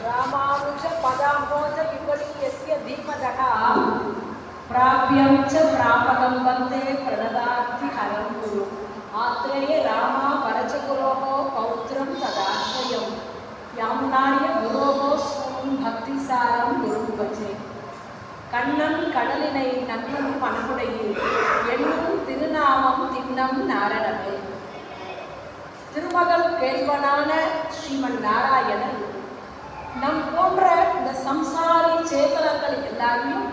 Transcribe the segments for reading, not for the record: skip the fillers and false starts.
रामानुज पदाम्बोज युगलीयस्य धीमतः प्राप्यं च प्रापकं वन्दे प्रणदार्थिहरं गुरु आत्रेय रामा वरचगुरोः पौत्रं तदाश्रयं यामुनार्य गुरोः स्वं भक्तिसारं गुरुं भजे கண்ணன் கடலினை நன்னும் பணமுடையில் என்னும் திருநாமம் தின்னம் நாரணமே. திருமகள் கேள்வனான ஸ்ரீமன் நாராயணன் நம் போன்ற இந்த சம்சாரி சேத்தனர்கள் எல்லாரையும்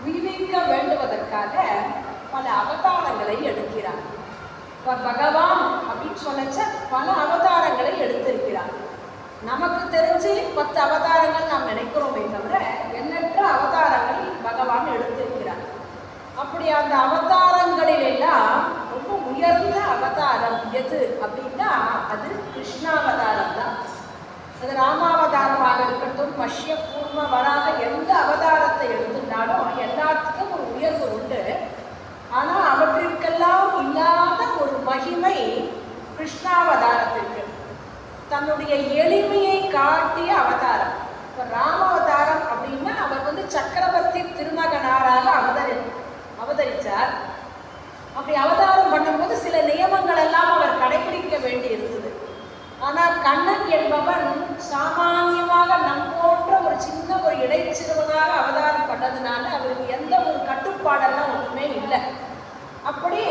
விடுவிக்க வேண்டுவதற்காக பல அவதாரங்களை எடுக்கிறார். இப்போ பகவான் அப்படின்னு சொல்லச்ச பல அவதாரங்களை எடுத்திருக்கிறார். நமக்கு தெரிஞ்சு 10 அவதாரங்கள் நாம் நினைக்கிறோமே தவிர எண்ணற்ற அவதாரங்கள் பகவான் எடுத்திருக்கிறார். அப்படி அந்த அவதாரங்களில் எல்லாம் ரொம்ப உயர்ந்த அவதாரம் எது அப்படின்னா அது கிருஷ்ணாவதாரம் தான். அது ராமாவதாரமாக இருக்கட்டும், பஷ்ய பூர்வ வராக எந்த அவதாரத்தை எடுத்துட்டாலும் எல்லாத்துக்கும் ஒரு உயர்வு உண்டு. ஆனால் அவற்றிற்கெல்லாம் இல்லாத ஒரு மகிமை கிருஷ்ணாவதாரத்திற்கு. தன்னுடைய எளிமையை காட்டிய அவதாரம். இப்போ ராமாவதாரம் அப்படின்னா அவர் சக்கரவர்த்தி திருமகனாராக அவதரித்தார். அப்படி அவதாரம் பண்ணும்போது சில நியமங்கள் எல்லாம் அவர் கடைபிடிக்க வேண்டி இருந்தது. ஆனால் கண்ணன் என்பவன் சாமானியமாக நம் போன்ற ஒரு சின்ன ஒரு இடைச்சிறுவனாக அவதாரம் பண்ணதுனால அவருக்கு எந்த ஒரு கட்டுப்பாடெல்லாம் ஒன்றுமே இல்லை. அப்படி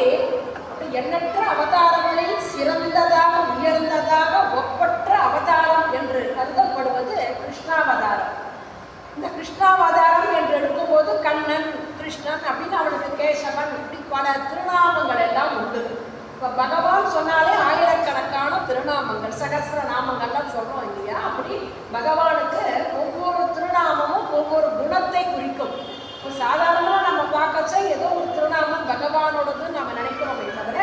எண்ணற்ற அவதாரங்களில் சிறந்ததாக உயர்ந்ததாக ஒப்பற்ற அவதாரம் என்று கருதப்படுவது கிருஷ்ணாவதாரம். இந்த கிருஷ்ணாவதாரம் என்று எடுக்கும்போது கண்ணன், கிருஷ்ணன் அப்படின்னு அவனுக்கு கேசவன் இப்படி பல திருநாமங்கள் எல்லாம் உண்டு. இப்போ பகவான் சொன்னாலே ஆயிரக்கணக்கான திருநாமங்கள், சகஸ்ர நாமங்கள்லாம் சொல்கிறோம் இல்லையா? அப்படி பகவானுக்கு ஒவ்வொரு திருநாமமும் ஒவ்வொரு குணத்தை குறிக்கும். இப்போ சாதாரணமாக நம்ம பார்க்கச்ச ஏதோ ஒரு திருநாமம் பகவானோடது நம்ம நினைக்கிறோமே தவிர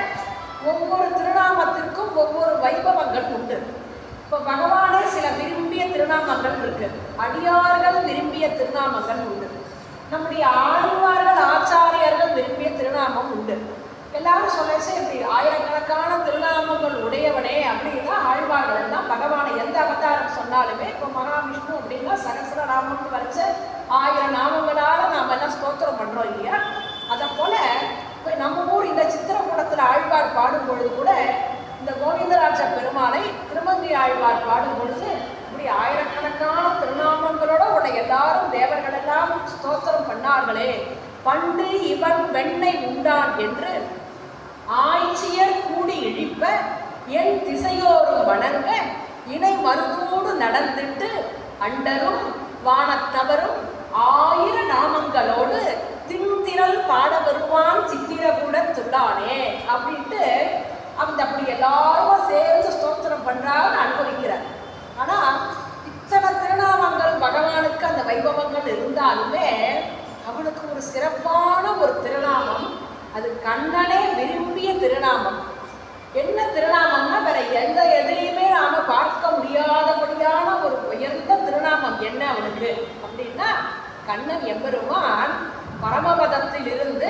ஒவ்வொரு திருநாமத்திற்கும் ஒவ்வொரு வைபவங்கள் உண்டு. இப்போ பகவானே சில விரும்பிய திருநாமங்கள் இருக்கு, அடியார்கள் விரும்பிய திருநாமங்கள் உண்டு, நம்முடைய ஆழ்வார்கள் ஆச்சாரியர்கள் விரும்பிய திருநாமம் உண்டு. எல்லாரும் சொல்லச்சு இப்படி ஆயிரக்கணக்கான திருநாமங்கள் உடையவனே அப்படின்னா ஆழ்வார்கள் எல்லாம் பகவானை எந்த அவதாரம் சொன்னாலுமே இப்போ மகாவிஷ்ணு அப்படின்னா சகஸ்ரநாமம்னு வரைச்ச 1000 நாமங்களால் நாம் எல்லாம் ஸ்தோத்திரம் பண்ணுறோம் இல்லையா? அதை போல் இப்போ நம்ம ஊர் இந்த சித்திரக்கூடத்தில் ஆழ்வார் பாடும் பொழுது கூட இந்த கோவிந்தராஜ பெருமானை திருமங்கை ஆழ்வார் பாடும் பொழுது இப்படி ஆயிரக்கணக்கான திருநாமங்களோட உடைய எல்லாரும் தேவர்கள் எல்லாம் ஸ்தோத்திரம் பண்ணார்களே. பண்டு இவன் வெண்ணை உண்டான் என்று ஆய்ச்சியர் கூடி இழிப்ப என் திசையோரும் வணங்க இணை மருதோடு நடந்துட்டு அண்டரும் வானத்தவரும் 1000 நாமங்களோடு தின்திரல் பாட வருவான் சித்திரகூட துள்ளானே அப்படின்ட்டு அப்படி எல்லாரும் சேர்ந்து ஸ்தோத்திரம் பண்றான்னு அனுபவிக்கிறார். ஆனால் இத்தனை திருநாமங்கள் பகவானுக்கு அந்த வைபவங்கள் இருந்தாலுமே அவனுக்கு ஒரு சிறப்பான ஒரு திருநாமம், அது கண்ணனே விரும்பிய திருநாமம். என்ன திருநாமம்னா வேற எந்த எதிலையுமே நாம பார்க்க முடியாதபடியான ஒரு உயர்ந்த திருநாமம் என்ன அவனுக்கு அப்படின்னா கண்ணன் எம்பெருமான் பரமபதத்தில் இருந்து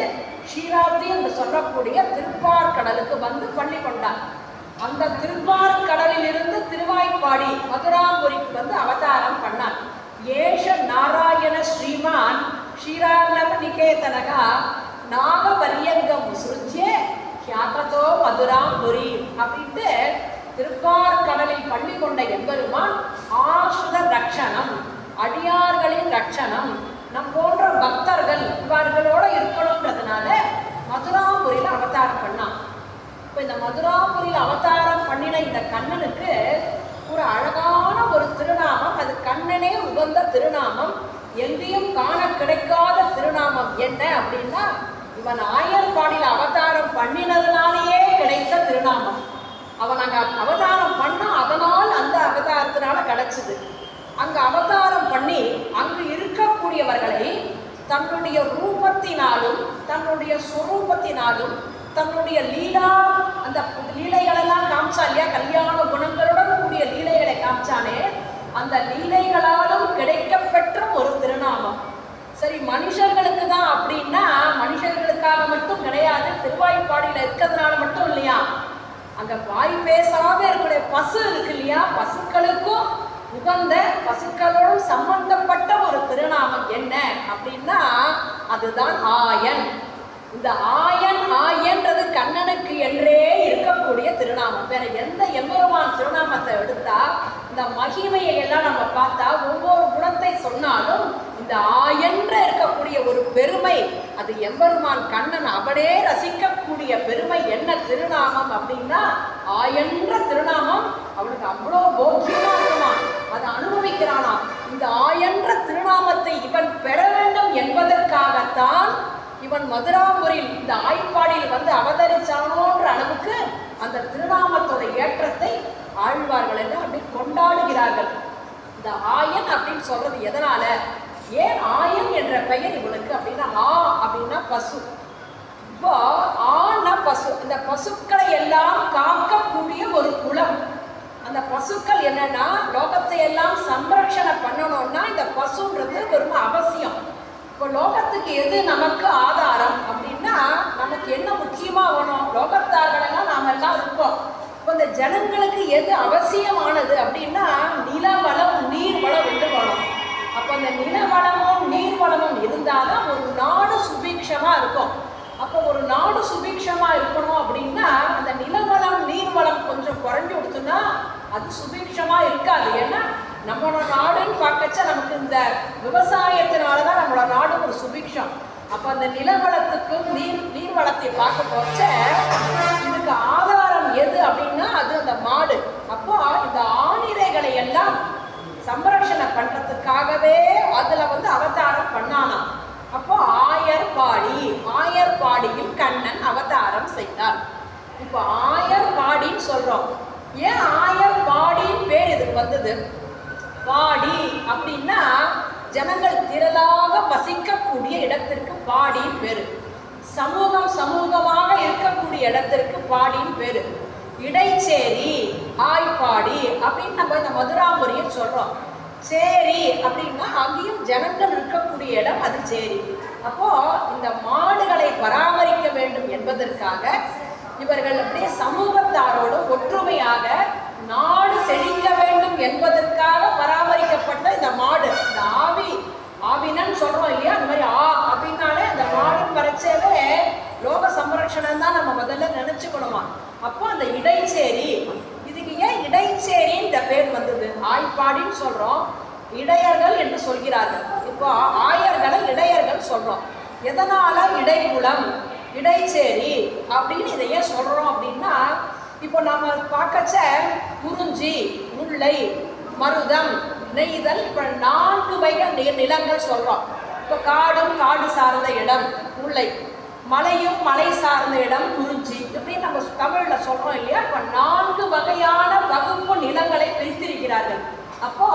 ஷீராப்தி என்று சொல்லக்கூடிய திருப்பார்கடலுக்கு வந்து பள்ளி கொண்டார். அந்த திருப்பார்கடலில் இருந்து திருவாய்ப்பாடி மதுராபுரிக்கு வந்து அவதாரம் பண்ணார். ஏஷ நாராயண ஸ்ரீமான் ஷீரார்ணவ நிகேதனகா நாகபரியங்கம் சுருஜ்ய ஹியாகதோ மதுராபுரி அப்படின்ட்டு திருப்பார்கடலில் பள்ளி கொண்ட எம்பெருமான் ஆசுர ரட்சணம், அடியார்களின் ரட்சணம், நம் போன்ற பக்தர்கள் இவர்களோட இருக்கணுன்றதுனால மதுராபுரியில் அவதாரம் பண்ணான். இப்போ இந்த மதுராபுரியில் அவதாரம் பண்ணின இந்த கண்ணனுக்கு ஒரு அழகான ஒரு திருநாமம், அது கண்ணனே உகந்த திருநாமம், எங்கேயும் காண கிடைக்காத திருநாமம் என்ன அப்படின்னா இவன் ஆயர்பாடியில் அவதாரம் பண்ணினதுனாலேயே கிடைத்த திருநாமம். அவன் அங்கே அவதாரம் பண்ணா அதனால் அந்த அவதாரத்தினால கிடைச்சது. அங்கே அவதாரம் பண்ணி அங்கு இருக்கக்கூடியவர்களை தன்னுடைய ரூபத்தினாலும் தன்னுடைய சுரூபத்தினாலும் தன்னுடைய லீலா அந்த லீலைகளெல்லாம் காமிச்சா இல்லையா? கல்யாண குணங்களுடன் கூடிய லீலைகளை காமிச்சானே, அந்த லீலைகளாலும் கிடைக்கப்பெற்ற ஒரு திருநாமம். சரி, மனுஷர்களுக்கு தான் அப்படின்னா மனுஷர்களுக்காக மட்டும் கிடையாது, திருவாய்ப்பாடியில் இருக்கிறதுனால மட்டும் இல்லையா? அங்கே வாய் பேசாத இருக்கிற பசு இருக்கு இல்லையா? பசுக்களுக்கும் உகந்த பசுக்களோடு சம்பந்தப்பட்ட ஒரு திருநாமம் என்ன அப்படின்னா அதுதான் ஆயன். இந்த ஆயன்றது கண்ணனுக்கு என்றே இருக்கக்கூடிய திருநாமம். வேற எந்த எம்பெருமான் திருநாமத்தை எடுத்தா இந்த மகிமையை எல்லாம் நம்ம பார்த்தா ஒவ்வொரு குணத்தை சொன்னாலும் இந்த ஆயன்ற இருக்கக்கூடிய ஒரு பெருமை, அது எம்பெருமான் கண்ணன் அவனே ரசிக்கக்கூடிய பெருமை என்ன திருநாமம் அப்படின்னா ஆயன்ற திருநாமம். அவனுக்கு அவ்வளோ போக்கியமா இருக்குமா, அதை அனுபவிக்கிறானா. இந்த ஆயன்ற திருநாமத்தை இவன் பெற வேண்டும் என்பதற்காகத்தான் இவன் மதுராபுரியில் இந்த ஆய்ப்பாடியில் வந்து அவதரிச்சானோன்ற அளவுக்கு அந்த திருநாமத்தோட ஏற்றத்தை ஆழ்வார்கள் எல்லாம் அப்படி கொண்டாடுகிறார்கள். இந்த ஆயன் அப்படின்னு சொல்றது எதனால, ஏன் ஆயன் என்ற பெயர் இவனுக்கு அப்படின்னா, அப்படின்னா பசு. இப்போ ஆனா பசு, இந்த பசுக்களை எல்லாம் காக்கக்கூடிய ஒரு குலம். அந்த பசுக்கள் என்னன்னா லோகத்தை எல்லாம் சம்ரட்சணை பண்ணணும்னா இந்த பசுன்றது ஒரு அவசியம். இப்போ லோகத்துக்கு எது நமக்கு ஆதாரம் அப்படின்னா நமக்கு என்ன முக்கியமாக வேணும், லோகத்தார்களெல்லாம் நாம் எல்லாம் இருக்கோம். இப்போ இந்த ஜனங்களுக்கு எது அவசியமானது அப்படின்னா நிலவளம் நீர்வளம் ரெண்டு வளம். அப்போ அந்த நிலவளமும் நீர்வளமும் இருந்தால் தான் ஒரு நாடு சுபீட்சமாக இருக்கும். அப்போ ஒரு நாடு சுபீட்சமாக இருக்கணும் அப்படின்னா அந்த நிலவளம் நீர்வளம் கொஞ்சம் குறைஞ்சி கொடுத்துன்னா அது சுபீட்சமாக இருக்காது. ஏன்னா நம்மளோட நாடுன்னு பார்க்கச்சா நமக்கு இந்த விவசாயத்தினால தான் நம்மளோட நாடு ஒரு சுபிக்ஷம். அப்போ அந்த நிலவளத்துக்கும் நீர்வளத்தை பார்க்க போச்ச இதுக்கு ஆதாரம் எது அப்படின்னா அது அந்த மாடு. அப்போ இந்த ஆணிரைகளை எல்லாம் சம்ரட்சணை பண்றதுக்காகவே அதுல வந்து அவதாரம் பண்ணானா. அப்போ ஆயர்பாடியில் கண்ணன் அவதாரம் செய்தார். இப்போ ஆயர்பாடின்னு சொல்றோம். ஏன் ஆயர்பாடின்னு பேர் இதுக்கு வந்தது? பாடி அப்படின்னா ஜனங்கள் திரளாக வசிக்கக்கூடிய இடத்திற்கு பாடின்னு பேரு. சமூகமாக இருக்கக்கூடிய இடத்திற்கு பாடின்னு பேரு. இடைச்சேரி ஆய்ப்பாடி அப்படின்னு நம்ம இந்த மதுராபுரியை சொல்றோம். சேரி அப்படின்னா அங்கேயும் ஜனங்கள் இருக்கக்கூடிய இடம், அது சேரி. அப்போ இந்த மாடுகளை பராமரிக்க வேண்டும் என்பதற்காக இவர்கள் அப்படியே சமூகத்தாரோடு ஒற்றுமையாக நாடு செழிக்க வேண்டும் என்பதற்காக பராமரிக்கப்பட்ட இந்த மாடு. இந்த ஆவினன்னு சொல்றோம் இல்லையா, அந்த மாதிரி அப்படின்னாலே அந்த மாடுன்னு வரைச்சவே லோக சம்ரட்சணம் தான் நம்ம முதல்ல நினைச்சுக்கணுமா. அப்போ அந்த இடைச்சேரி, இதுக்கு ஏன் இடைச்சேரின்னு இந்த பேர் வந்தது? ஆய்ப்பாடின்னு சொல்றோம், இடையர்கள் என்று சொல்கிறார்கள். இப்போ ஆயர்களை இடையர்கள் சொல்றோம். எதனால இடைக்குளம் இடைச்சேரி அப்படின்னு இதை ஏன் சொல்றோம் அப்படின்னா, இப்போ நம்ம பார்க்கச்ச குறிஞ்சி, முல்லை, மருதம், நெய்தல், இப்போ 4 வகை நிலங்கள் சொல்றோம். இப்போ காடு சார்ந்த இடம் முல்லை, மலையும் மலை சார்ந்த இடம் குறிஞ்சி, இப்படி நம்ம தமிழ்ல சொல்றோம் இல்லையா. இப்போ 4 வகையான வகுப்பு நிலங்களை பிரித்திருக்கிறார்கள். அப்போ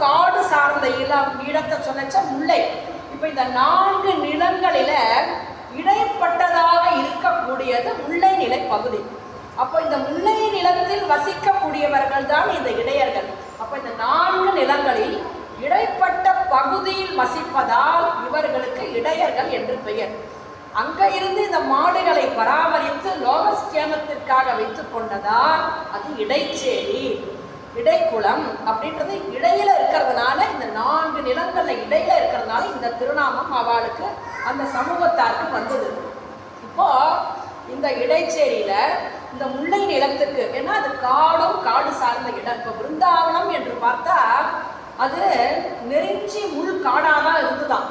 காடு சார்ந்த இடத்தை சொல்லச்ச முல்லை. இப்போ இந்த 4 நிலங்களில இடைப்பட்டதாக இருக்கக்கூடியது முல்லை நிலை பகுதி. அப்போ இந்த முல்லை நிலத்தில் வசிக்கக்கூடியவர்கள் தான் இந்த இடையர்கள். அப்போ இந்த 4 நிலங்களில் இடைப்பட்ட பகுதியில் வசிப்பதால் இவர்களுக்கு இடையர்கள் என்று பெயர். அங்க இருந்து இந்த மாடுகளை பராமரித்து லோகஸ்கேமத்திற்காக வைத்துக் கொண்டதால் அது இடைச்சேரி, இடைக்குளம் அப்படின்றது இடையில இருக்கிறதுனால, இந்த 4 நிலங்கள்ல இடையில இருக்கிறதுனால இந்த திருநாமம் அவளுக்கு அந்த சமூகத்தாருக்கு வந்தது. இப்போ இந்த இடைச்சேரியில இந்த முல்லை நிலத்துக்கு, ஏன்னா அது காடு சார்ந்த இடம். இப்போ பிருந்தாவனம் என்று பார்த்தா அது நெருஞ்சி முள் காடாதான் இருந்துதான்.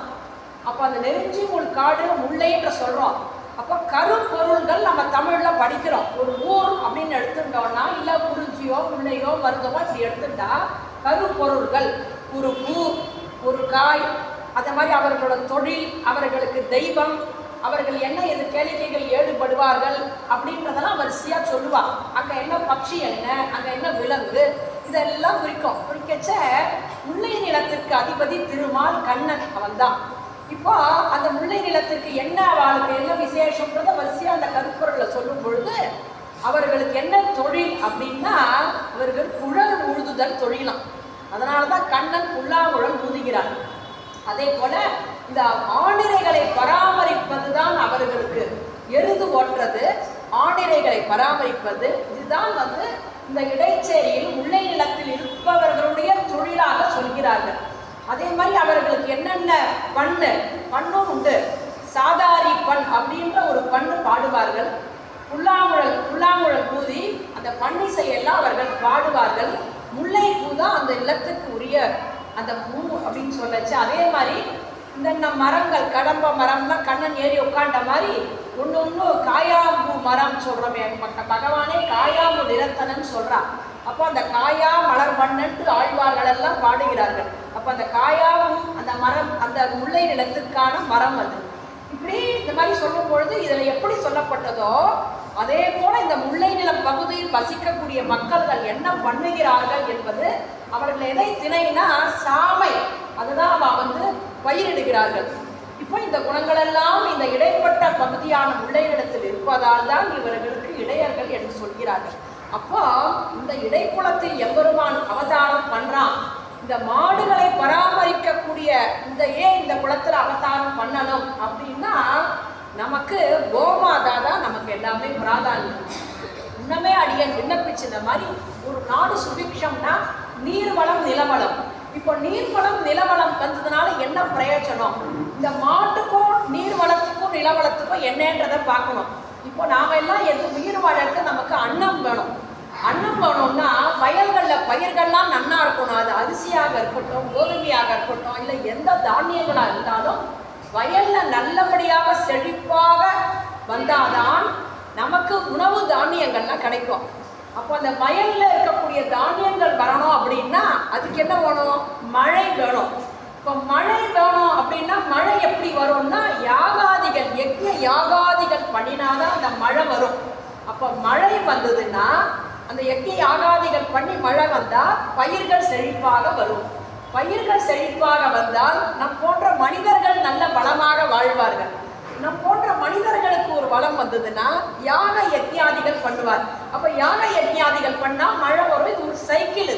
அப்போ அந்த நெருஞ்சி முள் காடு முல்லைன்ற சொல்றோம். அப்போ கருப்பொருள்கள் நம்ம தமிழ்ல படிக்கிறோம். ஒரு ஊர் அப்படின்னு எடுத்துட்டோம்னா, இல்லை குறிஞ்சியோ முல்லையோ மருதமோ இப்படி எடுத்துட்டா கருப்பொருள்கள், ஒரு பூ, ஒரு காய், அதே மாதிரி அவர்களோட தொழில், அவர்களுக்கு தெய்வம், அவர்கள் என்ன எது கேளிக்கைகள் ஈடுபடுவார்கள் அப்படின்றதெல்லாம் வரிசையா சொல்லுவா. அங்க என்ன பட்சி, என்ன அங்க என்ன விலங்கு, இதெல்லாம் குறிக்கச்ச முல்லை நிலத்திற்கு அதிபதி திருமால் கண்ணன் அவன் தான். இப்போ அந்த முல்லை நிலத்திற்கு என்ன அவளுக்கு என்ன விசேஷம்ன்றத வரிசையா அந்த கருப்பொருளை சொல்லும் பொழுது அவர்களுக்கு என்ன தொழில் அப்படின்னா அவர்கள் குழல் உழுதுதல் தொழிலாம். அதனாலதான் கண்ணன் புல்லாங்குழல் ஊதுகிறார். அதே போல இந்த ஆணிரைகளை பராமரிப்பது தான் அவர்களுக்கு, எருது ஓட்டுறது, ஆணிரைகளை பராமரிப்பது, இதுதான் இந்த இடைச்சேரியில் முல்லை நிலத்தில் இருப்பவர்கள் சொல்கிறார்கள். அதே மாதிரி அவர்களுக்கு என்னென்ன பண்ணும் உண்டு. சாதாரி பண் அப்படின்ற ஒரு பண்ணு பாடுவார்கள். புல்லாங்குழல் பூதி அந்த பண்ணிசையெல்லாம் அவர்கள் பாடுவார்கள். முல்லை பூ தான் அந்த இல்லத்துக்கு உரிய அந்த பூ அப்படின்னு சொல்லச்சு. அதே மாதிரி இந்த மரங்கள், கடம்ப மரம்லாம் கண்ணன் ஏறி உட்காண்ட மாதிரி ஒன்று காயாம்பூ மரம் சொல்கிறோமே, பகவானே காயாம்பு நிறத்தனன்னு சொல்கிறான். அப்போ அந்த காயா மலர் மண்ணன்ட்டு ஆழ்வார்கள் எல்லாம் பாடுகிறார்கள். அப்போ அந்த காயாவும் அந்த மரம் அந்த முல்லை நிலத்திற்கான மரம் அது. இப்படி இந்த மாதிரி சொல்லும் பொழுது இதில் எப்படி சொல்லப்பட்டதோ அதே போல இந்த முல்லை நிலம் பகுதியில் வசிக்கக்கூடிய மக்கள்கள் என்ன பண்ணுகிறார்கள் என்பது, அவர்கள் எதை திணைனா சாமை, அதுதான் அவ பயிரிடுகிறார்கள். இப்போ இந்த குணங்கள் எல்லாம் இந்த இடைப்பட்ட பகுதியான முல்லை நிலத்தில் இருப்பதால் தான் இவர்களுக்கு இடையர்கள் என்று சொல்கிறார்கள். அப்போ இந்த இடைக்குளத்தில் எம்பெருமான் அவதாரம் பண்றான். இந்த மாடுகளை பராமரிக்கக்கூடிய இந்த குளத்துல அவதாரம் பண்ணணும் அப்படின்னா நமக்கு கோமாதா தான் நமக்கு எல்லாமே பிராதானியம். இன்னமே அடியன் விண்ணப்பிச்சு இந்த மாதிரி ஒரு நாடு சுபிக்ஷம்னா நீர்வளம் நிலவளம். இப்போ நீர்வளம் நிலவளம் வந்ததுனால என்ன பிரயோஜனம்? இந்த மாட்டுக்கும் நீர்வளத்துக்கும் நிலவளத்துக்கும் என்னன்றதை பார்க்கணும். இப்போ நாம எல்லாம் உயிர் வாழறதுக்கு நமக்கு அன்னம் வேணும். அன்னம் வேணும்னா வயல்களில் பயிர்கள்லாம் நன்னா இருக்கணும். அது அரிசியாக இருக்கட்டும், கோதுமையாக இருக்கட்டும், இல்லை எந்த தானியங்களாக இருந்தாலும் வயலில் நல்லபடியாக செழிப்பாக வந்தாதான் நமக்கு உணவு தானியங்கள்லாம் கிடைக்கும். அப்போ அந்த வயலில் இருக்கக்கூடிய தானியங்கள் வரணும் அப்படின்னா அதுக்கு என்ன வேணும்? மழை வேணும். இப்போ மழை வேணும் அப்படின்னா மழை எப்படி வரும்னா யாகாதிகள், யாகாதிகள் பண்ணினாதான் அந்த மழை வரும். அப்போ மழை வந்ததுன்னா அந்த யாகாதிகள் பண்ணி மழை வந்தால் பயிர்கள் செழிப்பாக வரும். பயிர்கள் செழிப்பாக வந்தால் நம் போன்ற மனிதர்கள் நல்ல வளமாக வாழ்வார்கள். நம் போன்ற மனிதர்களுக்கு ஒரு வளம் வந்ததுன்னா யாக யஜ்ஞாதிகள் பண்ணுவார். அப்போ யாக யஜ்ஞாதிகள் பண்ணால் மழை வரும். இது ஒரு சைக்கிள்.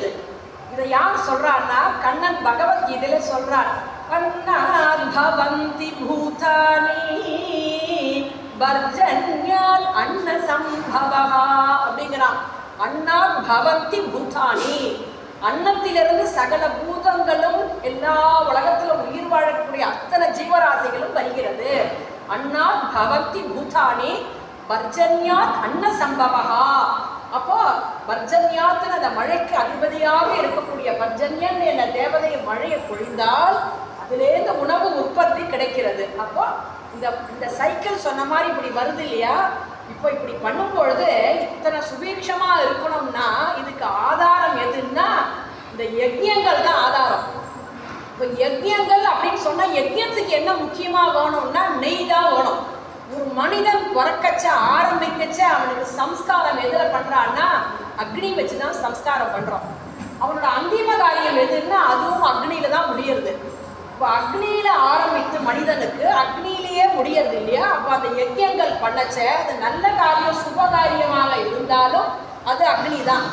இதை யார் சொல்றான்னா கண்ணன் பகவத்கீதையில சொல்றார். அன்னாத் பவந்தி பூதானி பர்ஜன்யாத் அன்ன சம்பவஹா அப்படிங்கிறான். அன்னாத் பவந்தி பூதானி, அன்னத்திலிருந்து சகல பூதங்களும் எல்லா உலகத்திலும் உயிர் வாழக்கூடிய அத்தனை ஜீவராசிகளும் வருகிறது. அன்னாத் பவந்தி பூதானி பர்ஜன்யாத் அன்ன சம்பவஹா. அப்போ பர்ஜன்யாத்துன்னு அந்த மழைக்கு அதிபதியாக இருக்கக்கூடிய பர்ஜன்யன் என்ற தேவதையை மழையை பொழிந்தால் அதுலேருந்து உணவு உற்பத்தி கிடைக்கிறது. அப்போ இந்த சைக்கிள் சொன்ன மாதிரி இப்படி வருது இல்லையா? இப்போ இப்படி பண்ணும் பொழுது இத்தனை சுபீட்சமா இருக்கணும்னா இதுக்கு ஆதாரம் எதுன்னா இந்த யஜ்யங்கள் தான் ஆதாரம். இப்போ யஜ்யங்கள் அப்படின்னு சொன்னா யஜ்யத்துக்கு என்ன முக்கியமா வேணும்னா நெய் தான் வேணும். ஒரு மனிதன் பிறக்கச்ச ஆரம்பிக்கச்ச அவனுக்கு சம்ஸ்காரம் எதில் பண்றான்னா அக்னி வச்சுதான் சம்ஸ்காரம் பண்றோம். அவனோட அந்திம காரியம் எதுன்னா அதுவும் அக்னியில தான் முடியறது. இப்போ அக்னியில ஆரம்பித்து மனிதனுக்கு அக்னியிலேயே முடியறது இல்லையா? அப்போ அந்த யஜ்யங்கள் பண்ணச்ச அது நல்ல காரியம் சுப காரியமாக இருந்தாலும் அது அக்னி தான்.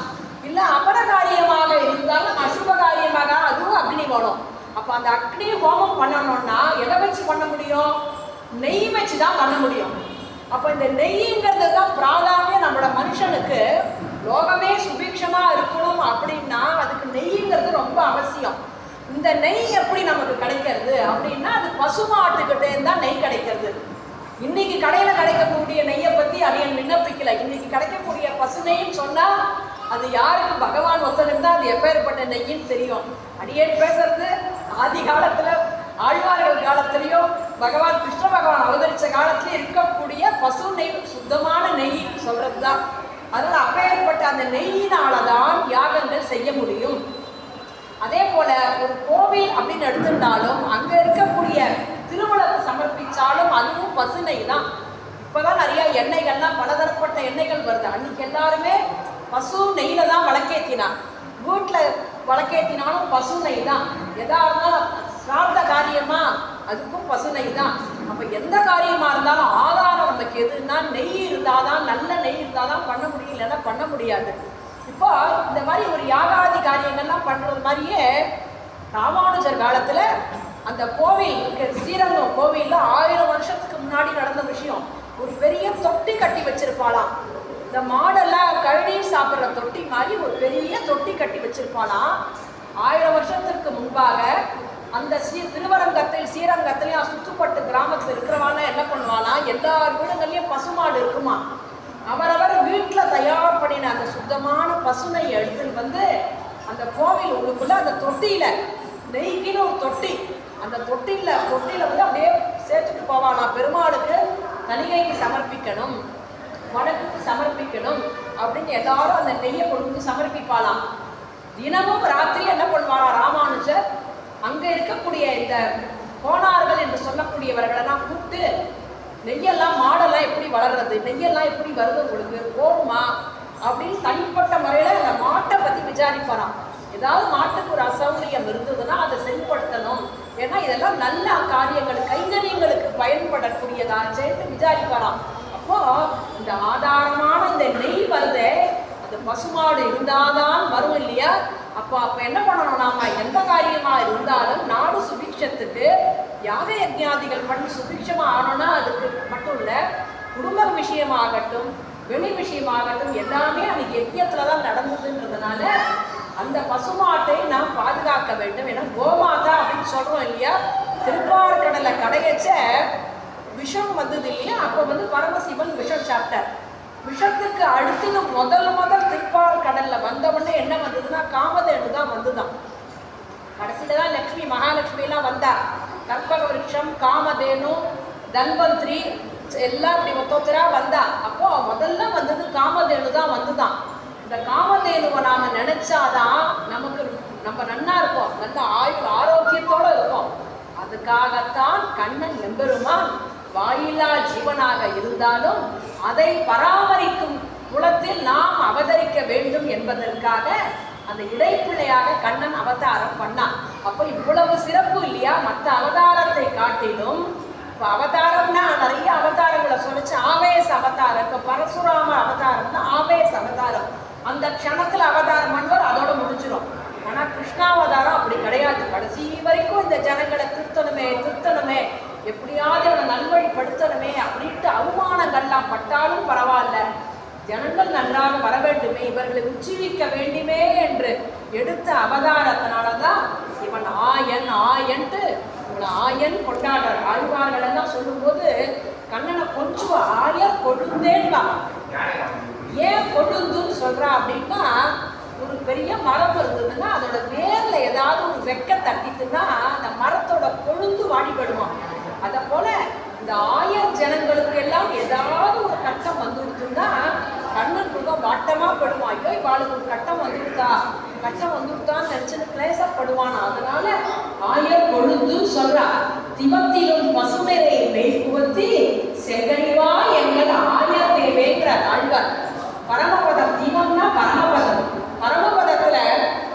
இல்லை அபரகாரியமாக இருந்தாலும் அசுப காரியமாக அதுவும் அக்னி வேணும். அப்போ அந்த அக்னி ஹோமம் பண்ணணும்னா எதை வச்சு பண்ண முடியும்? நெய் வச்சு தான் பண்ண முடியும். அப்போ இந்த நெய்ங்கிறது தான் பிராதானியம். நம்மளோட மனுஷனுக்கு லோகமே சுபீட்சமா இருக்கணும் அப்படின்னா அதுக்கு நெய்ங்கிறது ரொம்ப அவசியம். இந்த நெய் எப்படி நமக்கு கிடைக்கிறது அப்படின்னா அது பசுமாட்டுக்கிட்டே தான் நெய் கிடைக்கிறது. இன்னைக்கு கடையில் கிடைக்கக்கூடிய நெய்யை பற்றி அடியன் விண்ணப்பிக்கல. இன்னைக்கு கிடைக்கக்கூடிய பசு நெய்ன்னு சொன்னால் அது யாருக்கு பகவான் ஒத்தனுக்கு தான் அது எப்பேற்பட்ட நெய்யின்னு தெரியும். அடியேன் பேசுறது ஆதி காலத்தில் ஆழ்வார்கள் காலத்திலையும் பகவான் கிருஷ்ண பகவான் அவதரித்த காலத்திலே இருக்கக்கூடிய பசு நெய் சுத்தமான நெய் சொல்றது தான். அதனால் அப்பேற்பட்ட அந்த நெய்யினால தான் யாகங்கள் செய்ய முடியும். அதே போல ஒரு கோவில் அப்படின்னு எடுத்துட்டாலும் அங்கே இருக்கக்கூடிய திருவிழாவை சமர்ப்பிச்சாலும் அதுவும் பசு நெய் தான். இப்போதான் நிறைய எண்ணெய்கள்லாம் பலதரப்பட்ட எண்ணெய்கள் வருது. அன்னைக்கு எல்லாருமே பசு நெய்யில தான் வழக்கேற்றினான். வீட்டில் வழக்கேற்றினாலும் பசு நெய் தான். எதா இருந்தாலும் சார்ந்த காரியமா அதுக்கும் பசு நெய் தான். அப்போ எந்த காரியமா இருந்தாலும் ஆதாரம் நமக்கு எதுன்னா நெய் இருந்தாதான், நல்ல நெய் இருந்தாதான் பண்ண முடியும், இல்லைன்னா பண்ண முடியாது. இப்போ இந்த மாதிரி ஒரு யாகாதி காரியங்கள்லாம் பண்றது மாதிரியே ராமானுஜர் காலத்துல அந்த கோவில் ஸ்ரீரங்கம் கோவில்ல 1000 வருஷத்துக்கு முன்னாடி நடந்த விஷயம். ஒரு பெரிய தொட்டி கட்டி வச்சிருப்பாளாம். இந்த மாடெல்லாம் கழுநீர் சாப்பிட்ற தொட்டி மாதிரி ஒரு பெரிய தொட்டி கட்டி வச்சிருப்பாளாம். 1000 வருஷத்திற்கு முன்பாக அந்த திருவரங்கத்தில் ஸ்ரீரங்கத்திலையும் சுற்றுப்பட்டு கிராமத்தில் இருக்கிறவானா என்ன பண்ணுவானா, எல்லார் வீடுகள்லையும் பசுமாடு இருக்குமா. அவரவர் வீட்டில் தயார் பண்ணின அந்த சுத்தமான பசுனை எடுத்துன்னு வந்து அந்த கோவில் உள்ளுக்குள்ள அந்த தொட்டியில நெய்கின்னு ஒரு தொட்டி, அந்த தொட்டியில வந்து அப்படியே சேர்த்துட்டு போவானா. பெருமாளுக்கு தனிகைக்கு சமர்ப்பிக்கணும், வடக்குக்கு சமர்ப்பிக்கணும் அப்படின்னு எல்லாரும் அந்த நெய்யை கொண்டு வந்து சமர்ப்பிப்பாளாம். தினமும் ராத்திரி என்ன பண்ணுவாரா ராமானுஜர், அங்க இருக்கக்கூடிய இந்த கோணார்கள் என்று சொல்லக்கூடியவர்களெல்லாம் கூப்பிட்டு நெய்யெல்லாம் மாடெல்லாம் எப்படி வளர்றது, நெய்யெல்லாம் எப்படி வருது, உங்களுக்கு போகுமா அப்படின்னு தனிப்பட்ட முறையில் அந்த மாட்டை பற்றி விசாரிப்பாராம். ஏதாவது மாட்டுக்கு ஒரு அசௌகரியம் இருந்ததுன்னா அதை செயல்படுத்தணும், ஏன்னா இதெல்லாம் நல்ல காரியங்கள் கைங்கரியங்களுக்கு பயன்படக்கூடியதாச்சேன்னு விசாரிப்பாராம். அப்போ இந்த ஆதாரமான இந்த நெய் வருதே, அது பசுமாடு இருந்தாதான் வரும் இல்லையா. அப்போ என்ன பண்ணணும், நாம எந்த காரியமா இருந்தாலும் நாடு சுபிக்ஷத்துக்கு யாக யஜ்ஞாதிகள் பண்ணி சுபிக்ஷமா ஆனோம்னா அதுக்கு மட்டும் இல்லை, குடும்ப விஷயமாகட்டும் வெளி விஷயமாகட்டும் எல்லாமே அது யஜ்ஞத்துல தான் நடந்ததுன்றதுனால அந்த பசுமாட்டை நாம் பாதுகாக்க வேண்டும். ஏன்னா கோமாதா அப்படின்னு சொல்றோம் இல்லையா. திருப்பார்கடலை கடையச்ச விஷம் வந்தது இல்லையா, அப்போ வந்து பரமசிவன் விஷம் சாப்பிட்டார். விஷத்துக்கு அடுத்தது முதல் திருப்பார்கடல்ல வந்தவொடனே என்ன வந்ததுன்னா காமதேனு தான் வந்துதான். கடைசியில தான் லக்ஷ்மி மகாலட்சுமி எல்லாம் வந்தா. கற்பக விருட்சம், காமதேனு, தன்வந்திரி எல்லாம் இப்படி ஒத்தொத்தரா வந்தா. அப்போ முதல்ல வந்தது காமதேனு தான் வந்துதான். இந்த காமதேனுவை நாம நினைச்சாதான் நமக்கு நம்ம நன்னா இருப்போம், நல்ல ஆயுள் ஆரோக்கியத்தோட இருப்போம். அதுக்காகத்தான் கண்ணன் எம்பெருமான் வாயிலா ஜீவனாக இருந்தாலும் அதை பராமரிக்கும் குலத்தில் நாம் அவதரிக்க வேண்டும் என்பதற்காக அந்த இடைப்பிள்ளையாக கண்ணன் அவதாரம் பண்ணான். அப்போ இவ்வளவு சிறப்பு இல்லையா மற்ற அவதாரத்தை காட்டிலும். இப்போ அவதாரம்னா நிறைய அவதாரங்களை சொல்லிச்சு. ஆவேச அவதாரம், இப்போ பரசுராம அவதாரம்னா ஆவேச அவதாரம், அந்த க்ஷணத்துல அவதாரம் பண்ணுவார், அதோட முடிஞ்சிடும். ஆனா கிருஷ்ணாவதாரம் அப்படி கிடையாது. கடைசி வரைக்கும் இந்த ஜனங்களை திருத்தணுமே எப்படியாவது அவனை நல்வழிப்படுத்தணுமே அப்படின்ட்டு அவமானங்கள்லாம் பட்டாலும் பரவாயில்ல, ஜனங்கள் நன்றாக வர வேண்டுமே, இவர்களை உச்சிவிக்க வேண்டுமே என்று எடுத்த அவதாரத்தினாலதான் இவன் ஆயன்ட்டு இவன் ஆயன் கொண்டாடுற ஆழ்வார்கள் எல்லாம் சொல்லும்போது கண்ணனை கொஞ்சம் ஆயர் கொழுந்தேன்பா. ஏன் கொழுந்துன்னு சொல்றா அப்படின்னா, ஒரு பெரிய மரம் இருந்ததுன்னா அதோட வேர்ல ஏதாவது ஒரு வெக்க தட்டிட்டுன்னா அந்த மரத்தோட கொழுந்து வாடிப்படுவான். அதை போல இந்த ஆயர் ஜனங்களுக்கு எல்லாம் ஏதாவது ஒரு கட்டம் வந்துடுச்சுன்னா கண்ணன் முகம் வாட்டமா படுவான். ஐயோ இவாளுக்கு ஒரு கட்டம் வந்துடுத்தான்னு நினைச்சுன்னு கிளேசப்படுவான். அதனால ஆயர் கொழுந்து சொல்றா. திபத்திலும் பசுமையை மெய்புவத்தி செங்கனிவா எங்கள் ஆயர் தேவேங்கிற ஆழ்வார். பரமபதம், தீபம்னா பரமபதம். பரமபதத்துல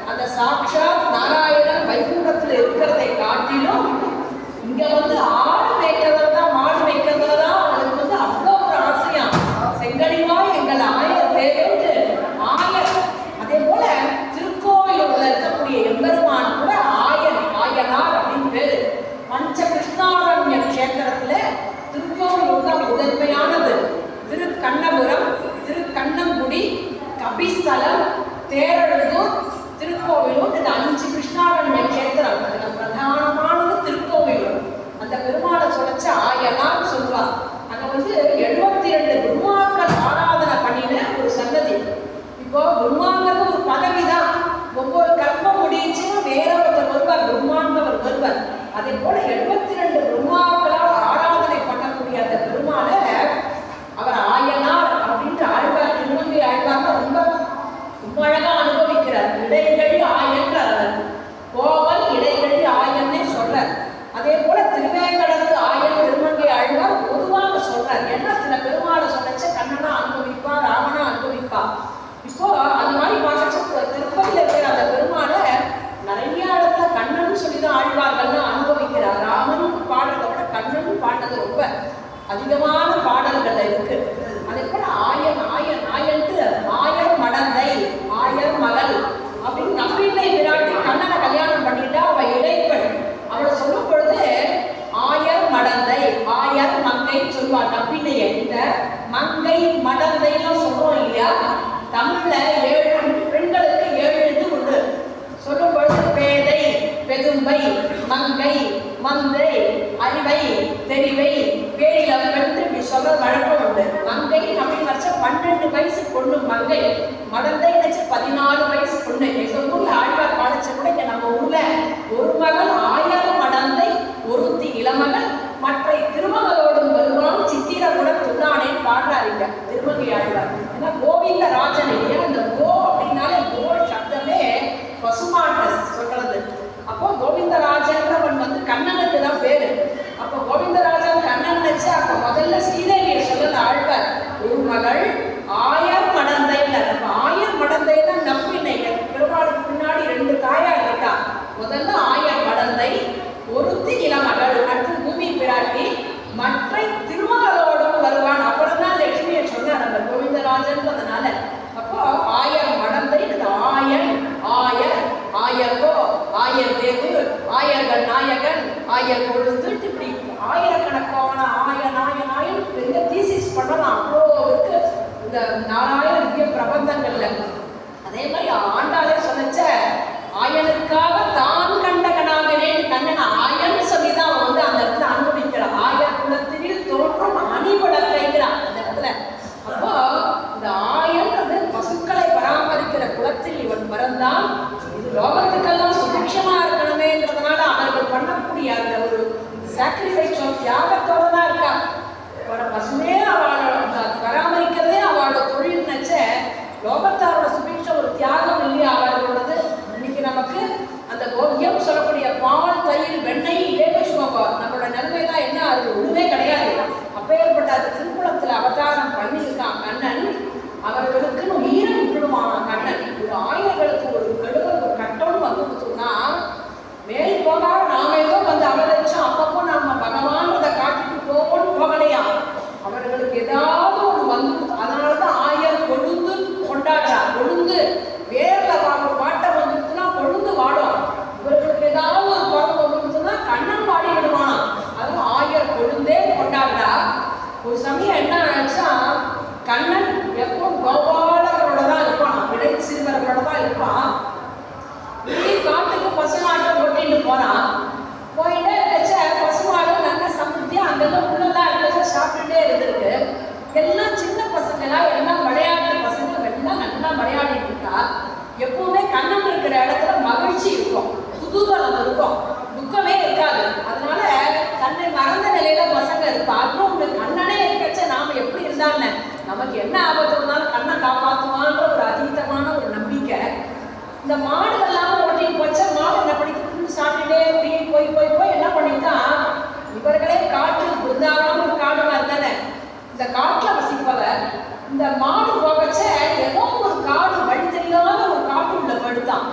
அந்த சாட்சாத் நாராயணன் வைகுண்டத்துல இருக்கிறதை காட்டிலும் இங்க வந்து ஆடு மேய்க்கிறதுல தான், மாடு மேய்க்கிறதுல தான் அவனுக்கு வந்து அவ்வளோ ஒரு ஆசையா. செங்கனிவா எங்கள் ஆயர் தேவேன்று ஆயர். அதே போல திருக்கோவிலூர்ல இருக்கக்கூடிய எம்பெருமான் கூட ஆயனார் அப்படின்னு பேரு. பஞ்ச கிருஷ்ணாரண்ய கஷேத்திரத்துல திருக்கோவிலூர் தான் முதன்மையானது. திருக்கண்ணபுரம், திருக்கண்ணங்குடி, கபிஸ்தலம், தேரழுந்தூர், திருக்கோவிலூர், இந்த 5 கிருஷ்ணாரண்ய கஷேத்திரம். அதுல பிரதானமானது திருக்கோவிலூர். அந்த பெருமாளை சொல்லச்ச ஆயனான்னு சொல்லுவார். அங்க வந்து 72 பிரம்மாக்கள் ஆராதனை பண்ணின ஒரு சன்னதி. இப்போ பிரம்மாங்கிறது ஒரு பதவி தான். ஒவ்வொரு கல்பம் முடிச்சுன்னா வேற ஒருத்தர் வருவார், பிரம்மாண்டவர் வருவார். அதே போல 72 பிரம்மாக்களால் ஆராதனை பண்ணக்கூடிய அந்த பெருமாளை அவர் ஆயனார் அப்படின்ட்டு ஆழ்வார், திருமங்கை ஆழ்வார் ரொம்ப அழகா அனுபவிக்கிறார். இடைகழி ஆயன்றார் அவர். கோவல் இடைகழி ஆயன்னே சொல்றார். அதே போல திருவேங்கடத்து ஆயன் திருமங்கை ஆழ்வார் பொதுவாக சொல்றார். ஏன்னா சில பெருமாளை சொல்லச்ச கண்ணனா அனுபவிப்பா, ராமனா அனுபவிப்பா. இப்போ அந்த மாதிரி பார்க்க திருப்பதியில் இருக்கிற அந்த பெருமாளை நிறைய இடத்துல கண்ணன் சொல்லிதான் ஆழ்வார்கள்னு அனுபவிக்கிறார். ராமன் பாடுறத விட கண்ணன் பாடுறது ரொம்ப அதிகமான பாடல்கள் இருக்கு. அதே போல ஆயன்ட்டு ஆயர் மடந்தை, ஆயர் மகள் அப்படின்னு நம்பிள்ளை விராட்டி கண்ணனை கல்யாணம் பண்ணிட்டா அவ இடைப்பெண். அவளை சொல்லும் பொழுது ஆயர் மடந்தை, ஆயர் மங்கைன்னு சொல்லுவாள் நம்பிள்ளைய. இந்த மங்கை மடந்தைன்னு சொல்றோம் இல்லையா, தமிழ்ல 7 பெண்களுக்கு 7 இது உண்டு. சொல்லும் பொழுது இரும்பை மங்கை மந்தை அறிவை தெரிவை பேரிலம் வென்று இப்படி சொல்ற வழக்கம் உண்டு. மங்கை அப்படின்னு வச்சா 12 வயசு பொண்ணு மங்கை, மடந்தை வச்சு 14 வயசு பொண்ணு. எங்க ஊர்ல ஆழ்வார் பாடிச்ச கூட இங்க நம்ம ஊர்ல ஒரு மகள் 1000 மடந்தை ஒருத்தி இளமகள் மற்ற திருமகளோடும் வருவான் சித்திரகுடன் துண்ணானே பாடுறாருங்க திருமங்கை ஆழ்வார். ஏன்னா கோவிந்த ராஜன் இல்லையா, அந்த கோ அப்படின்னாலே கோ சப்தமே பசுமாட்ட சொல்றது. அப்போ கோவிந்தராஜன்றவன் வந்து கண்ணனுக்கு தான் பேரு. அப்போ கோவிந்தராஜன் கண்ணன் வச்சு அப்ப முதல்ல ஸ்ரீதேவியை சொல்லல ஆழ்வார். ஒரு மகள் 1000 மடந்தைன்னு. அப்ப 1000 மடந்தைன்னா நம்பினைங்க. பெருமாளுக்கு பின்னாடி 2 தாயார் இருக்கா. முதல்ல 1000 மடந்தை ஒருத்தி இளமகள், அடுத்து பூமி பிராட்டி மற்ற திருமகளோடும் வருவான். அப்புறம் தான் லட்சுமியை சொன்னார் நம்ம கோவிந்தராஜன்றதுனால. அப்போ 1000 மடந்தை, ஆயன் ஆயர் ஆயர்கோ ஆயர் தேவு ஆயர்கள் நாயகன் ஆயர் கொழுந்து இப்படி ஆயிரக்கணக்கான ஆயன் பெரிய தீசிஸ் பண்ணலாம். அவ்வளோ இருக்கு இந்த 4000 திவ்ய பிரபந்தங்கள்ல. அதே மாதிரி ஆண்டாளே சொன்னச்ச ஆயனுக்காக தான் கண்டகனாகனே கண்ணன் ஆயன் சொல்லிதான் அவன் வந்து அந்த இடத்துல அனுபவிக்கிறான். ஆயர் குலத்தில் தோன்றும் அணிவிளக்கைங்கிறான் அந்த இடத்துல. அப்போ இந்த ஆயன்றது பசுக்களை பராமரிக்கிற குலத்தில் இவன் பிறந்தான். இது லோகத்துக்கெல்லாம் சுபிக்ஷமா இருக்கணுமேன்றதுனால அவர்கள் பண்ணக்கூடிய அந்த ஒரு சாக்ரிஃபைஸ் தியாகத்தோட தான் இருக்கா. அவளோட பசுமே அவளோட பராமரிக்கிறதே அவளோட தொழில் நினைச்ச லோகத்தாரோட சுபிக்ஷம் ஒரு தியாகம் இல்லையா அவர்களோடது. இன்னைக்கு நமக்கு அந்த போக்கியம் சொல்லக்கூடிய பால் தயிர் வெண்ணெய் இதே வச்சுக்கோங்க, நம்மளோட நிலைமைதான் என்ன அது ஒண்ணுமே கிடையாது. அப்பேற்பட்ட அந்த திருக்குளத்துல அவதாரம் பண்ணியிருக்கான் கண்ணன். அவர்களுக்குன்னு உயிரை விட்டுடுவான் கண்ணன். ஒரு ஆயிரங்களுக்கு ஒரு கெடுதல் ஒரு கட்டம்னு வந்து கொடுத்தோம்னா மேல் போகாம நாம ஏதோ வந்து அவதரிச்சோம். அப்பப்போ நாம பகவான்றதை காட்டிட்டு போவோம்னு போகலையா. அவர்களுக்கு ஏதாவது ஒன்று வந்து அதனாலதான் 1000 கொழுந்து கொண்டாடுறா. கொழுந்து வேர்ல பாட்டை வந்துட்டுனா கொழுந்து வாடும். இவர்களுக்கு ஏதாவது ஒரு குழந்தை வந்துட்டுனா கண்ணன் பாடி விடுவானா. அதுவும் 1000 கொழுந்தே கொண்டாடுறா. ஒரு சமயம் என்ன ஆச்சா, கண்ணன் எப்போ கோபாலர்களோட தான் இருப்பான், விடை சிறுவர்களோட தான் இருப்பான். காட்டுக்கு பசுமாட்டம் கொட்டிட்டு போறான். போயிட்டே இருக்கச்ச பசுமாடு நல்ல சமுத்தியா அங்கங்க உள்ளதான் இருக்கச்ச சாப்பிட்டுட்டே இருந்திருக்கு. எல்லாம் சின்ன பசங்களா, எல்லாம் விளையாட்டு பசங்க எல்லாம் நல்லா விளையாடிட்டு இருக்கா. எப்பவுமே கண்ணன் இருக்கிற இடத்துல மகிழ்ச்சி இருக்கும், குதூகலம் இருக்கும், துக்கமே இருக்காது. அதனால தன்னை மறந்த நிலையில பசங்க இருப்பா. இன்னொன்று கண்ணனே இருக்கச்ச நாம எப்படி இருந்தான்னு நமக்கு என்ன ஆபத்து இருந்தாலும் கண்ணை காப்பாற்றுவான்ற ஒரு அதீதமான ஒரு நம்பிக்கை. இந்த மாடுகள்லாம் ஓட்டிட்டு போச்ச மாடு என்ன பண்ணிட்டு சாப்பிட்டுட்டே அப்படியே போய் போய் போய் என்ன பண்ணிட்டான், இவர்களே காட்டில் பிருந்தாவனம் ஒரு காடு மாதிரி தானே, இந்த காட்டுல வசிப்பவர் இந்த மாடு போகச்ச ஏதோ ஒரு காடு வழி தெரியாத ஒரு காட்டு உள்ள படுத்தான்.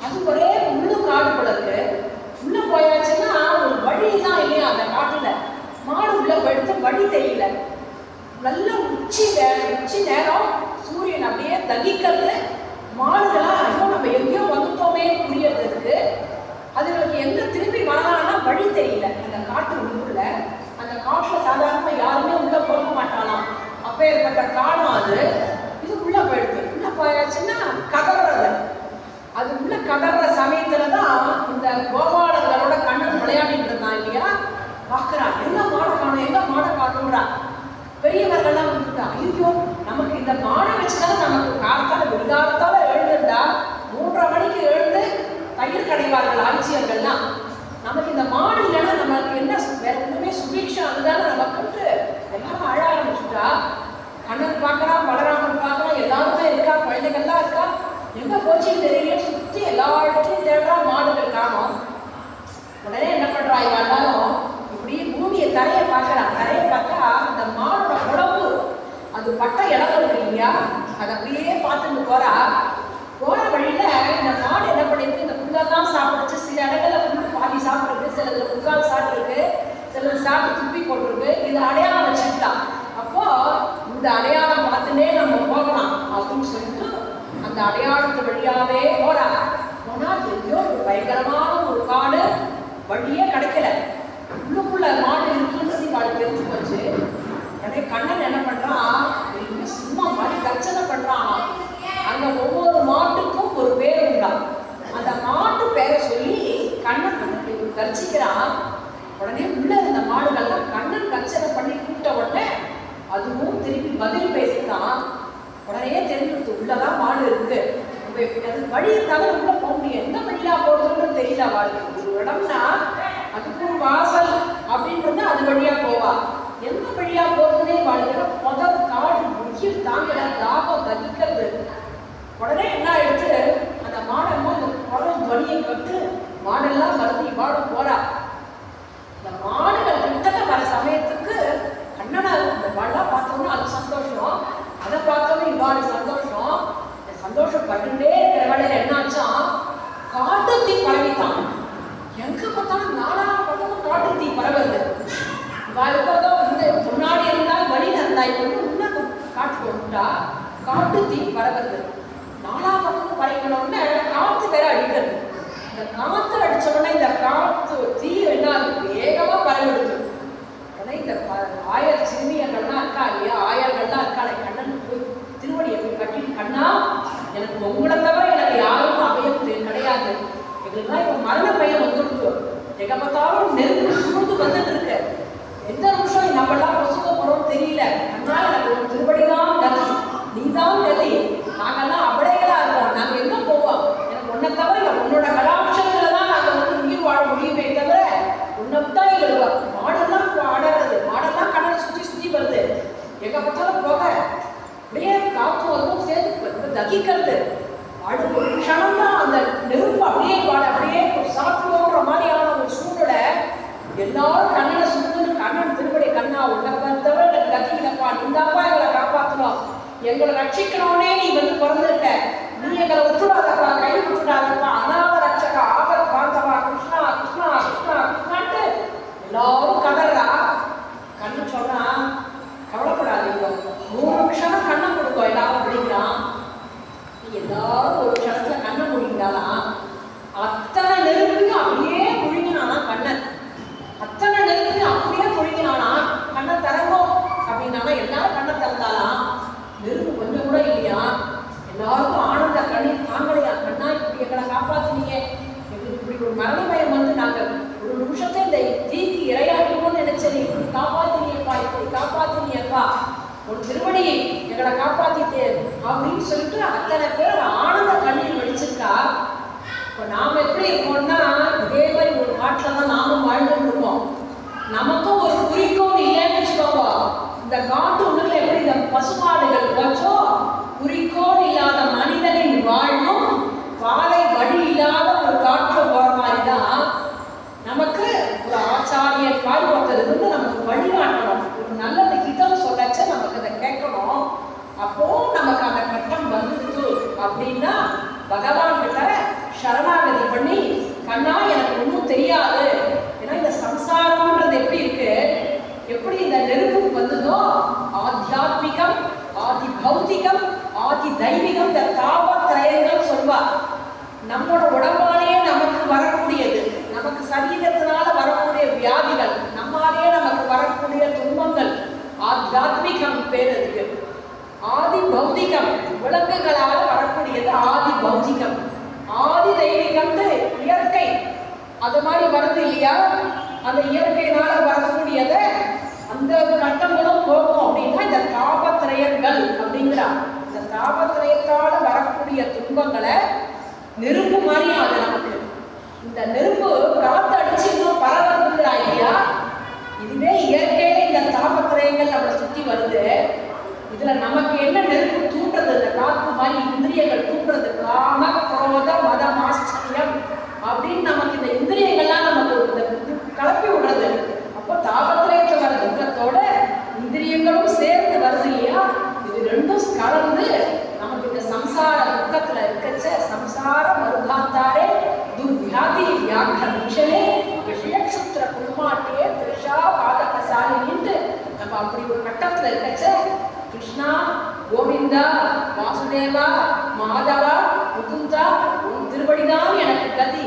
அது ஒரே முழு காடு போல இருக்கு. உள்ள போயாச்சுன்னா ஒரு வழி தான் இல்லையா அந்த காட்டுல. மாடு உள்ள படுத்து வழி தெரியல. நல்ல உச்சி நேரம் சூரியன் அப்படியே தகிக்கிறது. மாடுகளாம் ஐயோ நம்ம எங்கேயோ வந்துட்டோமே புரியறதுக்கு. அதுகளுக்கு எங்க திரும்பி வரலாம்னா வழி தெரியல. அந்த காட்டு உள்ளுக்குள்ள அந்த காட்டுல சாதாரணமா யாருமே உள்ள போக மாட்டாலாம். அப்பேற்பட்ட காலம் அது. இது உள்ள போயிடுது. உள்ள போயாச்சுன்னா கதறது. அது உள்ள கதற சமயத்துலதான் இந்த கோபாலர்களோட கண்ணன் விளையாடிட்டு இருந்தான் இல்லையா. பாக்குறான், எங்க மாட காணும் எங்க மாட காணும்ன்றா. பெரியவர்கள்லாம் வந்துட்டா, ஐயோ நமக்கு இந்த மாடை வச்சுதான் நமக்கு காலத்தால விடுகாலத்தால எழுந்துட்டா 3:30 மணிக்கு எழுந்து தயிர் கடைவார்கள் ஆட்சியர்கள்லாம். நமக்கு இந்த மாடு இல்லைன்னா நமக்கு என்ன வேற ஒண்ணுமே சுபீட்சம் அதுதானே நமக்குன்ட்டு எல்லாரும் அழ ஆரம்பிச்சுட்டா. கண்ணன் பார்க்கறான், பலராமன் பார்க்கறான், எல்லாருமே இருக்கா, குழந்தைகள்லாம் இருக்கா. எங்க போச்சுன்னு தெரியல. சுத்தி எல்லா இடத்துலையும் தேடுறா, மாடுகள் காணோம். உடனே என்ன பண்றா, எல்லாரும் இப்படி பூமியை தரையை பார்க்கறான். தரையை பார்த்தா அந்த மாடோட உடம்பு அது பட்ட இடம் இருக்கு இல்லையா, அதை அப்படியே பார்த்துட்டு போறா. போற வழியில இந்த மாடு என்ன பண்ணிருக்கு, இந்த புல்லெல்லாம் சாப்பிடுச்சு. சில இடங்கள்ல புல்லு பாதி சாப்பிட்ருக்கு, சிலதுல புக்கால் சாப்பிட்ருக்கு, சிலது சாப்பிட்டு துப்பி போட்டிருக்கு. இது அடையாளம் வச்சுட்டான். அப்போ இந்த அடையாளம் பார்த்துட்டே நம்ம போகலாம் அப்படின்னு சொல்லிட்டு அந்த அடையாளத்து வழியாவே போறா. போனா எங்கேயோ ஒரு பயங்கரமான ஒரு காடு, வழியே கிடைக்கல. உள்ளுக்குள்ள மாடு இருக்குன்றது அவளுக்கு தெரிஞ்சு போச்சு. உடனே கண்ணன் என்ன பண்றான், சும்மா மாதிரி கர்ச்சனை பண்றான். அங்க ஒவ்வொரு மாட்டுக்கும் ஒரு பேர் உண்டா. அந்த மாட்டு பேரை சொல்லி கண்ணன் பதில் பேசித்தான். உடனே தெரிஞ்சுடுத்து உள்ளதான் மாடு இருக்கு, வழி இருந்தாலும் உள்ள போக முடியும். என்ன வழியா போறதுன்னு தெரியல அவளுக்கு. ஒரு இடம்னா அதுக்கு ஒரு வாசல் அப்படின்றது அது வழியா போவா, எந்த வழியா போறதுன்னே வாழ்க்கை. முதல் காடு உயிர் தாங்கல, தாகம் தகிக்கிறது. உடனே என்ன ஆயிடுச்சு, அந்த மாடம்மா இந்த குளம் துணியை கட்டு மாடெல்லாம் வருது, இவாடு போறா. இந்த மாடுகள் கிட்ட வர சமயத்துக்கு கண்ணனா இந்த மாடெல்லாம் பார்த்தோம்னா அது சந்தோஷம், அதை பார்த்தோம்னா இவாடு சந்தோஷம். சந்தோஷப்பட்டுட்டே இருக்கிற வேலையில என்னாச்சா, காட்டு தீ பரவித்தான். எங்க பார்த்தாலும் நானா பக்கமும் காட்டு தீ பரவுது. இருக்கிறதோ இந்த முன்னாடி இருந்தால் வழியில இருந்தா, இப்போ உள்ள காட்டுக்கு வந்துட்டா காட்டு தீ பரவுது. நாலா பக்கமும் பறக்கணும்னு காத்து வேற அடிக்கிறது. இந்த காத்து அடிச்சோடனே இந்த காத்து தீ என்ன வேகமா பரவிடுது. உடனே இந்த ஆயர் சிறுமியர்கள்லாம் இருக்கா இல்லையா, ஆயர்கள்லாம் இருக்காளே, கண்ணன் போய் திருவடியை போய் கட்டிட்டு, கண்ணா எனக்கு உங்களை தவிர எனக்கு யாரும் அபயம் கிடையாது, எங்களுக்குலாம் இப்போ மரண பயம் வந்துருக்கு, எங்க பார்த்தாலும் நெருப்பு சுமந்து வந்துட்டு இருக்கு, எந்த நிமிஷம் நம்மளாம் பொசுக்க போறோம்னு தெரியல, அதனால எனக்கு ஒரு திருவடிதான் கதி, நீதான் கதி, நாங்கெல்லாம் அபடைகளா இருக்கோம், நாங்க எங்க போவோம், எனக்கு உன்னை தவிர இல்லை, உன்னோட கலாட்சத்துல தான் நாங்க வந்து உயிர் வாழ முடியுமே தவிர உன்னைத்தான் எங்களுக்கு. மாடெல்லாம் ஆடுறது, மாடெல்லாம் கடலை சுற்றி சுற்றி வருது, எங்க பார்த்தாலும் போக அப்படியே காத்து அதுவும் சேர்த்து தகிக்கிறது. அடுத்த ஒரு க்ஷணம் தான் அந்த நெருப்பு அப்படியே அப்படியே சாப்பிடுவோன்ற மாதிரியான ஒரு சூழ்நிலை. எல்லாரும் கண்ணனை சுற்றுன்னு கண்ணன் திருப்படி, கண்ணா உன்னை தவிர எனக்கு கத்திக்கிட்டப்பா, நீந்தாப்பா எங்களை காப்பாற்றணும், எங்களை ரட்சிக்கணும்னே நீ வந்து பிறந்திருக்க, நீ எங்களை விட்டுடாதப்பா, கை விட்டுடாதப்பா, அநாத ரட்சகா ஆபர பாந்தவா, கிருஷ்ணா கிருஷ்ணா கிருஷ்ணா கிருஷ்ணான்ட்டு எல்லாரும் கதறா. கண்ணு சொன்னா கவலைப்படாதீங்க, 3 நிமிஷம் கண்ணை கொடுக்கும் எல்லாரும் அப்படிங்கிறான். எல்லாரும் ஒரு க்ஷணத்துல கண்ணை முடிந்தாலாம். அத்தனை நெருப்பையும் அப்படியே முழுங்கினானா கண்ணன், அத்தனை நெருப்பையும் அப்படியே முழுங்கினானா கண்ணை திறங்கும் அப்படின்னானா எல்லாரும் கண்ணை திறந்தாலாம். நெருப்பு கொஞ்சம் கூட இல்லையா, எல்லாருக்கும் ஆனந்த கண்ணீர் தாங்கலையா, கண்ணா இப்படி எங்களை காப்பாத்தினீங்க, எங்களுக்கு இப்படி ஒரு மரண பயம் வந்து நாங்க ஒரு நிமிஷத்தை இந்த தீக்கு இரையாகிடுவோம்னு நினைச்சேன், இப்படி காப்பாத்தினியப்பா, இப்படி காப்பாத்தினியப்பா, ஒரு திருவடியை எங்களை காப்பாத்திட்டு அப்படின்னு சொல்லிட்டு அத்தனை பேர் ஆனந்த கண்ணீர் வடிச்சிருக்கா. இப்போ நாம் எப்படி இருக்கோம்னா, இதே மாதிரி ஒரு காட்டில் தான் நாமும் வாழ்ந்துட்டு இருக்கோம். நமக்கும் ஒரு குறிக்கோள் இல்லைன்னு வச்சுக்கோங்க. இந்த காட்டு உள்ள எப்படி இந்த பசுமாடுகள் போச்சோ, குறிக்கோள் இல்லாத மனிதனின் வாழ்வும் பாதை வழி இல்லாத ஒரு காட்டில் போற மாதிரி தான் நமக்கு ஒரு ஆச்சாரியர் மாதிரி ஒருத்தர் இருந்து நமக்கு வழிகாட்டணும், ஒரு நல்லது ஹிதம் சொல்லச்ச நமக்கு அதை கேட்கணும். அப்போ நமக்கு அந்த கட்டம் வந்துடுச்சு அப்படின்னா பகவான் கிட்ட சரணாகதி பண்ணி, கண்ணா எனக்கு ஒன்றும் தெரியாது, ஏன்னா இந்த சம்சாரம்ன்றது எப்படி இருக்கு, எப்படி இந்த நெருப்பு வந்ததோ ஆத்தியாத்மிகம், ஆதி பௌத்திகம், ஆதி தெய்வீகம், இந்த தாபத்திரயங்கள் சொல்வார். நம்மளோட உடம்பாலேயே நமக்கு வரக்கூடியது, நமக்கு சரீரத்தினால வரக்கூடிய வியாதிகள், நம்மாலேயே நமக்கு வரக்கூடிய துன்பங்கள் ஆத்தியாத்மிகம் பேர் இருக்கு. ஆதி பௌதிகம் விலங்குகளால் வரக்கூடியது ஆதி பௌதிகம். ஆதி தெய்வீகம் இயற்கை, அது மாதிரி வருது இல்லையா, அந்த இயற்கையினால வரக்கூடியதை அந்த கட்டங்களும் போகும் அப்படின்னா இந்த தாபத்திரயங்கள் அப்படிங்கிறார். இந்த தாபத்திரயத்தால வரக்கூடிய துன்பங்களை நெருப்பு மாதிரி ஆகுது நமக்கு. இந்த நெருப்பு காத்து அடிச்சு இன்னும் பரவதுங்கிறா இல்லையா, இதுவே இயற்கையில இந்த தாபத்திரயங்கள் நம்மளை சுத்தி வருது. இதுல நமக்கு என்ன நெருப்பு தூண்டுறது, இந்த காத்து மாதிரி இந்திரியங்கள் தூண்டுறது, காம குரோத மதம் ஆச்சரியம் அப்படின்னு நமக்கு இந்த இந்திரியங்கள்லாம் நமக்கு கலப்பி விடுறது. அப்போ தாபத்திரயத்துல வர துக்கத்தோட இந்திரியங்களும் சேர்ந்து வருது இல்லையா, இது ரெண்டும் கலந்து நமக்கு இந்த சம்சார துக்கத்துல இருக்கச்ச சம்சார மருகாத்தாரே துர்வியாதி வியாக்கரே விஷயக்ஷுத்திர குருமாட்டே திருஷா பாதகசாலினின்ட்டு நம்ம அப்படி ஒரு கட்டத்துல இருக்கச்ச கிருஷ்ணா கோவிந்தா வாசுதேவா மாதவா முகுந்தா உன் திருவடிதான் எனக்கு கதி,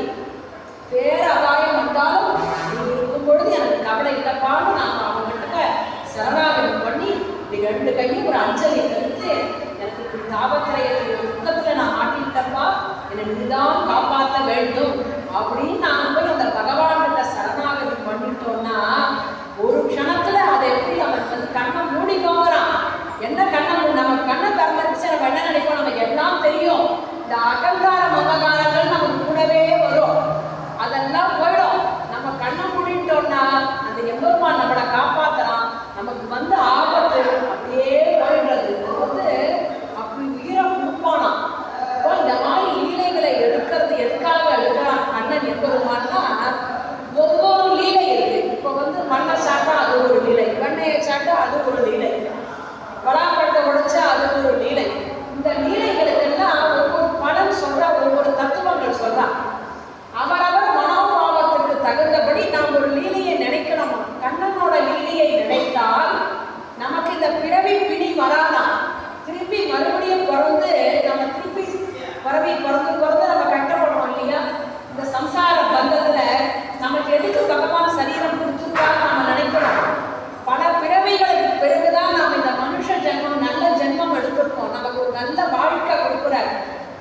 பேர அபாயம் வந்தாலும் நீ இருக்கும் பொழுது எனக்கு கவலை இல்லைப்பான்னு நான் அவங்ககிட்ட சரணாகதி பண்ணி இப்படி 2 கையும் ஒரு அஞ்சலி தடுத்து, எனக்கு இப்படி தாபத்திரைய துக்கத்துல நான் மாட்டிட்டப்பா, என்னை நீதான் காப்பாற்ற வேண்டும் அப்படின்னு நான் போய் அந்த பகவான்கிட்ட சரணாகதி பண்ணிட்டோம்னா ஒரு க்ஷணத்துல அதை எப்படி அவன் வந்து கண்ணை மூடிக்கோங்கிறான். என்ன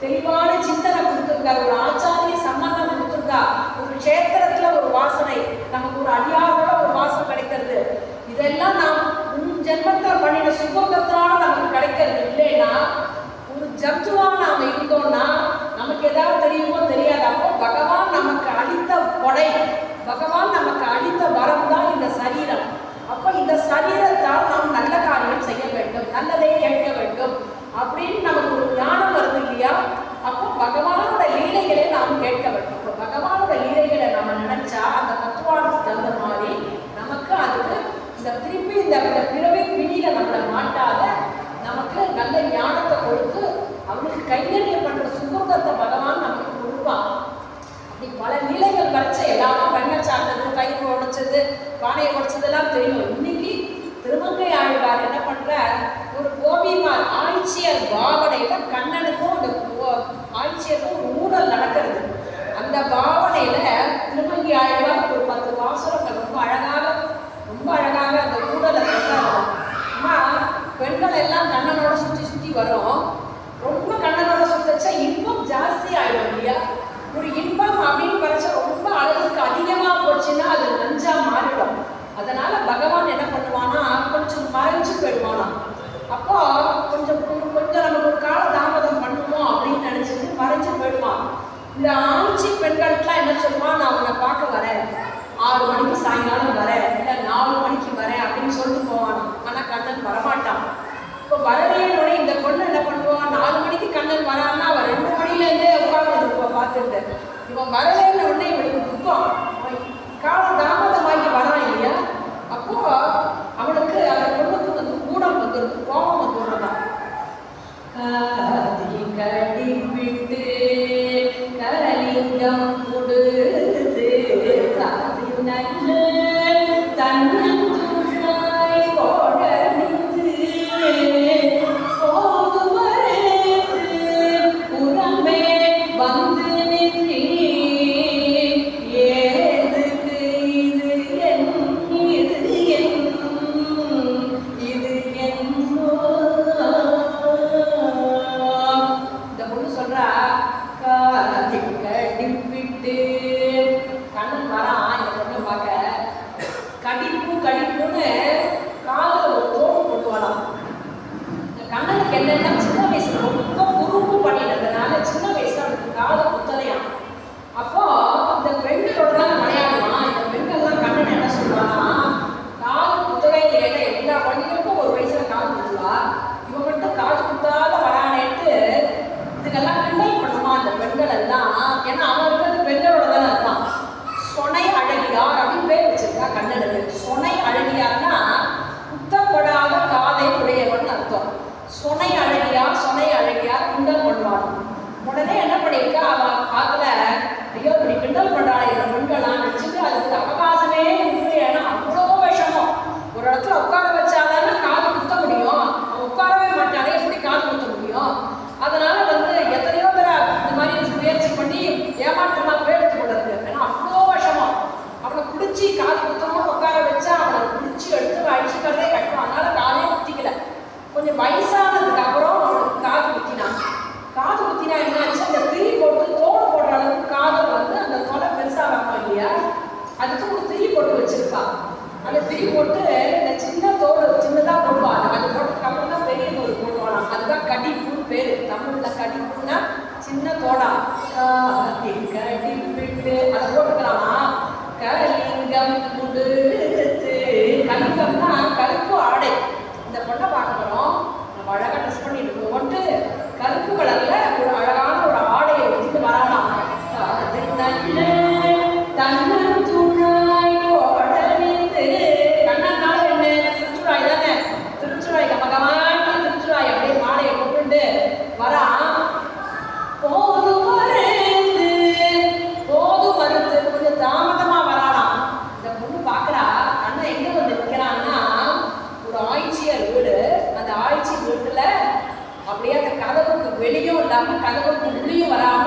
தெளிவான சிந்தனை கொடுத்துருக்காரு, ஒரு ஆச்சாரிய சம்பந்தம் கொடுத்துருக்கா, ஒரு கஷேத்திரத்துல ஒரு வாசனை, நமக்கு ஒரு அடியாரோட ஒரு வாசம் கிடைக்கிறது. இதெல்லாம் நாம் ஜென்மத்துல பண்ணின சுகத்தால நமக்கு கிடைக்கிறது. இல்லைன்னா ஒரு ஜப்துவா நாம இருந்தோம்னா நமக்கு ஏதாவது தெரியுமோ தெரியாது. அப்போ பகவான் நமக்கு அளித்த கொடை, பகவான் நமக்கு அளித்த வரம் தான் இந்த சரீரம். அப்போ இந்த சரீரத்தால் நாம் நல்ல காரியம் செய்ய வேண்டும், நல்லதை கேட்க வேண்டும் அப்படின்னு நமக்கு ஒரு ஞானம் வருது இல்லையா? அப்போ பகவானோட லீலைகளை நாம் கேட்க வேண்டும். இப்போ பகவானோட லீலைகளை நம்ம நினைச்சா அந்த தத்துவானுக்கு தகுந்த மாதிரி நமக்கு அதுக்கு இந்த திருப்பி இந்த பிறவி பிணியில நம்மளை மாட்டாத நமக்கு நல்ல ஞானத்தை கொடுத்து அவனுக்கு கைங்கரியம் பண்ற சுகத்தை பகவான் நமக்கு கொடுப்பான். அப்படி பல நிலைகள் வரைச்ச எல்லாரும் வெண்ணை சாப்பிட்டது, கயிறு உடைச்சது, பானையை உடைச்சதெல்லாம் தெரியும். இன்னைக்கு திருமங்கை ஆழ்வார் என்ன பண்ற, ஒரு கோபிமார் ஆட்சியர் பாவனையில கண்ணனுக்கும் அந்த ஆட்சியருக்கும் ஒரு ஊழல் நடக்கிறது. அந்த பாவனையில திருமங்கை ஆழ்வார் ஒரு 10 வாசகங்கள் ரொம்ப அழகாக அந்த ஊழலை சொல்றாங்க. அம்மா, பெண்கள் எல்லாம் கண்ணனோட சுற்றி வரும். ரொம்ப கண்ணனோட சுத்தச்சா இன்பம் ஜாஸ்தி ஆயிடும் இல்லையா? ஒரு இன்பம் அப்படின்னு வரைச்சா ரொம்ப அளவுக்கு அதிகமா போச்சுன்னா அது நஞ்சா மாறிடும். அதனால பகவான் என்ன பண்ணுவானா, கொஞ்சம் மறைஞ்சு போயிடுவானா. அப்போ கொஞ்சம் நமக்கு ஒரு கால தாமதம் பண்ணுவோம் அப்படின்னு நினைச்சிட்டு மறைஞ்சு போயிடுவான். இந்த ஆட்சி பெண்களுக்கெல்லாம் என்ன சொல்லுவான், நான் உன்னை பார்க்க வரேன், 6 மணிக்கு சாயங்காலம் வரேன், இல்லை 4 மணிக்கு வரேன் அப்படின்னு சொல்லிட்டு போவான். ஆனா கண்ணன் வரமாட்டான். இப்போ வரவேனோட இந்த பொண்ணு என்ன பண்ணுவான், 4 மணிக்கு கண்ணன் வரான்னா அவன் 2 மணிலேருந்தே உட்கார்ந்து பார்த்துட்டு, இவன் வரவேன உடனே இவனுக்கு துக்கம், கால தாமதமாகி வரான் இல்லையா? அப்போ அவனுக்கு அந்த பொண்ணுக்கு வந்து கூடம் வந்துடுது, கோபம் வந்துடுறதான். கடிவிட்டு கலிங்கம் கொடுத்து காதி நல்ல தன்னந்துழாய் போடணிந்து போதுவரேத்து புறமே வந்து நின்றி ஏதுக்கு இது என்னோ. இந்த பொண்ணு சொல்றா, கடிப்பிட்டு கண்ணன் வரான் இந்த பொண்ணை பார்க்க. கடிப்புன்னு காதல ஒரு தோடு கொண்டு வரலாம். இந்த கண்ணனுக்கு என்னன்னா சின்ன வயசுல ரொம்ப குறும்பு பண்ணினதுனால சின்ன வயசுல அவனுக்கு காது குத்தலையாம். அப்போ இந்த பெண்களோட தான் விளையாடுவான். இந்த பெண்கள்லாம் கண்ணன் என்ன சொல்லுவானா, காது குத்தவே இல்லையா, எல்லா குழந்தைகளுக்கும் ஒரு வயசுல காது குத்துவா, இவன் மட்டும் காது குத்தாத வரானேட்டு இதுக்கெல்லாம் கிண்டல் பண்ணுமா அந்த பெண்கள் எல்லாம். ஏன்னா அவன் இருக்கிறது பெண்களோட தானே இருப்பான். சொனை அழகியார் அப்படின்னு பேர் வச்சிருக்கா கண்ணனுக்கு. சொனை அழகியார்னா குத்தப்படாத காதை உடையவன் அர்த்தம். சொனை அழகியார் கிண்டல் பண்ணுவான். உடனே என்ன பண்ணியிருக்கா, அவன் காதுல ஐயோ இப்படி கிண்டல் பண்றாளே இந்த பெண்கள்லாம் நினைச்சுட்டு அதுக்கு அவகாசமே இல்லை. ஏன்னா அவ்வளோ விஷமம். ஒரு இடத்துல உட்கார வச்சாதானே காது குத்த முடியும், அவன் உட்காரவே மாட்டானே, எப்படி காது குத்த முடியும்? அதனால வந்து எத்தனையோ பேர் இந்த மாதிரி முயற்சி பண்ணி ஏமாற்றமா பேர்த்து கொண்டது. ஏன்னா அவ்வளோ விஷமம். அவனை பிடிச்சி காது குத்தமா உட்கார வச்சா அவனை பிடிச்சி எடுத்து அழிச்சுக்கிறதே கட்டுவான். அதனால காதே குத்திக்கல. கொஞ்சம் வயசானதுக்கு அப்புறம் அவனுக்கு காது குத்தினா என்ன ஆச்சு, அந்த திரி போட்டு தோடு போடுற அளவுக்கு காதல் வந்து அந்த தொலை பெருசா வரணும் இல்லையா, அதுக்கு ஒரு திரி போட்டு வச்சிருப்பான். அந்த திரி போட்டு இந்த சின்ன தோடு சின்னதா போடுவாங்க. அது போட்டதுக்கு அப்புறம் தான் பெரிய தோடு போடுவாங்க. அதுதான் கடிப்புன்னு பேரு. தமிழ்ல கடிப்புன்னா சின்ன தோடா. கடிப்பிட்டு அதை போட்டுக்கலாமா. கலிங்கம் கொடுத்து, கலிங்கம்னா கருப்பு ஆடை. இந்த பொண்ணை பார்க்க போறோம், நம்ம அழகா ட்ரெஸ் பண்ணிட்டு போட்டு கருப்பு கலர்ல ஒரு அழகான ஒரு ஆடையை வச்சுட்டு வரலாம். அது நல்ல தன்னந்துழாய் போடணிந்து, கண்ணனால என்ன திருச்சுழாய் தானே, திருச்சுழாய் பகவான் திருச்சுழாய் அப்படியே மாலையை கொண்டு வரான். போது மறுத்து கொஞ்சம் தாமதமா வராலாம். இந்த பொண்ணு பாக்குறா, அண்ணன் எங்க வந்து நிற்கிறான்னா ஒரு ஆட்சியர் வீடு. அந்த ஆட்சி வீட்டுல அப்படியே அந்த கதவுக்கு வெளியும் இல்லாம கதவுக்கு உள்ளியும் வராம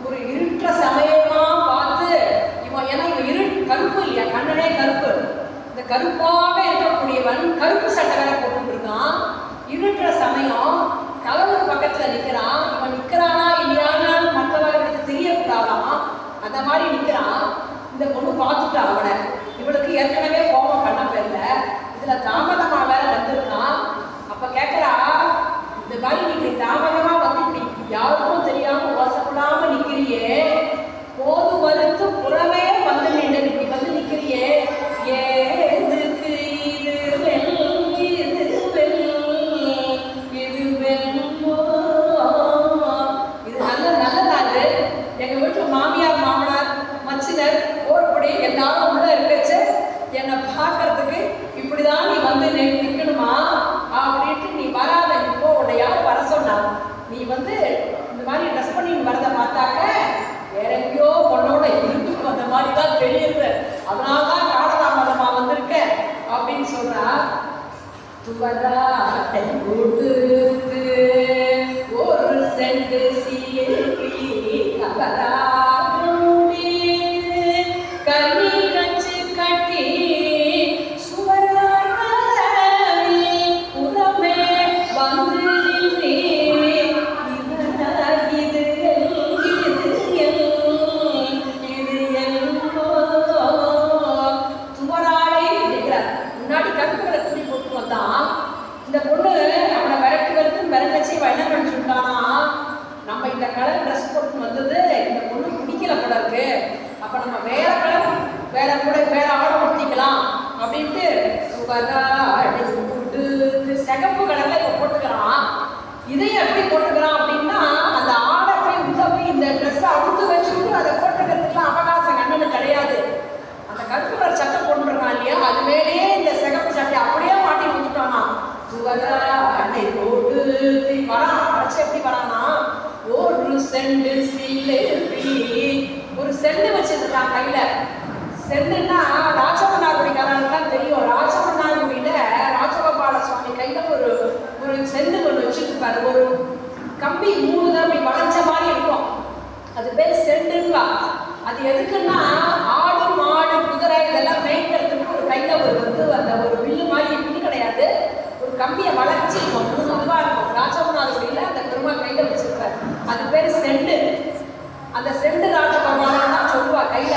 ஒரு இருட்ட சமயமா பார்த்து இவன், ஏன்னா இவன் கருப்பு இல்லையா, கண்ணனே கருப்பு. இந்த கருப்பாக இருக்கக்கூடியவன் கருப்பு சட்டை வேற போட்டு இருக்கான். இருட்டுற சமயம் கதவுக்கு பக்கத்துல நிக்கிறான். இவன் நிக்கிறானா தான் தெரியுது, அதனாலதான் காலதாமதமா வந்திருக்கேன் அப்படின்னு சொல்றா. துவராட்டை கொடுத்து ஒரு செண்டு சீரி கவராக முடித்து கனி கச்சு கட்டி சுவராக புறமே வந்து இந்த பொண்ணு அவனை விரட்டு விரங்கச்சி என்ன பண்ணிச்சுட்டானா, நம்ம இந்த கலர் ட்ரெஸ் போட்டு வந்தது இந்த பொண்ணு பிடிக்கல போல இருக்கு, அப்ப நம்ம வேற கலர் வேற ஆடை ஊற்றிக்கலாம் அப்படின்ட்டு சிகப்பு கலர்ல இப்ப போட்டுக்கிறான். இதையும் எப்படி போட்டுக்கிறான் அப்படின்னா, அந்த ஆடை போய் உள்ள போய் இந்த ட்ரெஸ்ஸை அவுத்து வச்சுட்டு அதை போட்டுக்கிறதுக்குலாம் அவகாசம் கண்ணனு கிடையாது. அந்த கருப்பு கலர் சட்டை போட்டுருக்கான் இல்லையா, அது மேலேயே இந்த சிகப்பு சட்டை அப்படியே மாட்டி கொடுத்துட்டானா. துவராட்டை போட்டு வரான். அரைச்சி எப்படி வரானா, ஒரு செண்டு சில்லி ஒரு செண்டு வச்சிருக்கான் கையில. செண்டுன்னா ராஜமன்னார்குடிக்காரன் தெரியும். ராஜமன்னார்குடியில ராஜகோபால சுவாமி கையில ஒரு செண்டு ஒன்று வச்சுருப்பாரு. ஒரு கம்பி 3 தான் அப்படி வளைஞ்ச மாதிரி இருக்கும், அது பேர் செண்டுங்களா. அது எதுக்குன்னா, ஆடு மாடு குதிரை இதெல்லாம் மேய்க்கிறதுக்கு ஒரு கையில அந்த ஒரு வில்லு மாதிரி வில்லு கிடையாது, ஒரு கம்பியை வளைச்சி 3 இதுவாக இருக்கும். ராஜமன்னார்குடியில அந்த பெருமாள் கையில வச்சிருப்பாரு, அது பேர் செண்டு. அந்த செண்டு ராஜகோபாலன் தான் சொல்லுவா கையில.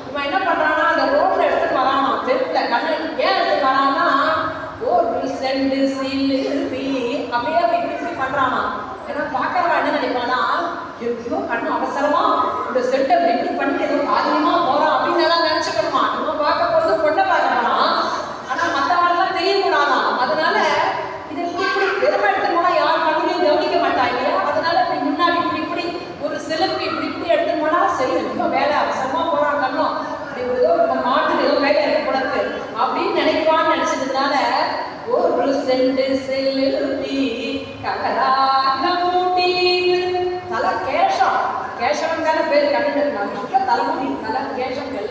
இவன் என்ன பண்றானா, அந்த ரோட்ல எடுத்துட்டு வரானா, தெருவுல கண்ணன் ஏன் எடுத்துட்டு வரான்னா, ஒரு செண்டு சீல்லு அப்படியே இப்படி பண்றானா. ஏன்னா பாக்கிறவா என்ன நினைப்பானா, எப்படியோ கண்ணு அவசரமா இந்த செட்டை இப்படி பண்ணி ஏதோ காரியமா போறான் அப்படின்னு எல்லாம் நினைச்சுக்கணுமா. நம்ம பார்க்க போறது பொண்ணை பார்க்கறானா, ஆனா மற்றவங்களாம் தெரியக்கூடாதான். அதனால இது இப்படி பெருமை எடுத்துட்டு போனா யார் கண்ணுலையும் கவனிக்க மாட்டா இல்லையா. அதனால இப்படி முன்னாடி இப்படி ஒரு சிலப்பு இப்படி எடுத்துட்டு போனா சரி எப்படியோ வேலை அவசரமா போறான் கண்ணும், அப்படி ஏதோ நம்ம மாட்டுக்கு ஏதோ வேலை இருக்கக்கூடாது அப்படின்னு நினைப்பான்னு நினைச்சதுனால ஒரு செண்டு செல்லுப்பி ககராக மூட்டி தலை கேசவன் தானே பேர் கண்ணுக்கு தலைமுடி தலை கேசவங்கள்.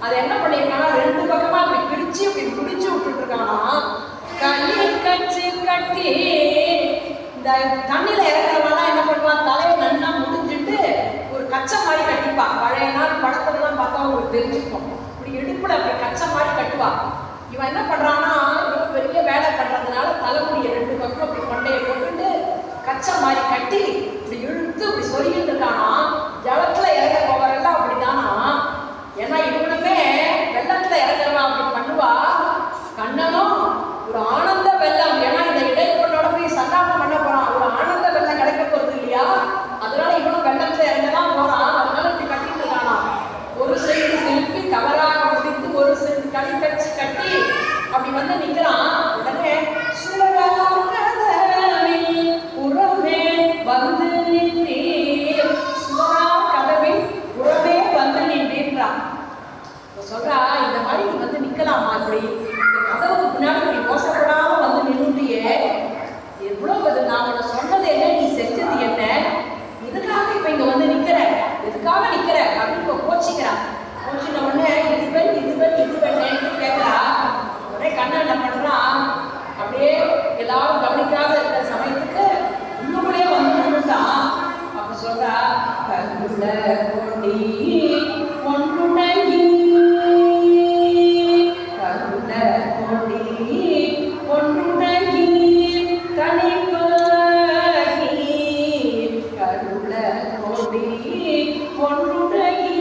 அதை என்ன பண்ணியிருக்கானா, 2 பக்கமா அப்படி பிடிச்சு விட்டுட்டு இருக்கானா. கனி கச்சு கட்டி இந்த தண்ணியில இறக்குறவனா என்ன பண்ணுவான், தலையை நல்லா முடிஞ்சுட்டு ஒரு கச்சை மாதிரி கட்டிப்பான். பழைய நாள் படத்துலலாம் பார்த்தா உங்களுக்கு தெரிஞ்சுக்கும், இப்படி இடுப்புல அப்படி கச்சை மாதிரி கட்டுவான். இவன் என்ன பண்றான்னா, இவன் பெரிய வேலை பண்றதுனால தலைமுடியை 2 பக்கம் அப்படி கொண்டையை போட்டுட்டு கச்சை மாதிரி கட்டி இப்படி இழுத்து இப்படி சொல்லிட்டு இருக்கானா. ஜலத்துல இறங்க போவரெல்லாம் அப்படிதானா. ஏன்னா இவனுமே வெள்ளத்துல இறங்குறவா அப்படி பண்ணுவா. கண்ணனும் ஒரு ஆனந்த வெள்ளம், ஏன்னா இந்த இடைப்பட்டோட போய் சந்தாபம் பண்ண போறான், ஒரு ஆனந்த வெள்ளம் கிடைக்க போறது இல்லையா. அதனால இவனும் வெள்ளத்துல இறங்கதான் போறான். அதனால இப்படி கட்டிட்டு இருக்கானா. ஒரு செண்டு சிலுப்பி கவராக முடித்து ஒரு செண்டு கனி கச்சு கட்டி அப்படி வந்து நிக்கிறான். உடனே புறமே வந்து நின்றீர், சுவரா கதவின் புறமே வந்து நின்றீன்றான். சொல்றா, இந்த மாதிரி நீ வந்து நிக்கலாமா, இப்படி இந்த கதவுக்கு பின்னாடி இப்படி மோசப்படாம வந்து நின்றுட்டியே, எவ்வளவு நான் உன்னை சொன்னது என்ன, நீ செஞ்சது என்ன, இதுக்காக இப்ப இங்க வந்து நிக்கிற, எதுக்காக நிக்கிற அப்படின்னு இப்ப கோச்சிக்கிறான். கோச்சின உடனே இதுவன் கேட்கிறா. உடனே கண்ணன் என்ன பண்றான், அப்படியே எல்லாரும் கவனிக்காத இருக்கிற சமயத்துக்கு இன்னும் வந்து நின்றுட்டான். அப்ப சொல்றா, கண்ணுள்ள கொண்டி ஒன்றுடையி கண்ணுள்ள கொண்டி ஒன்றுடையி தனிப்பாகி கண்ணுள்ள கொண்டி ஒன்றுடையி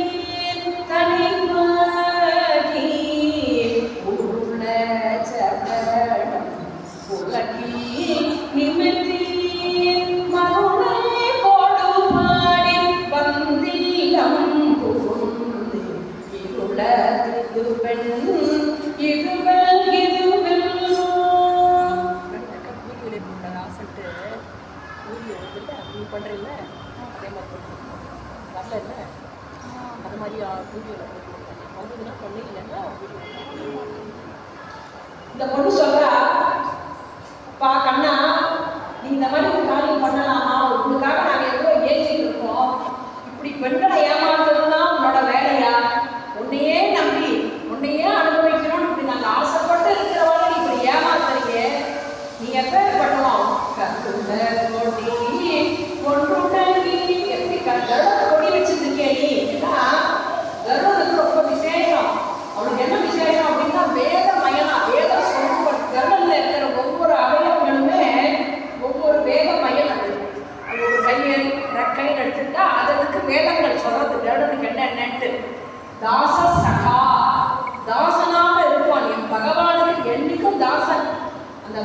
தனிப்பாகி உள்ள சரணம் உலகி நிமித்தி மருளை போடு பாடி வந்திலம் புகுந்த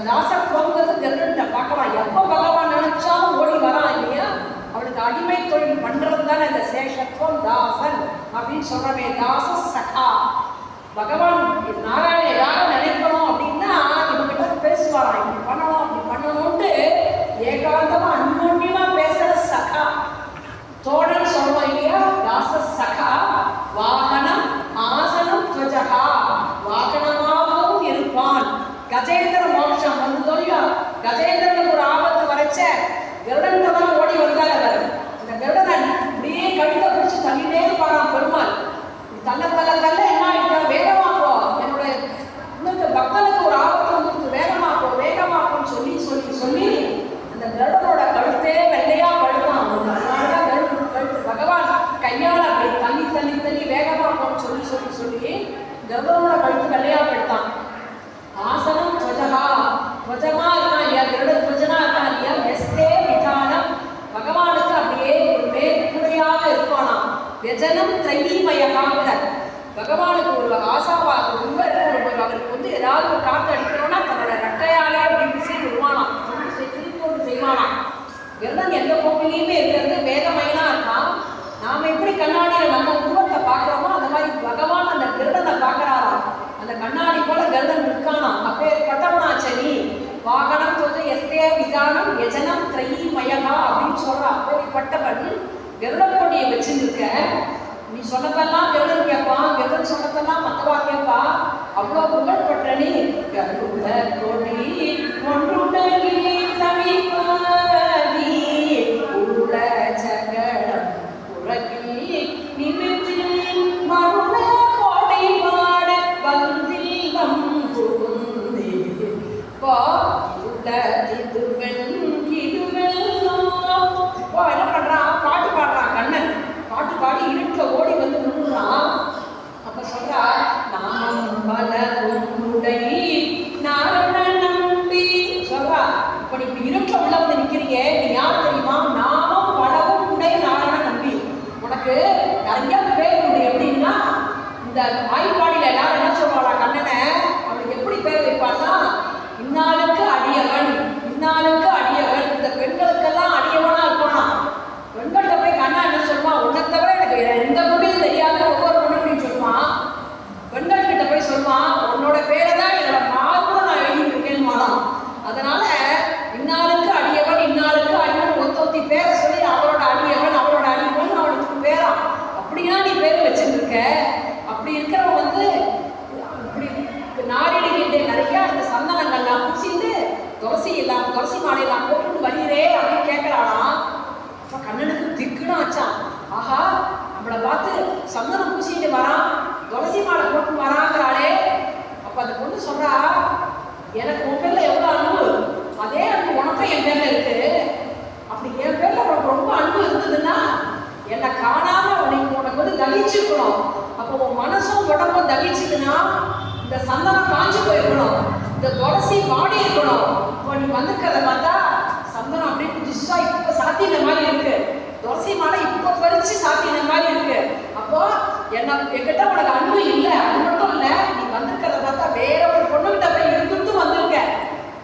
தாசத்துவங்கிறது கருடன்ட்ட பார்க்கலாம். எப்போ பகவான் நினைச்சாலும் ஓடி வரான் இல்லையா? அவனுக்கு அடிமை தொழில் பண்றது தானே இந்த சேஷத்துவம். தாசன் அப்படின்னு சொல்றமே, தாச சகா. பகவான் நாராயண யாரும் நினைக்கணும் அப்படின்னா இவங்கிட்ட பேசுவாராம், இப்படி பண்ணணும் அப்படி பண்ணணும்ட்டு ஏகாந்தமா அன்யோன்யமா பேசுற சகா. தோழன் சொல்றோம் இல்லையா? தாச சகா. வாகனம் ஆசனம் துவஜகா, வாகனமாகவும் இருப்பான். கஜேந்திர மோட்சம் வந்து தோல்வியா? கஜேந்திரனுக்கு ஒரு ஆபத்து வரைச்ச கருடன்ட்ட தான் ஓடி வந்தார் அவர். அந்த கருடன் அப்படியே கழுத்தை பிடிச்சி தள்ளிட்டே இருப்பாராம் பெருமாள். தள்ள என்ன ஆயிட்டா, வேகமாப்போ, என்னுடைய இன்னொரு பக்தனுக்கு ஒரு ஆபத்து வந்து வேகமாப்போ வேகமாப்போன்னு சொல்லி சொல்லி சொல்லி அந்த கருடனோட கழுத்தே வெள்ளையா படுத்தான். அதனாலதான் கழுத்து பகவான் கையால் அப்படி தள்ளி தள்ளி தள்ளி வேகமாப்போன்னு சொல்லி சொல்லி சொல்லி கருடனோட கழுத்து வெள்ளையா படுத்தான். ஆசனம் துவஜகா, துவஜமா இருக்கான் இல்லையா? கருடன் துவஜனா இருக்கான் இல்லையா? எஸ்தே விதானம், பகவானுக்கு அப்படியே ஒரு மேற்குறையாக இருப்பானா. வியஜனம் திரைமயகாங்கிற பகவானுக்கு ஒரு ஆசாவாக ரொம்ப அவருக்கு வந்து ஏதாவது ஒரு காற்று அடிக்கணும்னா தன்னோட ரெட்டையாலே அப்படி விசிறி விடுவானாம், திருத்தோடு செய்வானாம். கருடன் எந்த கோவிலையுமே இருக்கிறது வேதமயனா இருக்கான். நாம எப்படி கண்ணாடியில நம்ம உருவத்தை பார்க்கிறோமோ அந்த மாதிரி பகவான் அந்த கருடனை பார்க்கிறாராம். அந்த கண்ணாடி போல கருடன் இருக்கானாம். அப்பேற்பட்டவனாச்சனி. வாகனம் சொல்ற எஸ்தே விதானம் யஜனம் திரைமயகா அப்படின்னு சொல்றா. அப்பேற்பட்டவன் கருடன் கொடியை வச்சுருக்க. நீ சொன்னதெல்லாம் கருடன் கேட்பான், கருடன் சொன்னதெல்லாம் மற்றவா கேட்பா. அவ்வளோ புகழ்பெற்ற நீ கருட கொடி ஒன்றுடனே தவிப்பாதி உள்ள சகடம் உலகில் நிமித்தில் மருண கோடை பாட வந்தில்லம் புகுந்தே உள்ள இதுவென் இதுவெல்லாம். இப்போ என்ன பண்றான்? பாட்டு பாடுறான் கண்ணன். பாட்டு பாடி இருட்டில் ஓடி வந்து நின்றுறான். அப்ப சொல்றா, நாமம் பலருடை நாரண நம்பி சொல்றா. இப்ப நீ இப்படி இருட்டில் உள்ள வந்து நிக்கிறீங்க, நீ யார் தெரியுமா? நாமம் பலவும் உடை நாரண நம்பி. உனக்கு நிறைய பேர் உண்டு. எப்படின்னா இந்த ஆய்வாடியில எல்லாரும் என்ன சொல்றாளா கண்ணனை? அவனுக்கு எப்படி பேர் வைப்பான்னா, இன்னாளுக்கு அடியவன், இன்னாளுக்கு அடியவன். இந்த பெண்களுக்கெல்லாம் அடியவனா இருப்பானா. பெண்கள்கிட்ட போய் கண்ணா என்ன சொல்லுவான்? உன்னை தவிர எனக்கு எந்த பொண்ணையும் தெரியாத ஒவ்வொரு பொண்ணு அப்படின்னு சொல்லுவான். பெண்கள் கிட்ட போய் சொல்லுவான், உன்னோட பேரை தான் என்னோட மார்புல நான் எழுதிட்டு இருக்கேன்னு மாறான். அதனால இன்னாளுக்கு அடியவன் இன்னாளுக்கு அடியவன் ஒத்தி பேரை சொல்லி அவரோட அடியவன் அவரோட அடியவன் அவனுக்கு பேரா. அப்படியா நீ பேர் வச்சுருக்க? அப்படி இருக்கிறவன் வந்து இப்படி நாரிடிக்கிட்டே நிறையா இந்த சந்தனங்கள்லாம் பூசிட்டு துளசி மாலையெல்லாம் போட்டுட்டு வருகிறே அப்படின்னு கேட்கறானா. அப்போ கண்ணனுக்கு திக்குன்னு ஆச்சான். ஆஹா, நம்மளை பார்த்து சந்தனம் பூசிட்டு வரான், துளசி மாலை போட்டு வராங்கிறாளே. அப்போ அந்த பொண்ணு சொல்றா, எனக்கு உன் பேர்ல எவ்வளோ அன்பு, அதே அன்பு உனக்கும் என் பேர்ல இருக்கு. அப்படி என் பேர்ல உனக்கு ரொம்ப அன்பு இருந்ததுன்னா என்னை காணாம உனக்கு வந்து தவிச்சிருக்கணும். அப்போ உன் மனசும் உடம்பும் தவிச்சுதுன்னா இந்த சந்தனம் காஞ்சி போயிருக்கணும், இந்த துளசி வாடி இருக்கணும். இப்போ நீ வந்துக்கிறத பார்த்தா சந்தனம் அப்படியே புதுசா இப்போ சாத்தின மாதிரி இருக்கு, துளசி மாலை இப்போ பறிச்சு சாத்தின மாதிரி இருக்கு. அப்போ என்கிட்ட உனக்கு அன்பு இல்லை. அது மட்டும் இல்லை, நீ வந்திருக்கிறத பார்த்தா வேற ஒரு பொண்ணுகிட்ட போய் இருந்துட்டு வந்திருக்க,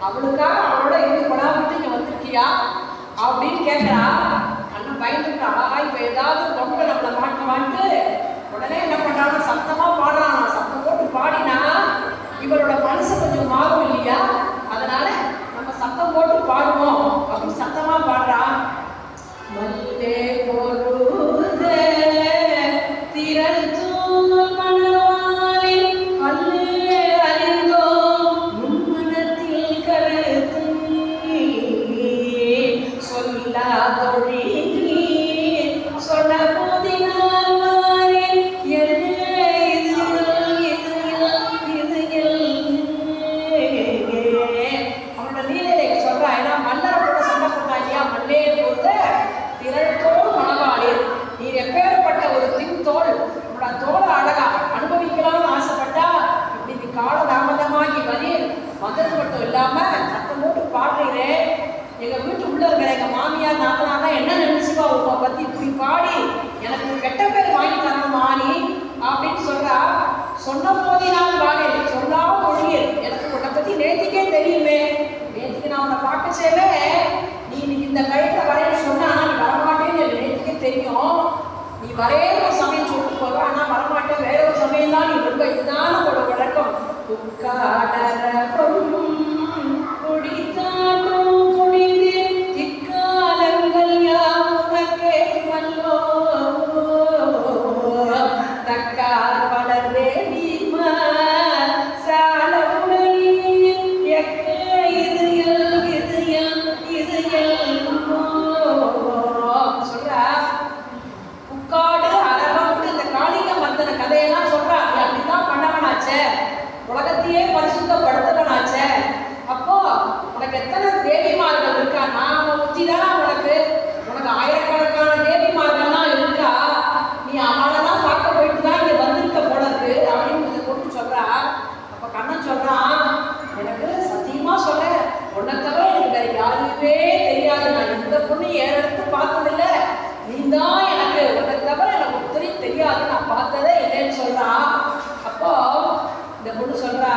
அவளுக்காக அவளோட இருந்து கொடாவிட்டு இங்க வந்திருக்கியா அப்படின்னு கேட்கிறா. கண்ணன் பயந்துட்டு ஆஹா இப்போ ஏதாவது பொண்ணு நம்மளை மாட்டுவான்ட்டு உடனே என்ன பண்றாங்க? சத்தமா பாடுறான். சத்தம் போட்டு பாடினா இவரோட மனசு கொஞ்சம் மாறும் இல்லையா? அதனால நம்ம சத்தம் போட்டு பாடுவோம் அப்படின்னு சத்தமா பாடுறான். மல்லே பொருத திரள் தூள் மணவாளி அல்லே அறிந்தோம் முன்மனத்தில் கருத்து சொல்லாதொழி சொன்ன போதினால் நீர் எப்பேற்பட்ட ஒரு தின்தோல், உங்களோட தோலை அழகா அனுபவிக்கலாம்னு ஆசைப்பட்டா இப்படி நீ கால தாமதமாகி வரி வந்தது மட்டும் இல்லாம சத்தம் போட்டு பாடுறீரே. எங்க வீட்டு உள்ள இருக்கிற எங்க மாமியார் நாத்தனார் தான் என்ன நினைச்சுக்கோ உங்களை பத்தி இப்படி பாடி எனக்கு கெட்ட பேர் வாங்கி தரணுமா நீ அப்படின்னு சொல்றா. சொன்ன போதினால் வாடி சொல்லாம ஒழிய எனக்கு உன்னை பத்தி நேத்திக்கே தெரியுமே, புக்காடரபம் குடித்தாட்டும் குடிது இக்காலங்கள் யாவுனக்கே மல்லோ தக்கார் வளர்வே நீமா சாலவுடை எக்கே இது சொல்றா. புக்காடு அரபம்னு இந்த காளிக மர்தன கதையெல்லாம் சொல்றா. நீ அப்படிதான் பண்ணவனாச்சே, உலகத்தையே பரிசுத்தப்படுத்தவனாச்சே, அப்போ உனக்கு எத்தனை தேவிமார்கள் இருக்கா? நான் உச்சிதானா உனக்கு ஆயிரக்கணக்கான தேவிமார்கள்லாம் இருக்கா. நீ அவளெல்லாம் பார்க்க போயிட்டு தான் இங்க வந்திருக்க போல இருக்கு அப்படின்னு கொண்டு சொல்றா. அப்ப கண்ணன் சொல்றான், எனக்கு சத்தியமா சொல்ல உன்னை தவிர எனக்கு வேற யாருமே தெரியாது. நான் இந்த பொண்ணு ஏறெடுத்து பார்த்ததில்லை. நீ தான் எனக்கு, உன்னை தவிர எனக்கு ஒருத்தரி தெரியாது, நான் பார்த்ததே இல்லைன்னு சொல்றா. அப்போ இந்த பொண்ணு சொல்றா,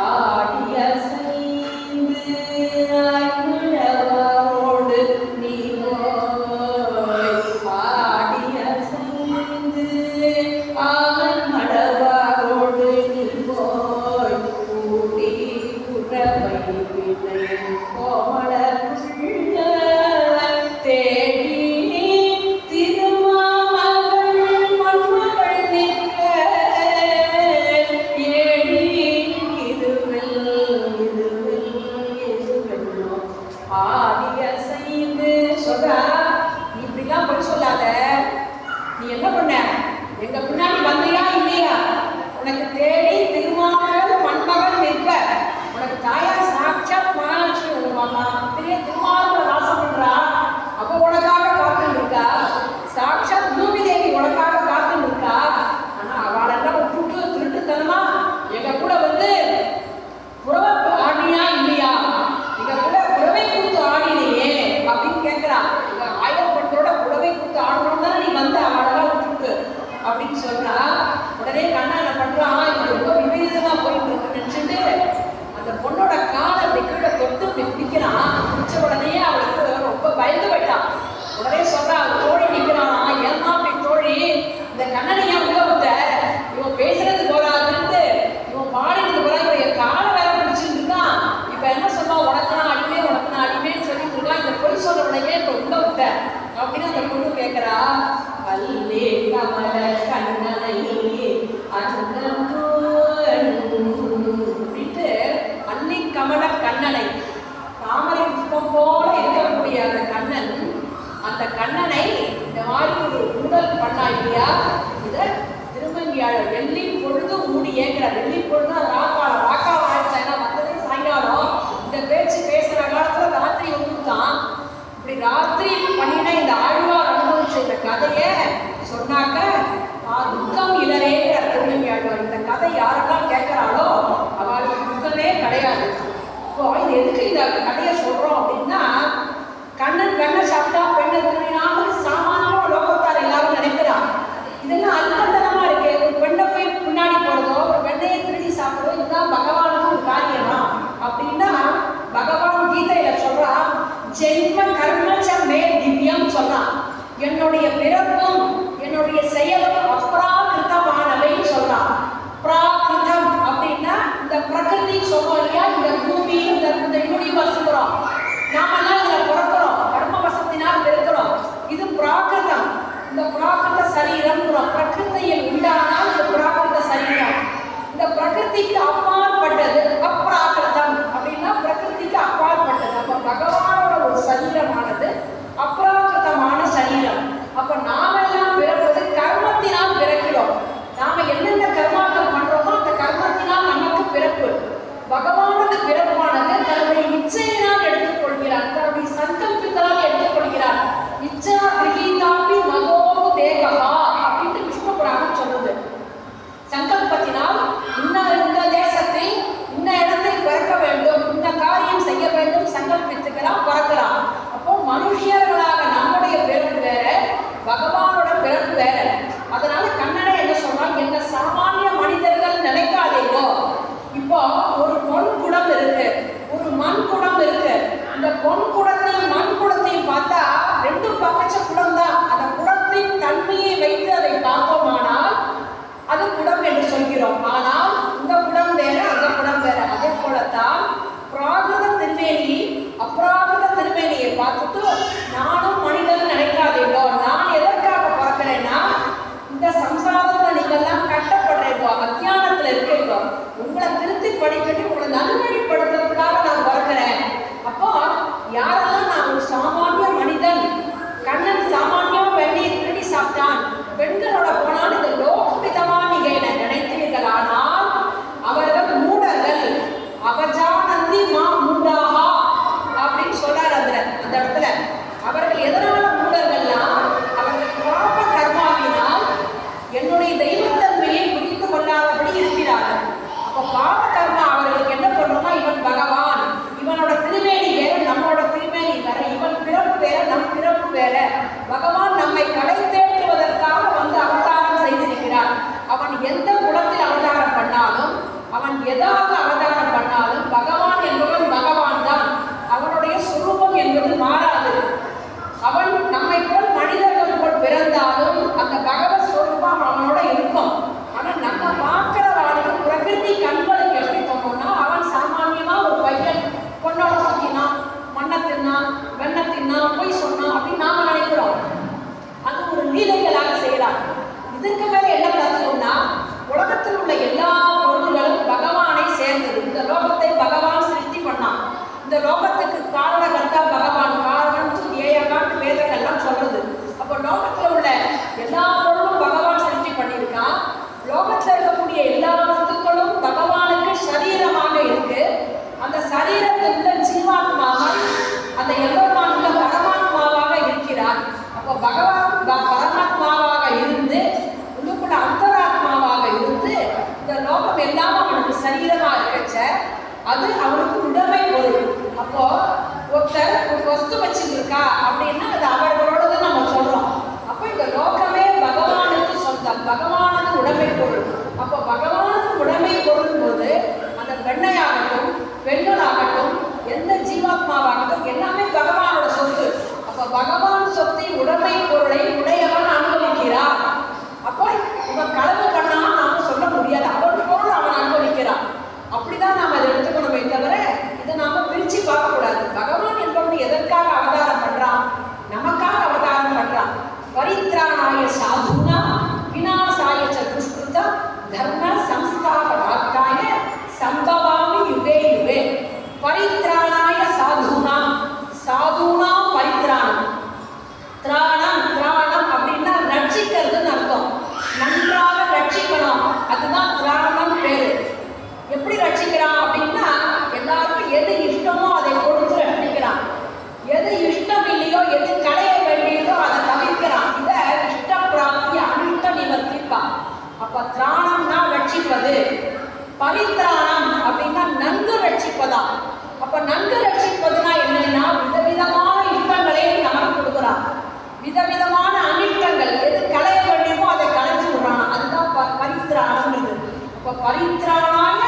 ஆடிய செய்து ஆய்மழவோடு நீ ஆடிய செய்து ஆமன் மடவாரோடு நீ போய் கூட்டி குறவை பிள்ளை கோமள தேடி திருமாமகள் மண்மகள் நிற்க ஏடி இதுவெல் ஆடிய செய்து சொல்றா. நீ இப்படிலாம் போய் சொல்லாத. நீ என்ன பண்ண? எங்க பின்னாடி வந்தியா இல்லையா? உனக்கு தேடி திருமாமகள் மண்மகள் நிற்ப. உனக்கு தாயா சாட்சாத் மகாலட்சுமி பெரிய திருமாவளவன் வாசம் பண்றா. அப்போ உனக்காக காத்துன்னு இருக்கா. சாட்சாத் பூமி தேவி உனக்காக காத்துன்னு இருக்கா. ஆனா அவளெல்லாம் விட்டுட்டு திருட்டுத்தனமா எங்க கூட வந்து புறவை ஆடினா இல்லையா? எங்க கூட புறவை கூத்து ஆடினையே அப்படின்னு கேட்கிறா. எங்க ஆயிரப்பட்டோட புறவை கூத்து ஆடணும் தானே நீ வந்து அவளெல்லாம் விட்டுட்டு அப்படின்னு சொல்றா. உடனே கண்ணா என்ன பண்றான், இது ரொம்ப விபரீதமா போயிட்டு இருக்கு நினைச்சுட்டு அந்த பொண்ணோட காலை அப்படி கீழே தொட்டு அப்படி பிடிக்கிறான். பிடிச்ச உடனே அவளுக்கு ரொம்ப பயந்து போயிட்டான். உடனே சொல்றா, தோழி நிற்கிறானா, ஏன்னா அப்படி தோழி இந்த கண்ணனை ஏன் உள்ள விட்ட? இவன் பேசுறது போறாதுன்ட்டு இவன் பாடினது போறா, இவன் காலை வேற பிடிச்சிட்டு இருக்கான். இப்ப என்ன சொன்னா, உனக்கு நான் அடிமைன்னு சொல்லிட்டு இருக்கான். இந்த பொய் சொல்றவனையே இப்ப உள்ள விட்ட அப்படின்னு அந்த பொண்ணு கேட்கிறா. வல்லே கமல கண்ணனை அப்படின்ட்டு அன்னி கமல கண்ணனை, தாமரை புஷ்பம் போல இருக்கக்கூடிய அந்த கண்ணன், அந்த கண்ணனை இந்த மாதிரி ஒரு ஊழல் பண்ணா இல்லையா? இதை திருமங்கியாளர் வெள்ளி பொழுது மூடி ஏற்கிறார். வெள்ளி பொழுது ராக்காலம் ஆயிடுச்சா? ஏன்னா வந்ததே சாயங்காலம். இந்த பேச்சு பேசுற காலத்துல ராத்திரி வந்துட்டான். இப்படி ராத்திரி பண்ணினா இந்த ஆழ்வார் அனுபவிச்ச இந்த கதையை சொன்னாக்க துக்கம் இளரேங்கிற திருமங்கியாழ்வார். இந்த கதை யாரெல்லாம் கேட்கிறாளோ அவளுக்கு துக்கமே கிடையாது. இப்போ இது எதுக்கு இந்த கதையை சொல்றோம் அப்படின்னா, கண்ணன் வெண்ணை சாப்பிட்டா பெண்ணை திருடினாலும் சாமானிய லோகத்தார் எல்லாரும் நினைக்கிறான். இதெல்லாம் அல்பத்தனமா இருக்கு. ஒரு பெண்ணை போய் பின்னாடி போறதோ, ஒரு வெண்ணையை திருடி சாப்பிடுறதோ, இதுதான் பகவானுக்கு ஒரு காரியமா அப்படின்னா, பகவான் கீதையில சொல்றான், ஜென்ம கர்மச்சம் மே திவ்யம் சொல்றான். என்னுடைய பிறப்பும் என்னுடைய செயலும் அப்ராகிருதமானவைன்னு சொல்றான். பிராகிருதம் அப்படின்னா இந்த பிரகிருதி சொல்றோம் இல்லையா? இந்த பூமி, இந்த யூனிவர்ஸ்ங்கிறோம். நாமெல்லாம் இதுல பிறக்கிறோம், கர்ம வசத்தினால் இருக்கிறோம். இது பிராகிருதம். இந்த பிராகிருத சரீரம்ங்கிறோம். பிரகிருதியில் உண்டானால் இது பிராகிருத சரீரம். இந்த பிரகிருதிக்கு அப்பாற்பட்டது அப்ராகிருதம் அப்படின்னா பிரகிருதிக்கு அப்பாற்பட்டது. அப்ப பகவானோட ஒரு சரீரமானது அப்ராகிருதமான சரீரம். அப்ப நாமெல்லாம் பிறப்பது கர்மத்தினால் பிறக்கிறோம். நாம என்னென்ன கர்மாக்கள் பண்றோமோ அந்த கர்மத்தினால் நமக்கு பிறப்பு. பகவானது பிறப்பானது தன்னுடைய இச்சையினால் எடுத்துக்கொள்கிறார், தன்னுடைய சங்கல்பத்தினால் எடுத்துக்கொள்கிறார். இச்சா கிரகீதாபி மகோரு தேகா அப்படின்ட்டு விஷ்ணு புராணம் சொல்லுது. சங்கல்பத்தினால் இந்த தேசத்தில் இந்த இடத்துல பார்த்துட்டு நானும் மனிதன் நினைக்காதீங்களோ, நான் எதற்காக பார்க்கிறேன்னா இந்த சம்சாரத்தில் நீங்கள்லாம் கட்டப்படுறீங்கோ, அத்தியானத்தில் இருக்கீங்களோ, உங்களை திருத்தி படிக்கட்டி உங்களை நல்வழிப்படுத்துறதுக்காக நான் பார்க்கிறேன். அப்போ யாரெல்லாம் நான் ஒரு சாமானிய மனிதன், கண்ணன் சாமானியம் வெந்நீர் திருடி சாப்பிட்டான், பெண்களோட போனால் இந்த லோகபிதமா நீங்க என்ன நினைத்தீர்களானால் அவர்கள் மூடர்கள். அவஜானந்தி மா மூடாகா அப்படின்னு சொல்றாரு அந்த இடத்துல. அவர்கள் எதனால மூடர்கள்னா அவர்கள் பாப கர்மாவினால் என்னுடைய தெய்வத்தன்மையை புரிந்து கொள்ளாதபடி இருக்கிறார்கள். அப்ப பாப கர்மா அவர்களுக்கு என்ன சொல்றோம்னா, இவன் பகவான், இவனோட திருமேனி வேற நம்மளோட திருமேனி வேற, இவன் பிறப்பு வேற நம் பிறப்பு வேற, பகவான் நம்மை கடை தேற்றுவதற்காக வந்து அவதாரம் செய்திருக்கிறான். அவன் எந்த குலத்தில் அவதாரம் பண்ணாலும், அவன் எதாவது அவதாரம் பண்ணாலும் பகவான் என்பவன் பகவான் தான். அவனுடைய சுரூபம் என்பது மாறாது. அவன் நம்மை போல் மனிதர்கள் போல் பிறந்தாலும் அந்த பகவத் சுரூபம் அவனோட இருக்கும். ஆனால் நம்ம பார்க்கிறவாளுக்கு பிரகிருதி கண்களுக்கு எப்படி தோணும்னா, அவன் சாமானியமா ஒரு பையன் பொண்ணோட சுத்தினான், மண்ணை தின்னான், வெண்ணை தின்னான், பொய் சொன்னான் அப்படின்னு நாம நினைக்கிறோம். அது ஒரு லீலைகளாக செய்யலாம். இதற்கு மேல என்ன தத்துவம்னா, உலகத்தில் உள்ள எல்லா பொருள்களும் பகவானை சேர்ந்தது. இந்த லோகத்தை பகவான் சிருஷ்டி பண்ணான். இந்த லோகத்துக்கு காரணகர்த்தா பகவான், காரணம் ஏகாட்டு வேதங்கள்லாம் சொல்றது. அப்போ லோகத்தில் உள்ள எல்லா பொருளும் பகவான் சிருஷ்டி பண்ணியிருக்கான். லோகத்தில் இருக்கக்கூடிய எல்லா வஸ்துக்களும் பகவானுக்கு சரீரமாக இருக்கு. அந்த சரீரத்தில் ஜீவாத்மாவாக அந்த எவ்வளவு பரமாத்மாவாக இருக்கிறார். அப்போ பகவான் பரமாத்மாவாக இருந்து உள்ளுக்குள்ள அந்தராத்மாவாக இருந்து இந்த லோகம் எல்லாம் அவனுக்கு சரீரமா இருக்கச்ச அது அவனுக்கு உடைமை பொருள். அப்போ ஒருத்தர் ஒரு வஸ்து வச்சுருக்கா அப்படின்னா அது அவர்களோடது நம்ம சொல்றோம். அப்போ இந்த லோகமே பகவானுக்கு சொந்தம், பகவானுக்கு உடைமை பொருள். அப்போ பகவானுக்கு உடைமை பொருள் போது அந்த வெண்ணையாகட்டும் பெண்களாகட்டும் எந்த ஜீவாத்மாவாகட்டும் எல்லாமே பகவானோட சொத்து. அப்போ பகவான் சொத்தை உடைமை பொருளை உடையவன் அனுபவிக்கிறான். அப்போ இவன் களவு பண்ணான்னு நாம சொல்ல முடியாது. அவன் பொருள் அவன் அனுபவிக்கிறான். அப்படிதான் நாம் அதை எடுத்துக்கணுமே தவிர இதை நாம பிரிச்சு பார்க்க கூடாது. பகவான் என்பவன் எதற்காக அவதாரம் பண்றான்? நமக்காக அவதாரம் பண்றான். பரித்ராணாய சாதுனா விநாசாய சதுஷ்கிருத தர்ம சம்ஸ்தாபனார்த்தாய சம்பவாமி யுகே யுகே. பரித்ராணாய சாதுனா, சாதுனா பரித்ராணம். திராணம், திராணம் அப்படின்னா ரட்சிக்கிறதுன்னு அர்த்தம். நன்றாக ரட்சிக்கணும், அதுதான் திராணம் பேரு. எப்படி ரட்சிக்கிறான் அப்படின்னா, எல்லாருக்கும் எது இஷ்டமோ அதை கொடுத்து ரட்சிக்கிறான். எது இஷ்டம் இல்லையோ, எது களைய வேண்டியதோ அதை தவிர்க்கிறான். இதை இஷ்ட பிராப்தி அனிஷ்ட நிவர்த்திப்பான். அப்ப திராணம்னா ரட்சிப்பது, பரித்ராணம் அப்படின்னா நன்கு ரட்சிப்பதா. அப்ப நன்கு ரட்சிப்பதுனா என்னன்னா, விதவிதமான இஷ்டங்களை நமக்கு கொடுக்குறான். விதவிதமான அனிஷ்டங்கள் எது களைய வேண்டியமோ அதை களைஞ்சு விடுறான். அதுதான் பரித்ராணம். இப்ப பரித்ராணாய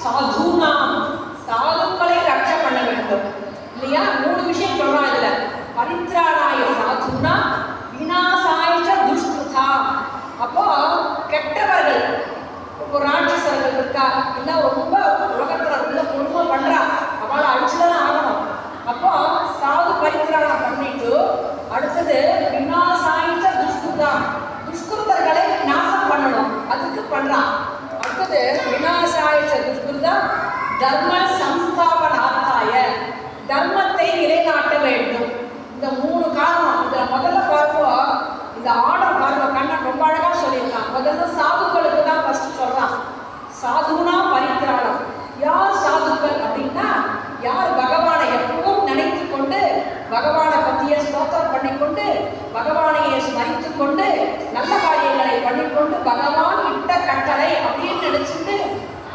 சாதுனாம், சாதுக்களை ரட்சை பண்ண வேண்டும் இல்லையா? 3 விஷயம் சொல்றான் இதுல. பரித்ராணாய சாதுனா விநாசாய துஷ்கிருதா. அப்போ கெட்டவர்கள், ஒரு ராட்சசர்கள் இருக்கா, இல்லை ரொம்ப உலகத்துல ரொம்ப கொடுமை பண்றா, அவளை அழிச்சுதான் ஆகணும். அப்போ சாது பரித்ராணம் பண்ணிட்டு அடுத்தது விநாசாய துஷ்கிருதா, துஷ்கிருதர்களை நாசம் பண்ணணும், அதுக்கு பண்றான். அடுத்தது விநாசாய துஷ்கிருதா தர்ம சம்ஸ்தாபனார்த்தாய, தர்மத்தை நிலைநாட்ட வேண்டும். இந்த 3 காரணம். இதுல முதல்ல பார்ப்போம், இந்த ஆர்டர் பாருங்க, கண்ணன் ரொம்ப அழகா சொல்லியிருக்கான். முதல்ல சாதுக்களுக்கு தான் ஃபர்ஸ்ட் சொல்றான். சாதுனா பரித்ராணம். யார் சாதுக்கள் அப்படின்னா, யார் பகவானை எப்பவும் நினைத்து கொண்டு பகவானை பற்றிய ஸ்தோத்திரம் பண்ணிக்கொண்டு பகவானையை ஸ்மரித்து கொண்டு நல்ல காரியங்களை பண்ணிக்கொண்டு பகவான் இட்ட கட்டளை அப்படின்னு நினைச்சிட்டு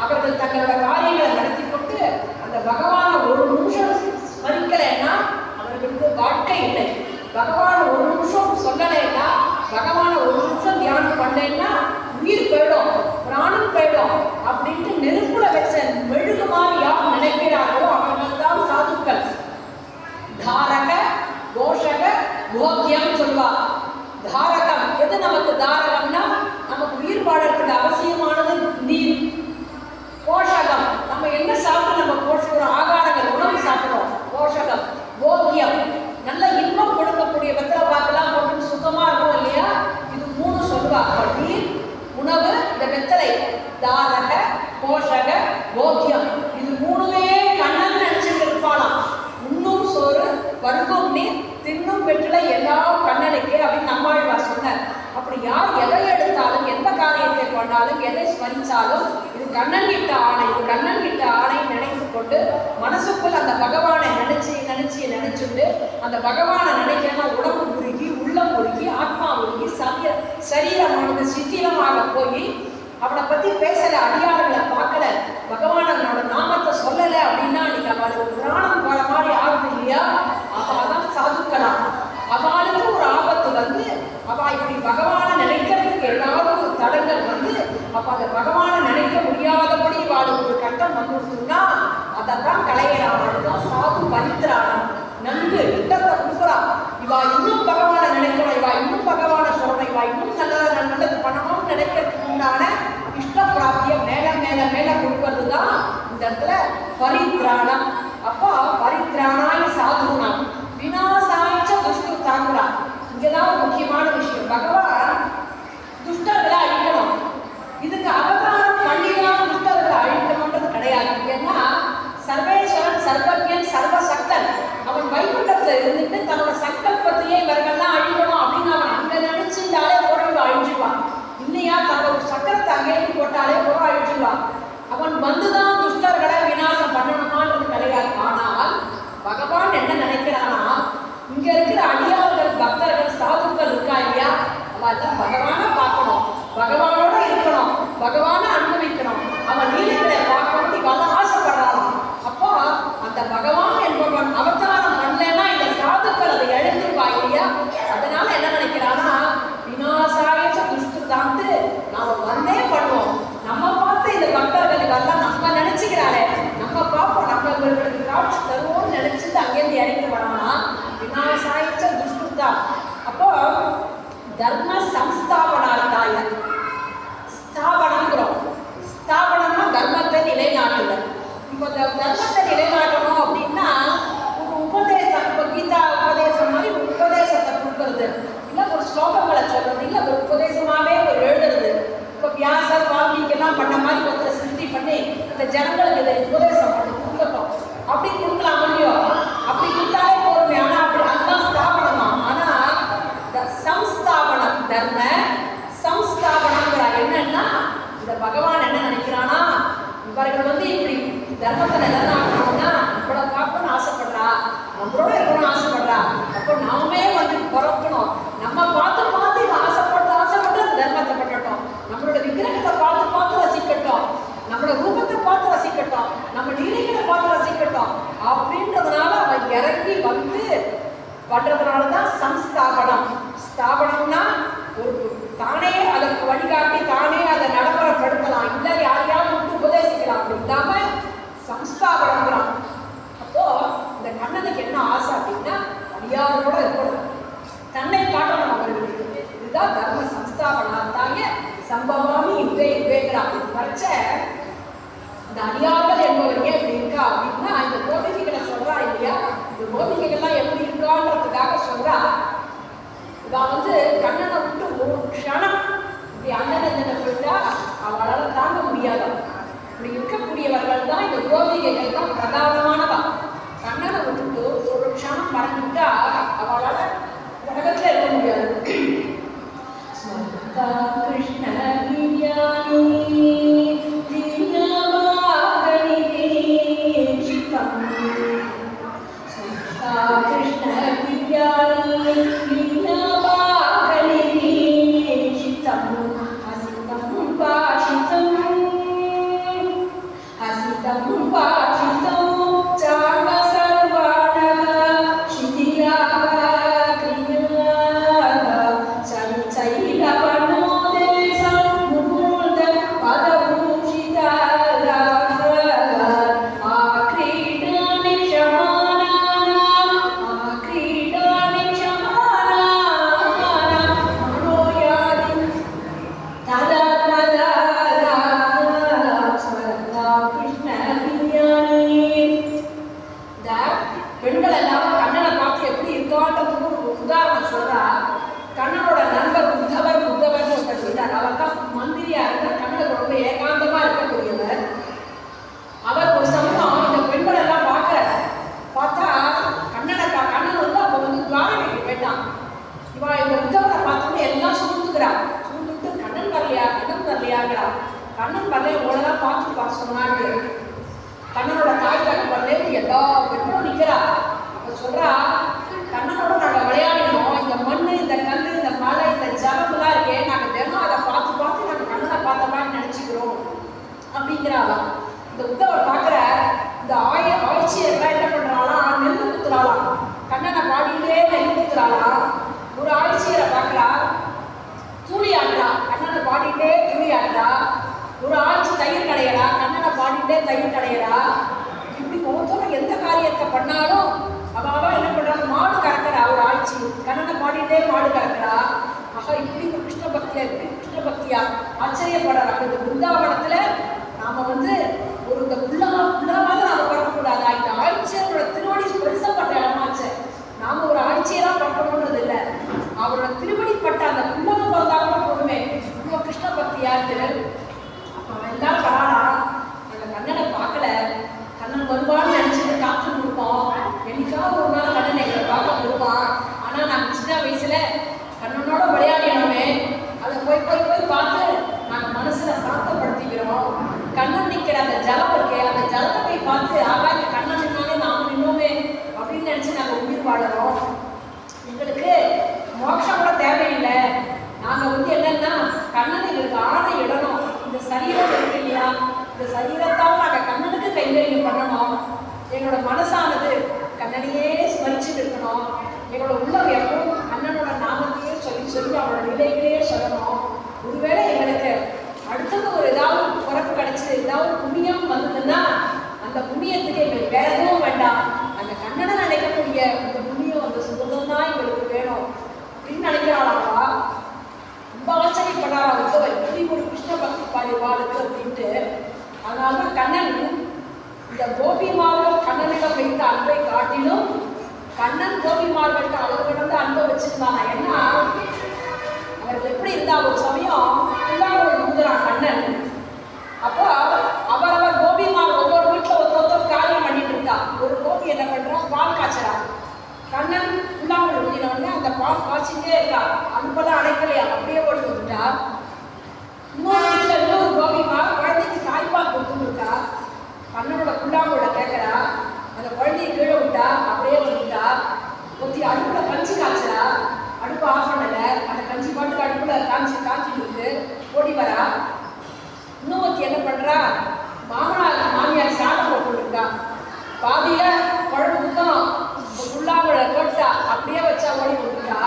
அவர்கள் தங்களோட காரியங்களை நடத்தி கொண்டு அந்த பகவானை ஒரு நிமிஷம் ஸ்மரிக்கலைன்னா அவர்களுக்கு வாழ்க்கை இல்லை. பகவானை ஒரு நிமிஷம் சொல்லலைன்னா, பகவானை ஒரு நிமிஷம் தியானம் பண்ணலைன்னா உயிர் போயிடும், பிராணம் போயிடும் அப்படின்ட்டு நெருப்புல வச்ச மெழுகு மாதிரி யார் நினைக்கிறார்களோ அவர்கள் தான் சாதுக்கள். தாரக கோஷக போக்கியம் சொல்வார். தாரகம் எது நமக்கு தாரகம்னா, நமக்கு உயிர் வாழறதுக்கு அவசியமானது நீர். போஷகம் நம்ம என்ன சாப்பிட்டு நம்ம போஷிக்கிறோம், ஆகாரங்கள் உணவு சாப்பிட்றோம். யார் எதை எடுத்தாலும் எந்த காரியத்தை கொண்டாலும் எதை ஸ்மரிச்சாலும் இது கண்ணன் இட்ட ஆணை, இது கண்ணன் இட்ட ஆணை நினைத்து கொண்டு மனசுக்குள் அந்த பகவானை நினைச்சுட்டு அந்த பகவானை நினைக்கிறேன்னா உடம்பு உருகி உள்ளம் உருகி ஆத்மா உருகி சரீரமானது சித்திரமாக போய் அவனை பத்தி பேசல, அடியார்களை பார்க்கல, பகவானோட நாமத்தை சொல்லலை அப்படின்னா நீங்க அவளுக்கு புராணம் போற மாதிரி ஆகுது இல்லையா? அவதான் சாதுக்கலாம். அவளுக்கு ஒரு ஆபத்து வந்து அவ இப்படி பகவானை நினைக்கிறதுக்கு ஏதாவது ஒரு தடங்கள் வந்து அப்ப அந்த பகவானை நினைக்க முடியாதபடி அவளுக்கு ஒரு கட்டம் வந்துருச்சுன்னா அதைத்தான் கலையிறான். சாது பரித்திராணம் நன்கு இட்டத்தை கொடுக்குறான். இவா இன்னும் பகவானை நினைக்கணும், இவா இன்னும் பகவானை சொல்லணும், இவா இன்னும் நல்லது பண்ணணும்னு நினைக்கிறதுக்கு உண்டான இஷ்ட பிராப்தியம் மேல மேல மேல கொடுக்கறது தான் இந்த இடத்துல பரித்ராணம். அப்போ பரித்ராணாய சாதுனாம் விநாசாய்ச்ச துஷ்கிருத்தாங்குறா. இங்கதான் ஒரு முக்கியமான விஷயம். பகவான் துஷ்டர்களை அழிக்கணும். இதுக்கு அவதாரம் பண்ணிதான் துஷ்டர்களை அழிக்கணும்ன்றது கிடையாது. ஏன்னா சர்வேஸ்வரன் சர்வஜன் சர்வசக்தன். அவன் வைகுண்டத்துல இருந்துட்டு தன்னோட சங்கல்பத்திலேயே இவர்கள்லாம் அழிக்கணும் அப்படின்னு அவன் அங்க நினைச்சிருந்தாலே பொருள் அழிஞ்சுவான். இல்லையா தன்னோட சக்கரத்தை அங்கேயிருந்து போட்டாலே பொருள் அழிஞ்சுவான். அவன் வந்துதான் துஷ்டர்களை விநாசம் பண்ணணுமான்றது கிடையாது. ஆனால் பகவான் என்ன நினைக்கிறானா, இங்க இருக்கிற அடியார்கள் பக்தர்கள் சாதுக்கள் இருக்கா இல்லையா, அவன் பகவானை பார்க்கணும், பகவானோட இருக்கணும், பகவானை அனுபவிக்கணும், அவன் நீதிகளை பார்க்கணும் இவெல்லாம் ஆசைப்படுறான். அப்போ அந்த பகவான் என்பவன் அவதாரம் பண்ணலன்னா இந்த சாதுக்கள் அதை எழுந்துருவா இல்லையா? அதனால என்ன நினைக்கிறானா, விநாசாயிச்ச துஷ்கிருதான்ட்டு நாம வந்தே பண்ணுவோம். நம்ம பார்த்து இந்த பக்தர்கள் இவெல்லாம் நம்ம நினைச்சுக்கிறாளே, நம்ம பார்ப்போம், நம்ம இவர்களுக்கு காட்சி தருவோம்னு நினைச்சிட்டு அங்கேருந்து இறங்கி வரோம்னா விநாசாயிச்ச துஷ்கிருதா. அப்போ தர்ம சம்ஸ்தாபனார்த்தாய ஸ்தாபனம்ங்கிறோம். ஸ்தாபனம்னா தர்மத்தை நிலைநாட்டுதல். இப்போ தர்மத்தை நிலைநாட்டணும் அப்படின்னா ஒரு உபதேசம், இப்போ கீதா உபதேசம் மாதிரி ஒரு உபதேசத்தை கொடுக்கறது, இல்லை ஒரு ஸ்லோகங்களை சொல்றது, இல்லை ஒரு உபதேசமாகவே ஒரு எழுதுறது. இப்போ வியாசர் வால்மீகெல்லாம் பண்ண மாதிரி ஒருத்தர் சிருஷ்டி பண்ணி இந்த ஜனங்களுக்கு இதை உபதேசம் பண்ணி கொடுக்கட்டும் அப்படி கொடுக்கலாம் இல்லையோ? அப்படி கொடுத்தாலே போருமே. ஆனால் அப்படி அதுதான் ஸ்தாபனமா. ஆனால் சம்ஸ்தாபனம் தர்ம சம்ஸ்தாபனம்ங்கிறா. என்னன்னா இந்த பகவான் என்ன நினைக்கிறானா, இவர்கள் வந்து இப்படி தர்மத்தை நிலைநாட்டணும்னா நம்மளை காக்கணும்னு ஆசைப்படுறா, நம்மளோட இருக்கணும்னு ஆசைப்படுறா. அப்போ நாமே வந்து பிறக்கணும். நம்ம பார்த்து பார்த்து இவன் ஆசைப்பட்டு அந்த தர்மத்தை பண்ணட்டும், நம்மளோட விக்கிரகத்தை பார்த்து ரசிக்கட்டும், நம்மளோட ரூபத்தை பார்த்து ரசிக்கட்டும், நம்ம நீதிகளை பார்த்து ரசிக்கட்டும் அப்படின்றதுனால அவன் இறங்கி வந்து பண்றதுனாலதான் சம்ஸ்தாபனம். ஸ்தாபனம்னா ஒரு தானே அதற்கு வழிகாட்டி தானே அதை நடைமுறைப்படுத்தலாம், இல்லை யாரையாவது விட்டு உபதேசிக்கலாம். அப்படி இல்லாம சம்ஸ்தாபனம்ங்கிறான். அப்போ இந்த கண்ணனுக்கு என்ன ஆசை அப்படின்னா அடியாரோட இருக்கணும், தன்னை காட்டணும் அவர்களுக்கு. இதுதான் தர்ம சம்ஸ்தாபனார்த்தாய சம்பவாமி யுகேங்கிறான். வச்ச இந்த அடியார்கள் என்பவர் ஏன் இப்படி இருக்கா அப்படின்னா இந்த கோபிகைகளை சொல்றா இல்லையா? இந்த கோபிகைகள்லாம் எப்படி இருக்கான்றதுக்காக சொல்றா. இவ வந்து கண்ணனை விட்டு ஒரு க்ஷணம் இப்படி அண்ணனை போயிட்டா அவளால் தாங்க முடியாது. இப்படி இருக்கக்கூடியவர்கள் தான் இந்த கோபிகைகள் தான் பிரதானமானவா. கண்ணனை விட்டுட்டு ஒரு க்ஷணம் மறந்துட்டா அவளால் உலகத்தில் இருக்க முடியாது. கிருஷ்ண சித்தியா ஆகா இப்படி ஒரு கிருஷ்ண பக்தியா, இப்படி கிருஷ்ண பக்தியா ஆச்சரியப்படுறாங்க. இந்த பிருந்தாவனத்துல நாம வந்து ஒரு இந்த புல்லாவது நாம பார்க்கக்கூடாதா? இந்த ஆட்சியரோட திருவடி ஸ்பரிசப்பட்ட இடமாச்சு. நாம ஒரு ஆட்சியெல்லாம் பார்க்கணுன்றது இல்லை, அவரோட திருவடிப்பட்ட அந்த புல்லாக பார்த்தாலும் போதுமே. இவ்வளோ கிருஷ்ண பக்தியாட்டு அவன் எல்லாரும் வரானா, அந்த கண்ணனை பார்க்கல, கண்ணன் வருவான்னு நினைச்சிட்டு காத்து கொடுப்போம். என்னைக்காவது ஒரு நாள் கண்ணன் எங்களை பார்க்க வருவான். ஆனா நாங்கள் சின்ன வயசுல கண்ணனோட விளையாடினோமே, அதை போய் பார்த்து நாங்கள் மனசுல சாந்தப்படுத்திக்கிறோம். கண்ணன் நிற்கிற அந்த ஜலம் இருக்கே, அந்த ஜலத்தை போய் பார்த்து ஆகா இந்த கண்ணன் நின்னாலே நாம நின்னோமே அப்படின்னு நினைச்சு நாங்கள் உயிர் வாழறோம். எங்களுக்கு மோட்சம் கூட தேவையில்லை. நாங்கள் வந்து என்னன்னா கண்ணன் எங்களுக்கு ஆணை இடணும். இந்த சரீரம் இருக்கு இல்லையா, இந்த சரீரத்தால் நாங்கள் கண்ணனுக்கு கைங்கரியம் பண்ணணும். எங்களோட மனசானது கண்ணனையே ஸ்மரிச்சுட்டு இருக்கணும். எங்களோட உள்ளம் எப்பவும் கண்ணனோட நாமத்தையே சொல்லி அவரோட நிலைகளையே சொல்லணும். ஒருவேளை எங்களுக்கு அடுத்தது ஒரு ஏதாவது பிறப்பு கிடைச்சி ஏதாவது புண்ணியம் வந்ததுன்னா அந்த புண்ணியத்துக்கு எங்களுக்கு வேற எதுவும் வேண்டாம், அந்த கண்ணனை நினைக்கக்கூடிய அந்த புண்ணியம், அந்த சுதந்திரம் தான் எங்களுக்கு வேணும் அப்படின்னு நினைக்கிறாளாவா. ரொம்ப ஆச்சரியப்படாரா உத்தவர், இப்படி ஒரு கிருஷ்ண பக்தி பாடுவாளுக்கு அப்படின்ட்டு. அதனால்தான் கண்ணன் இந்த கோபிமார்கள் கண்ணனிடம் வைத்த அன்பை காட்டிலும் கண்ணன் கோபிமார்கள்ட்ட அளவு கடந்த அன்பை வச்சிருந்தாங்க. ஏன்னா அவர்கள் எப்படி இருந்தா, ஒரு சமயம் புல்லாங்குழல் ஊதுறான் கண்ணன். அப்போ அவரவர் கோபிமார் ஒவ்வொரு வீட்டில் ஒருத்தர் காரியம் பண்ணிட்டு இருக்கா. ஒரு கோபி என்ன பண்றா, பால் காய்ச்சறா. கண்ணன் புல்லாங்குழல் ஊதினவுடனே அந்த பால் காய்ச்சிட்டே இருக்கா. அன்பெல்லாம் அடைக்கலையா, அப்படியே ஓடி வந்துட்டா. இன்னொரு வீட்டில் இன்னொரு கோபிமார் குழந்தைக்கு தாய்ப்பால் கொடுத்துட்டு இருக்கா. கண்ணனோட புல்லாங்குழலை கேட்கறா. அந்த குழந்தைய கீழே விட்டா, அப்படியே வந்துட்டா. ஒருத்தி அடுப்புல கஞ்சி காய்ச்சறா. அடுப்பு ஆஃப் பண்ணல, அந்த கஞ்சி பாட்டுக்கு அடுப்புல காய்ச்சிட்டு இருக்கு. ஓடி வரா. இன்னொருத்தி என்ன பண்றா, மாமியார் சாதம் போட்டுருக்கா. பாதியில குழம்பு குத்தணும், புல்லாங்குழலை கேட்டா அப்படியே வச்சா ஓடி வந்துட்டா.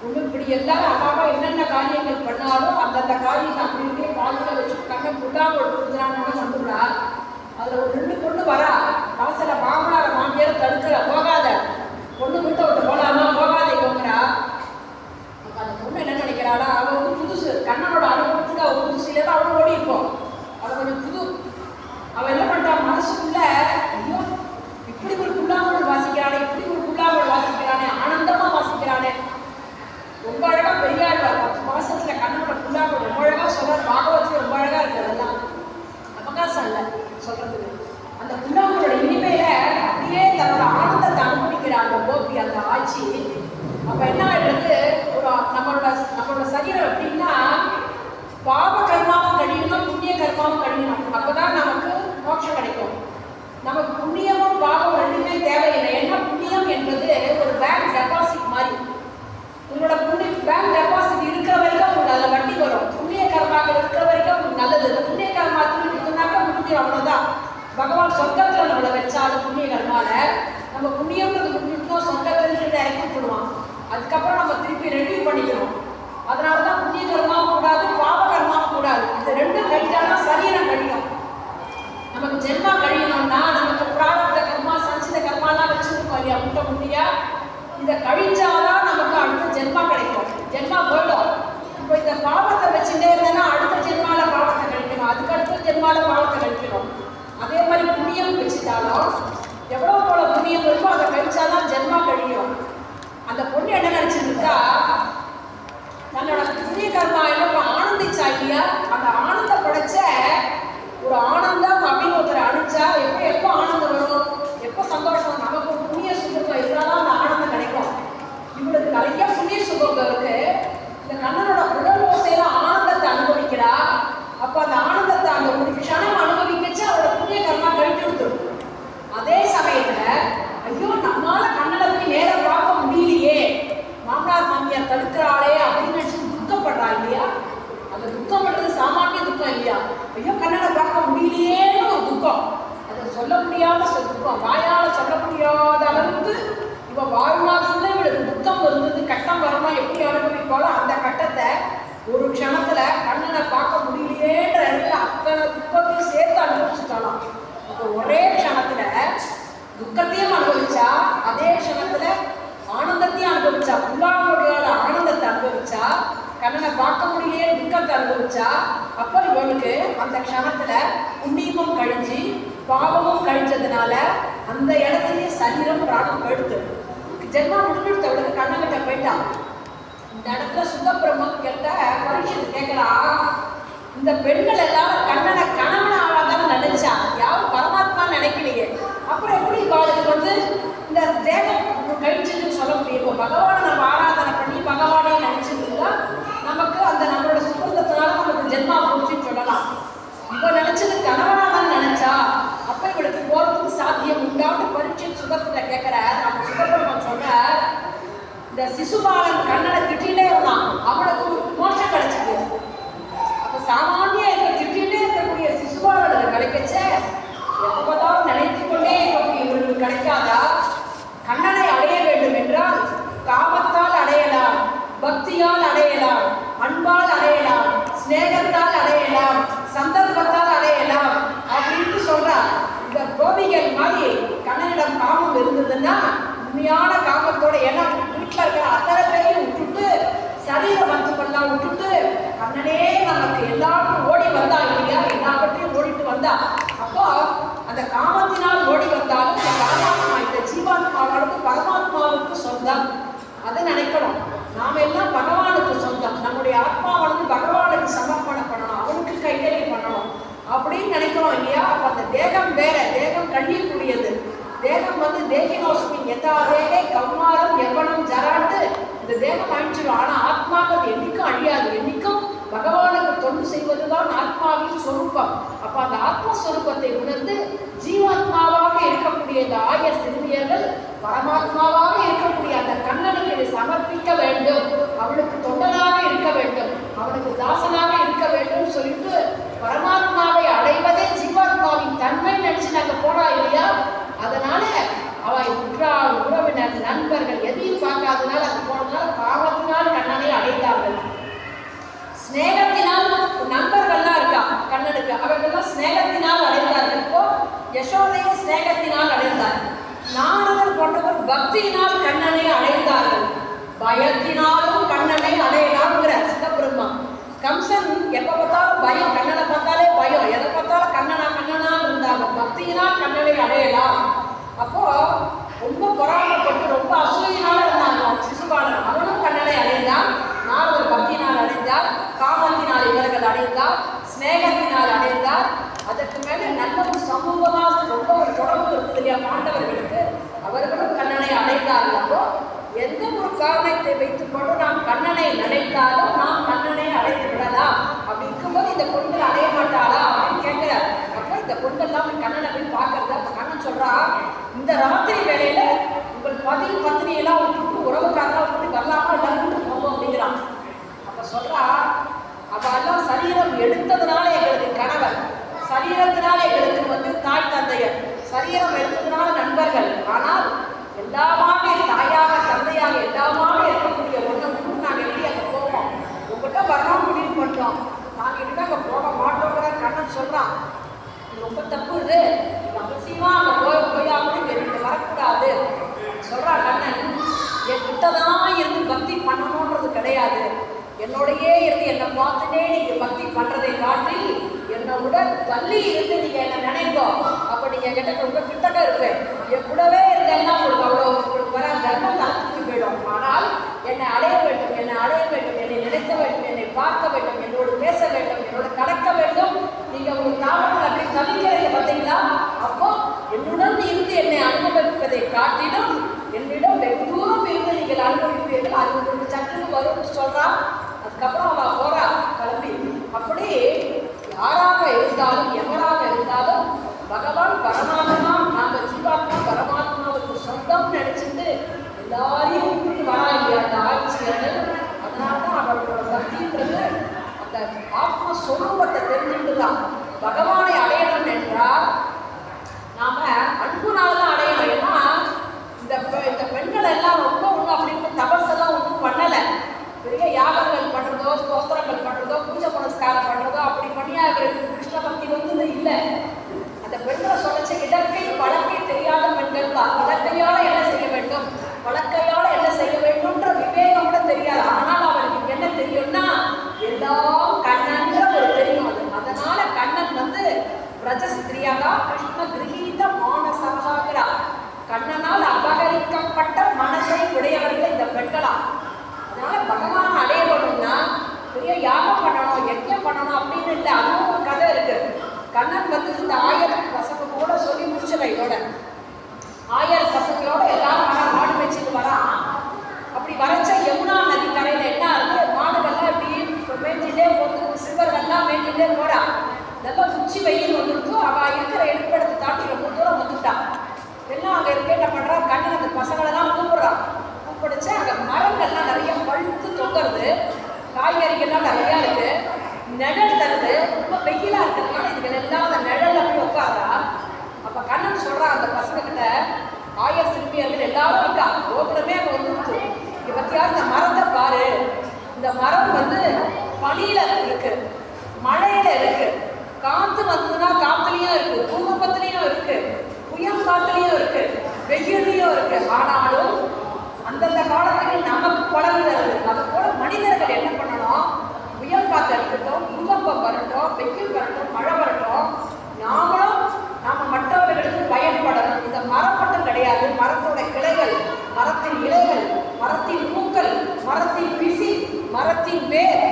ஒண்ணு இப்படி எல்லாரும் அம்மாவா என்னென்ன காரியங்கள் பண்ணாலும் அந்தந்த காரியத்தை அப்படி இப்படியே பாதியில வச்சு கண்ணன் புல்லாங்குழல் கொடுக்குறான்னு வந்துடுறா. அதுல ஒரு 2 பொண்ணு வரா. வாசல மாமியார் தடுக்கிற, போகாத பொண்ணு வீட்டை விட்டு போலாமா, போகாதேங்கிறா. அப்ப அந்த பொண்ணு என்ன நினைக்கிறாளா, அவள் வந்து புதுசு, கண்ணனோட அனுபவத்துக்கு அவள் புதுசுல தான் அவளும் ஓடி இருப்போம். அவள் கொஞ்சம் புது. அவள் என்ன பண்ணிட்டா, மனசுக்குள்ள ஐயோ இப்படி ஒரு புல்லாங்குழல் வாசிக்கிறானே, இப்படி ஒரு புல்லாங்குழல் வாசிக்கிறானே, ஆனந்தமா வாசிக்கிறானே. ரொம்ப அழகா பெரியாழ்வார் 10 மாசத்துல கண்ணனோட புல்லாங்குழல் ரொம்ப அழகா சொல்றார். பாகவத்துல ரொம்ப அழகா இருக்கு. அதெல்லாம் அவகாசம் இல்லை சொல்றதுக்கு. அந்த புல்லாங்குழலோட இனிமையில அப்படியே தன்னோட ஆனந்தத்தை அனுபவிக்கிறாங்க கோபி, அந்த ஆட்சி. அப்ப என்ன ஆயிடுறது, ஒரு நம்மளோட சரீரம் எப்படின்னா பாவ கர்மாவும் கழியணும், புண்ணிய கர்மாவும் கழியணும். அப்பதான் நமக்கு மோட்சம் கிடைக்கும். நமக்கு புண்ணியமும் பாவம் ரெண்டுமே தேவையில்லை. ஏன்னா புண்ணியம் என்பது ஒரு பேங்க் டெபாசிட் மாதிரி. உங்களோட பேங்க் டெபாசிட் இருக்கிற வரைக்கும் உங்களுக்கு அதில் வட்டி வரும். புண்ணிய கர்மாக்கள் இருக்கிற வரைக்கும் உங்களுக்கு நல்லது. இந்த புண்ணிய கர்மாக்கள் இருக்குனாக்கா முடிஞ்சு அவ்வளோதான். பகவான் சொர்க்கத்தில் நம்மளை வச்சா அது புண்ணிய கர்மால நம்ம புண்ணியம்ன்றது முடிஞ்சுட்டோம், சொர்க்கத்தில் இறக்கி விட்டுடுவான். அதுக்கப்புறம் நம்ம திருப்பி ரெடியூ பண்ணிக்கணும். அதனால தான் புண்ணிய கர்மாவும் கூடாது, பாவ கர்மாவும் கூடாது. இந்த 2 கழிச்சானா சரீரம் கழியும். நமக்கு ஜென்மா கழியணும்னா நமக்கு பிராரப்த கர்மா, சஞ்சித கர்மாலாம் வச்சுருக்கோம் இல்லையா, முட்டை முட்டியா. இதை கழிச்சாதான் நமக்கு அடுத்த ஜென்மா கிடைக்கும். ஜென்மா போயிடும். இப்போ இந்த பாவத்தை வச்சுட்டே இருந்தேன்னா அடுத்த ஜென்மால பாவத்தை கழிக்கணும், அதுக்கு அடுத்த ஜென்மால பாவத்தை கழிக்கணும். அதே மாதிரி புண்ணியம் வச்சுட்டாலும் எவ்வளோ போல புண்ணியம் இருக்கோ அதை கழிச்சாதான் ஜென்மா கழியும். அந்த பொண்ணு என்ன நினைச்சிருக்கா, தன்னோட புண்ணிய கர்மா எல்லாம் ஆனந்திச்சா இல்லையா, அந்த ஆனந்த படைச்ச ஒரு ஆனந்தம் அப்படின்னு ஒருத்தரை அழிச்சா எப்போ ஆனந்தம் வரும், எப்போ சந்தோஷம், நமக்கு ஒரு புண்ணிய சுகம் இருந்தாலும் அந்த ஆனந்தம் கிடைக்கும். இவளுக்கு நிறைய புண்ணிய சுகம் இருக்கு. இந்த கண்ணனோட உடல் ஓசையில ஆனந்தத்தை அனுபவிக்கிறா. அப்போ அந்த ஆனந்தத்தை அந்த ஒரு க்ஷணம் அனுபவிக்கச்சு அவரோட புண்ணிய கர்மா கழித்து கொடுத்துரும். அதே சமயத்துல ஐயோ நம்மளால கண்ணனை போய் நேரம் பார்க்க முடியலையே, மாமனார் மாமியார் தடுக்கிறாளே அப்படின்னு நினைச்சு துக்கப்படுறா இல்லையா. அந்த துக்கம் பண்றது சாமானிய துக்கம் இல்லையா. ஐயோ கண்ணனை பார்க்க முடியலையேன்னு ஒரு துக்கம், அதை சொல்ல முடியாத துக்கம், வாயால சொல்ல முடியாத அளவுக்கு இவ வாழ்நாள் ஃபுல்லாக இவளுக்கு துக்கம் இருந்தது. கட்டம் வரணும் எப்படி அனுபவிப்பாலோ அந்த கட்டத்தை ஒரு க்ஷணத்துல கண்ணனை பார்க்க முடியலையேன்ற இடத்துல அத்தனை துக்கத்தையும் சேர்த்து அனுபவிச்சுட்டாலாம். அப்போ ஒரே க்ஷணத்துல துக்கத்தையும் அனுபவிச்சா, அதே க்ஷணத்துல ஆனந்தத்தையும் அனுபவிச்சா, புல்லாங்குழலால ஆனந்தத்தை அனுபவிச்சா. அந்த க்ஷணத்துல புண்ணியமும் கழிஞ்சு பாவமும் கழிஞ்சதுனால அந்த இடத்துலயே சரீரம் பிராணம் எடுத்து ஜென்மா முடிஞ்சுட்டு அவளுக்கு கண்ணகிட்ட போயிட்டான். இந்த இடத்துல சுத்தபிரம்மம் கேட்ட பரீட்சை கேட்கறா, இந்த பெண்கள் எல்லாரும் கண்ணனை கணவன் ஆளாதான்னு நினைச்சா, யாரும் பரமாத்மா நினைக்கலையே, அப்புறம் எப்படி இவாளுக்கு இந்த தேகம் கழிச்சுன்னு சொல்ல முடியும்? இப்போ பகவானை நம்ம ஆராதனை பண்ணி பகவானே நினைச்சிருந்தா நமக்கு அந்த நம்மளோட சுத்தத்தினால நமக்கு ஜென்மா போச்சுன்னு சொல்லலாம். இப்போ நினைச்சது கணவனா தான் நினைச்சா, அப்ப இவளுக்கு போறதுக்கு சாத்தியம் உண்டான்னு பரீட்சை சுகத்துல கேட்கிற நம்ம சுகபிரம்மன் சொல்ற, இந்த சிசுபாலன் கண்ணனை திட்டிலே இருந்தான், அவனுக்கு மோட்சம் கிடைச்சது. அப்ப சாமானிய திட்டிலே இருக்கக்கூடிய சிசுபாலனுக்கு கிடைக்கச்ச எப்பதான் நினைத்து கொண்டே இருக்கக்கூடிய இவர்களுக்கு கிடைக்காதா? கண்ணனை அடைய வேண்டும் என்றால் காமத்தால் அடையலாம், பக்தியால் அடையலாம், அன்பால் அடையலாம், ஸ்நேகத்தால் அடையலாம், சந்தர்ப்பத்தால் அடையலாம் அப்படின்னு சொல்றார். இந்த கோபிகள் மாதிரி கண்ணனிடம் காமம் இருந்ததுன்னா உண்மையான காமத்தோட எல்லாம் வீட்டில் இருக்கிற அத்தனை பேரையும் விட்டுட்டு சரீர பந்துக்கள்லாம் விட்டுட்டு கண்ணனே நமக்கு எல்லாருக்கும் ஓடி வந்தா இல்லையா, எல்லாவற்றையும் ஓடிட்டு வந்தா. அப்போ அந்த காமத்தினால் ஓடி வந்தாலும் இந்த பரமாத்மா இந்த ஜீவாத்மாவோட பரமாத்மாவுக்கு சொந்தம். அதை நினைக்கணும். நாம எல்லாம் பகவானுக்கு சொந்தம். நம்முடைய ஆத்மாவானது பகவானுக்கு சமர்ப்பணம் பண்ணணும், அவனுக்கு கைகறி பண்ணணும் அப்படின்னு நினைக்கிறோம் இல்லையா? அப்ப அந்த தேகம் வேற, தேகம் கழியக்கூடியது. தேகம் தேகினோஸ்மின் யதா தேகே கௌமாரம் யவனம் ஜராட்டு, இந்த தேகம் அழிஞ்சிடும். ஆனா ஆத்மாக்கள் என்னைக்கும் அழியாது. என்னைக்கும் பகவானுக்கு தொண்டு செய்வதுதான் ஆத்மாவின் சொரூபம். அப்ப அந்த ஆத்மஸ்வரூபத்தை உணர்ந்து ஜீவாத்மாவாக இருக்கக்கூடிய இந்த 1000 சிறுமியர்கள் பரமாத்மாவாக இருக்கக்கூடிய அந்த கண்ணனுக்கு இதை சமர்ப்பிக்க வேண்டும், அவனுக்கு தொண்டனாக இருக்க வேண்டும், அவனுக்கு தாசனாக இருக்க வேண்டும் சொல்லிட்டு பரமாத்மாவை அடைவதே ஜீவாத்மாவின் தன்மை நினைச்சு நாங்க போனா இல்லையா? அதனால அவள் உற்றார் உறவினர் நண்பர்கள் எதையும் பார்க்காதனால அது போனதுனால காமத்தினால் கண்ணனை அடைந்தார்கள். ஸ்நேகத்தினால் நண்பர்கள்லாம் இருக்கா கண்ணனுக்கு, அவர்கள்லாம் ஸ்நேகத்தினால் அடைந்தார்கள். இப்போ யசோதையை ஸ்நேகத்தினால் அடைந்தார். நாரதர் போன்றவர் பக்தியினால் கண்ணனை அடைந்தார்கள். பயத்தினாலும் கண்ணனை அடையலாம்ங்கிற சிதபிரம்மா. கம்சன் எப்ப பார்த்தாலும் பயம், கண்ணனை பார்த்தாலே பயம், எதை பார்த்தாலும் கண்ணனா இருந்தாங்க. பக்தியினால் கண்ணனை அடையலாம். அப்போ ரொம்ப பொறாமப்பட்டு ரொம்ப அசூயினால இருந்தாங்க சிசுபாலன். அவனும் கண்ணனை அடைந்தான். நாரதர் பக்தியினால் அடைந்தார், காமத்தினால் இவர்கள் அடைந்தார், ஸ்நேகத்தினால் அடைந்தார். அதற்கு மேல நல்ல ஒரு சமூகமாக ரொம்ப ஒரு தொடர்பு இருக்குது இல்லையா பாண்டவர்களுக்கு, அவர்களும் கண்ணனை அடைந்தார்கள். அப்போ எந்த ஒரு காரணத்தை வைத்துக் கொண்டு நாம் கண்ணனை நினைத்தாலும் நாம் கண்ணனை அடைந்து விடலாம். அப்படி இருக்கும்போது இந்த பொண்கள் அடைய மாட்டாளா அப்படின்னு கேட்கிறார். அப்போ இந்த பொண்கள்லாம் கண்ணனை போய் பார்க்கறது. அப்ப கண்ணன் சொல்றா, இந்த ராத்திரி வேலையில உங்கள் பத்தினியெல்லாம் விட்டுட்டு உறவுக்காரெல்லாம் விட்டுட்டு வரலாமா, எல்லாரும் போவோம் அப்படிங்கிறான். அப்ப சொல்றா, அவெல்லாம் சரீரம் எடுத்ததுனால எங்களுக்கு கணவர், சரீரத்தினால எங்களுக்கு தாய் தந்தையர், சரீரம் எடுத்ததுனால நண்பர்கள், ஆனால் எல்லாமாக தாயாக தந்தையாக எல்லாமாக இருக்கக்கூடிய ஒன்றை விட்டு நாங்கள் எப்படி அங்கே போவோம்? உங்கள்கிட்ட வரணும் முடிவு பண்ணிட்டோம், நாங்கள் எப்படி அங்கே போக மாட்டோங்கிற கண்ணன் சொல்றான். இது ரொம்ப தப்பு, இது அவசியமா அங்கே போயாமல் இங்கே வரக்கூடாது சொல்றா கண்ணன். என் கிட்டதான் இருந்து பக்தி பண்ணணுன்றது கிடையாது, என்னோடையே இருந்து என்னை பார்த்துட்டே நீங்க பக்தி பண்றதை காட்டி என்னோட தள்ளி இருந்து நீங்க என்ன நினைப்போ, அப்ப நீங்க கிட்ட ரொம்ப கிட்டக்க இருப்பேன். என் கூடவே இருந்தேன்னா உங்களுக்கு அவ்வளோ உங்களுக்கு வர தர்மம் தளர்த்துக்கு போயிடும். ஆனால் என்னை அடைய வேண்டும், என்னை அடைய வேண்டும், என்னை நினைக்க வேண்டும், என்னை பார்க்க வேண்டும், என்னோடு பேச வேண்டும், என்னோட கலக்க வேண்டும். நீங்க உங்க தாமத்தில் அப்படி தவிக்கிறீங்க பார்த்தீங்களா? அப்போ என்னுடன் இருந்து என்னை அனுபவிப்பதை காட்டிலும் என்னிடம் வெகு தூரம் இருந்து நீங்கள் அனுபவிப்பீர்கள், அது உங்களுக்கு சட்டுன்னு வரும்னு சொல்றான். அதுக்கப்புறம் அவ போறா கிளம்பி. அப்படி யாராக இருந்தாலும் எவராக இருந்தாலும் பகவான் பரமாத்மா, நாங்கள் ஜீவாத்மா பரமாத்மாவுக்கு சொந்தம் நினைச்சிட்டு எல்லாரையும் விட்டுட்டு வரா இல்லையா அந்த ஆட்சியர்கள். அதனால்தான் அவர்களோட பக்தின்றது அந்த ஆத்மஸ்வரூபத்தை தெரிஞ்சுட்டுதான். பகவானை அடையணும் என்றால் நாம அன்புனால்தான் அடையணும். ஏன்னா இந்த பெண்கள் எல்லாம் ரொம்ப ஒன்றும் அப்படின்னு தபஸெல்லாம் ஒன்றும் பண்ணலை. பெரிய யாகங்கள் பண்ணுறதோ, ஸ்தோத்திரங்கள் பண்ணுறதோ, பூஜை புனஸ்காரம் பண்ணுறதோ அப்படி பண்ணியா கிருஷ்ண பக்தி இல்லை. அந்த பெண்களை சொல்லச்ச இடக்கை வழக்கை தெரியாத பெண்கள் தான். இடக்கையால் என்ன செய்ய வேண்டும், வழக்கையால் என்ன செய்ய வேண்டும்ன்ற விவேகம் கூட தெரியாது. ஆனால் அவருக்கு என்ன தெரியும்னா எல்லாம் கண்ணன்ற ஒரு தெரியும். அது அதனால கண்ண உடையவர்கள் இந்த பெண்களா. அதனால பகவான் அடையணும்னா பெரிய யாகம் பண்ணணும், யஜ்ஞம் பண்ணணும் அப்படின்னு இல்லை. அதுவும் ஒரு கதை இருக்கு. கண்ணன் வந்து இந்த 1000 பசங்க கூட சொல்லி முடிச்சல. இதோட 1000 பசங்களோட எல்லாரும் மாடு வச்சுட்டு வரான். அப்படி வரைச்ச யமுனா நதி கரையில என்ன இருக்கு, மாடுகள்லாம் இப்படி மேய்ஞ்சிட்டே போட்டு சிவர்கள்லாம் மேய்ஞ்சிட்டே போறா. நல்லா உச்சி வெயில் வந்துடுத்து. அவ இருக்கிற எடுப்பெடுத்து தாண்டி ரொம்ப தூரம் வந்துட்டான். எல்லாம் அங்கே இருக்க என்ன பண்றா, கண்ணன் அந்த பசங்களெல்லாம் கூப்பிடுறான். கூப்பிடுச்சு அங்கே மரங்கள்லாம் நிறைய பழுத்து தொங்குறது, காய்கறிகள்லாம் நிறையா இருக்கு, நிழல் தருது. ரொம்ப வெயிலா இருக்கிறதுனால இதுகள் எல்லாம் அந்த நிழல்ல போய் உட்காரா. அப்ப கண்ணன் சொல்றான் அந்த பசங்க கிட்ட, 1000 சிற்பியர்கள் எல்லாரும் இருக்கா, கோபுரமே அங்கே வந்துடுச்சு. இங்க பத்தியா இந்த மரத்தை பாரு, இந்த மரம் வந்து பனியில இருக்கு, மழையில இருக்கு, காத்து வந்ததுன்னா காத்துலயும் இருக்கு, பூகம்பத்திலையும் இருக்கு, புயல் காத்துலயும் இருக்கு, வெயிலையும் இருக்கு. ஆனாலும் அந்தந்த காலத்துக்கு நமக்கு பலன் தருது. அது போல மனிதர்கள் என்ன பண்ணணும், புயல் காத்து அடிக்கட்டும், பூகம்பம் வரட்டும், வெயில் வரட்டும், மழை வரட்டும், நாம மற்றவர்களுக்கு பயன்படணும். இந்த மரம் மட்டும் கிடையாது, மரத்தோட கிளைகள், மரத்தின் இலைகள், மரத்தின் பூக்கள், மரத்தின் பிசி, மரத்தின் வேர்,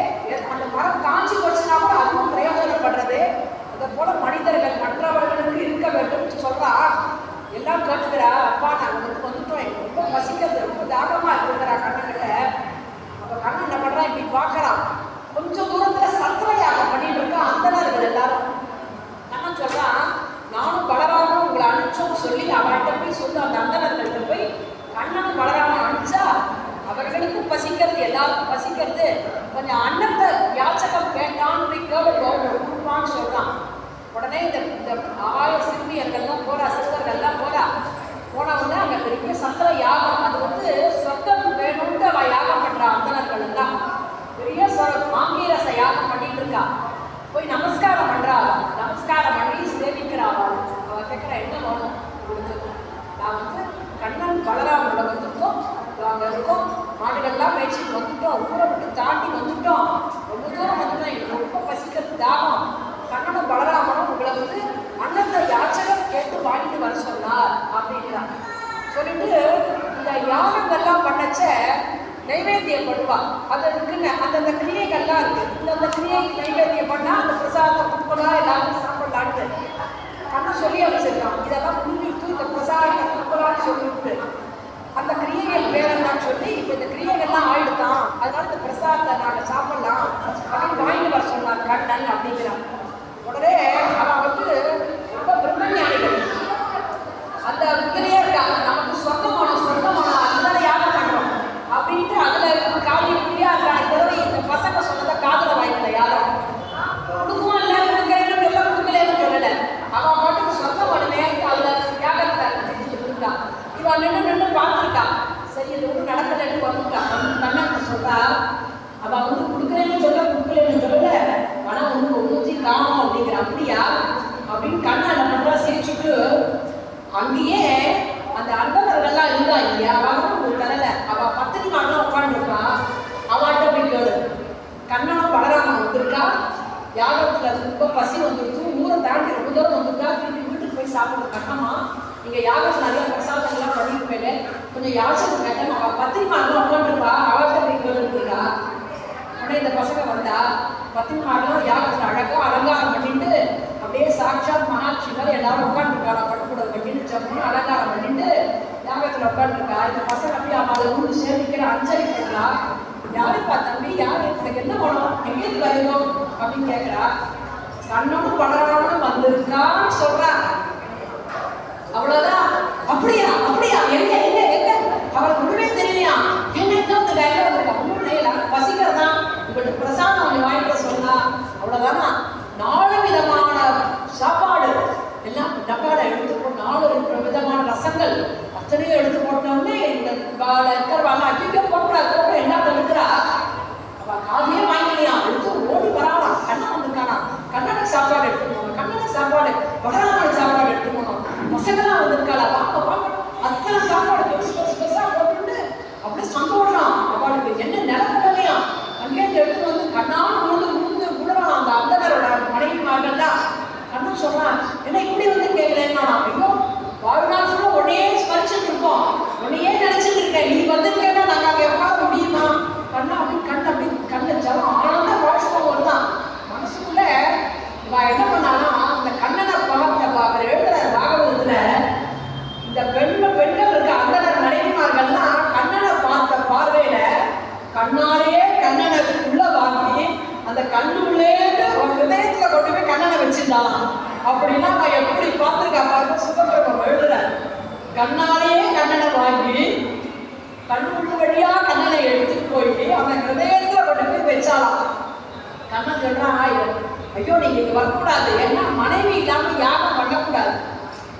அந்த மரம் காஞ்சி போச்சுன்னா கூட அதுவும் பிரயோஜனப்படுறது. அதை போல மனிதர்கள் மற்றவர்களுக்கு இருக்க வேண்டும் சொல்றா. எல்லாம் கேட்டுக்கிறா. அப்பா நாங்கள் வந்துட்டோம், எனக்கு ரொம்ப பசிக்கிறது, ரொம்ப தாகமா இருக்குங்கிறா கண்ணன்கிட்ட. அப்ப கண்ணன் என்ன பண்றா, இப்படி பார்க்கறான். கொஞ்சம் தூரத்துல சத்திரயாகம் பண்ணிட்டு இருக்கா அந்தணர்கள் எல்லாரும். கண்ணன் சொல்றான், நானும் பலராமனும் உங்களை அனுப்பிச்சோன்னு சொல்லி அவர்கிட்ட போய் சொல்லு. அந்த அந்தணர்கள்ட்ட போய் கண்ணனும் பலராமன் அனுப்பிச்சா அவர்களுக்கும் பசிக்கிறது, எல்லாருக்கும் பசிக்கிறது, கொஞ்சம் அன்னத்தை யாச்சகம் கேட்டான்னு போய் கேட்பான்னு சொல்றான். உடனே இந்த 1000 சிறுமியர்கள்லாம் போறா, சிறுவர்கள்லாம் போறா. போனவங்க அங்கே பெரிய சத்திர யாகம், அது வந்து சொர்க்கம் வேணும்ட்டு அவ யாகம் பண்றா. அந்தணர்கள் எல்லாம் பெரிய ஆங்கீரச யாகம் பண்ணிட்டு இருக்கா. போய் நமஸ்காரம் பண்றா. நமஸ்காரம் பண்ணி சேவிக்கிறா. அவ கேட்குறா, என்ன வேணும் உங்களுக்கு? நான் வந்து கண்ணன் பலராமோட வந்துட்டோம், அங்கே இருக்கோம், மாடுகள்லாம் மேய்ச்சிட்டு வந்துட்டோம், ஊரை விட்டு தாண்டி வந்துட்டோம், ரொம்ப தூரம் வந்துட்டோம், எனக்கு ரொம்ப பசிக்கிறது, தாகம். கண்ணனும் பலராமனும் உங்களை வந்து அன்னத்தை யாச்சகம் கேட்டு வாங்கிட்டு வர சொன்னார் அப்படிங்கிறான். சொல்லிட்டு இந்த யாகங்கள்லாம் பண்ணச்ச நைவேத்தியம் பண்ணுவா. அதுக்குன்னு அந்தந்த கிரியைகள்லாம் இருக்கு. இந்த கிரியைக்கு நைவேத்தியம் பண்ணா அந்த பிரசாதத்தை கொடுக்கலாம், எல்லாரும் சாப்பிடலான்ட்டு கண்ணன் சொல்லி அமைச்சிருக்கான். இதெல்லாம் முடிஞ்சுட்டு இந்த பிரசாதத்தை கொடுக்கலான்னு சொல்லிவிட்டு அந்த கிரியைகள் பேரெல்லாம் சொல்லி இப்போ இந்த கிரியைகள்லாம் ஆயிடுதான், அதனால இந்த பிரசாதத்தை நாங்கள் சாப்பிடலாம் அப்படின்னு வாங்கிட்டு வர சொன்னார் கண்ணன் அப்படிங்கிறான். உடனே அவன் வந்து ரொம்ப பிரம்மஞானிகள். அந்த இதுலயே இருக்காங்க, நமக்கு சொந்தமான அதுதான் யாகம் பண்றோம் அப்படின்ட்டு அதுல காலி புரியா இருக்காங்க. இந்த பசங்க சொன்னதை காதல வாய்க்கல, யாரும் கொடுக்குவோம் இல்லை, கொடுக்கறேன்னு எல்லாம் கொடுக்கலன்னு சொல்லல. அவன் மட்டும் சொந்தமானே அதுல யாகத்தை செஞ்சுட்டு இருக்கான். இவன் நின்று பார்த்துருக்கான். சரி இது ஒன்றும் நடக்கலன்னு வந்துட்டான். கண்ணன் சொல்றா, அவன் வந்து கொடுக்குறேன்னு சொல்ல, கொடுக்கலன்னு சொல்லல, ஆனா வந்து ஒன்றுத்தையும் காணும் அப்படிங்கிற. அப்படியா அப்படின்னு கண்ணன் பண்றா சிரிச்சுட்டு. அங்கேயே அந்த அந்தணர்கள்லாம் இருந்தா இல்லையா, அவன் உங்களுக்கு தரல. அவ பத்தினி மாடலாம் உட்காந்துருக்கா. அவன்கிட்ட போய் கேளு, கண்ணனும் பலராமன் வந்திருக்கா, யாகத்துல ரொம்ப பசி வந்துருக்கு, ஊரை தாண்டி ரொம்ப தூரம் வந்திருக்கா, திருப்பி வீட்டுக்கு போய் சாப்பிடுறது கஷ்டமா, நீங்க யாகத்துல நிறைய பிரசாதங்கள்லாம் பண்ணிருப்பேன், கொஞ்சம் யாச்சகம் கேட்டேன். அவ பத்தினி மாடலாம் உட்காந்துருப்பா, அவள்கிட்ட போய் கேளுக்கா. உடனே இந்த பசங்க வந்தா பத்தினி மாடலாம் யாகத்துல அழகா அலங்காரம் பண்ணிட்டு அப்படியே சாட்சாத் மகாட்சிகள் எல்லாரும் உட்காந்துருக்காங்க. பட்டுக்கூட கட்டிட்டு சப்புன்னு அலங்காரம் பண்ணிட்டு யாகத்துல உட்காந்துருக்கா. இந்த பசங்க அப்படியே அவளை ஊரு சேமிக்கிற அஞ்சலி பண்ணுறா. யாருப்பா தம்பி, யாரு, எனக்கு என்ன வேணும், எங்கேருந்து வரணும் அப்படின்னு கேட்குறா. கண்ணனும் பலராமனும் வந்திருக்கான்னு சொல்றா. அவ்வளவுதான். அப்படியா அப்படியா, எங்க எங்க எங்க, அவளுக்கு ஒண்ணுமே தெரியலையா, என்ன வந்திருக்கா, ஒன்றும் இல்லையா, பசிக்கிறதா, உங்களுக்கு பிரசாதம் கொஞ்சம் வாங்கிட்டு சொன்னா. அவ்வளவுதானா. 4 விதமான சாப்பாடு எல்லாம் டப்பாட எடுத்து போட்டு 4 விதமான ரசங்கள் அத்தனையும் எடுத்து போட்டோம்னே இந்த இருக்கிறவாங்க அதிக போட்டு என்ன தடுக்கிறா. அவ காலையே வாங்கிக்கலையா, எடுத்து ஓடி வரானா. கண்ணன் வந்திருக்கானா, கண்ணனுக்கு சாப்பாடு எடுத்து போகணும், கண்ணனுக்கு சாப்பாடு, பலராமனுக்கு சாப்பாடு எடுத்து போகணும், பசங்களாம் வந்திருக்காளா, வாங்க வாங்க, அத்தனை சாப்பாடு கண்ணு வழியா கண்ணனை எடுத்துட்டு போய் அவன் ஹிருதயத்துல கொண்டு போய் வச்சாலாம். கண்ணன் சொல்றான், ஐயோ நீங்க இங்க வரக்கூடாது, ஏன்னா மனைவி இல்லாம யாகம் பண்ணக்கூடாது,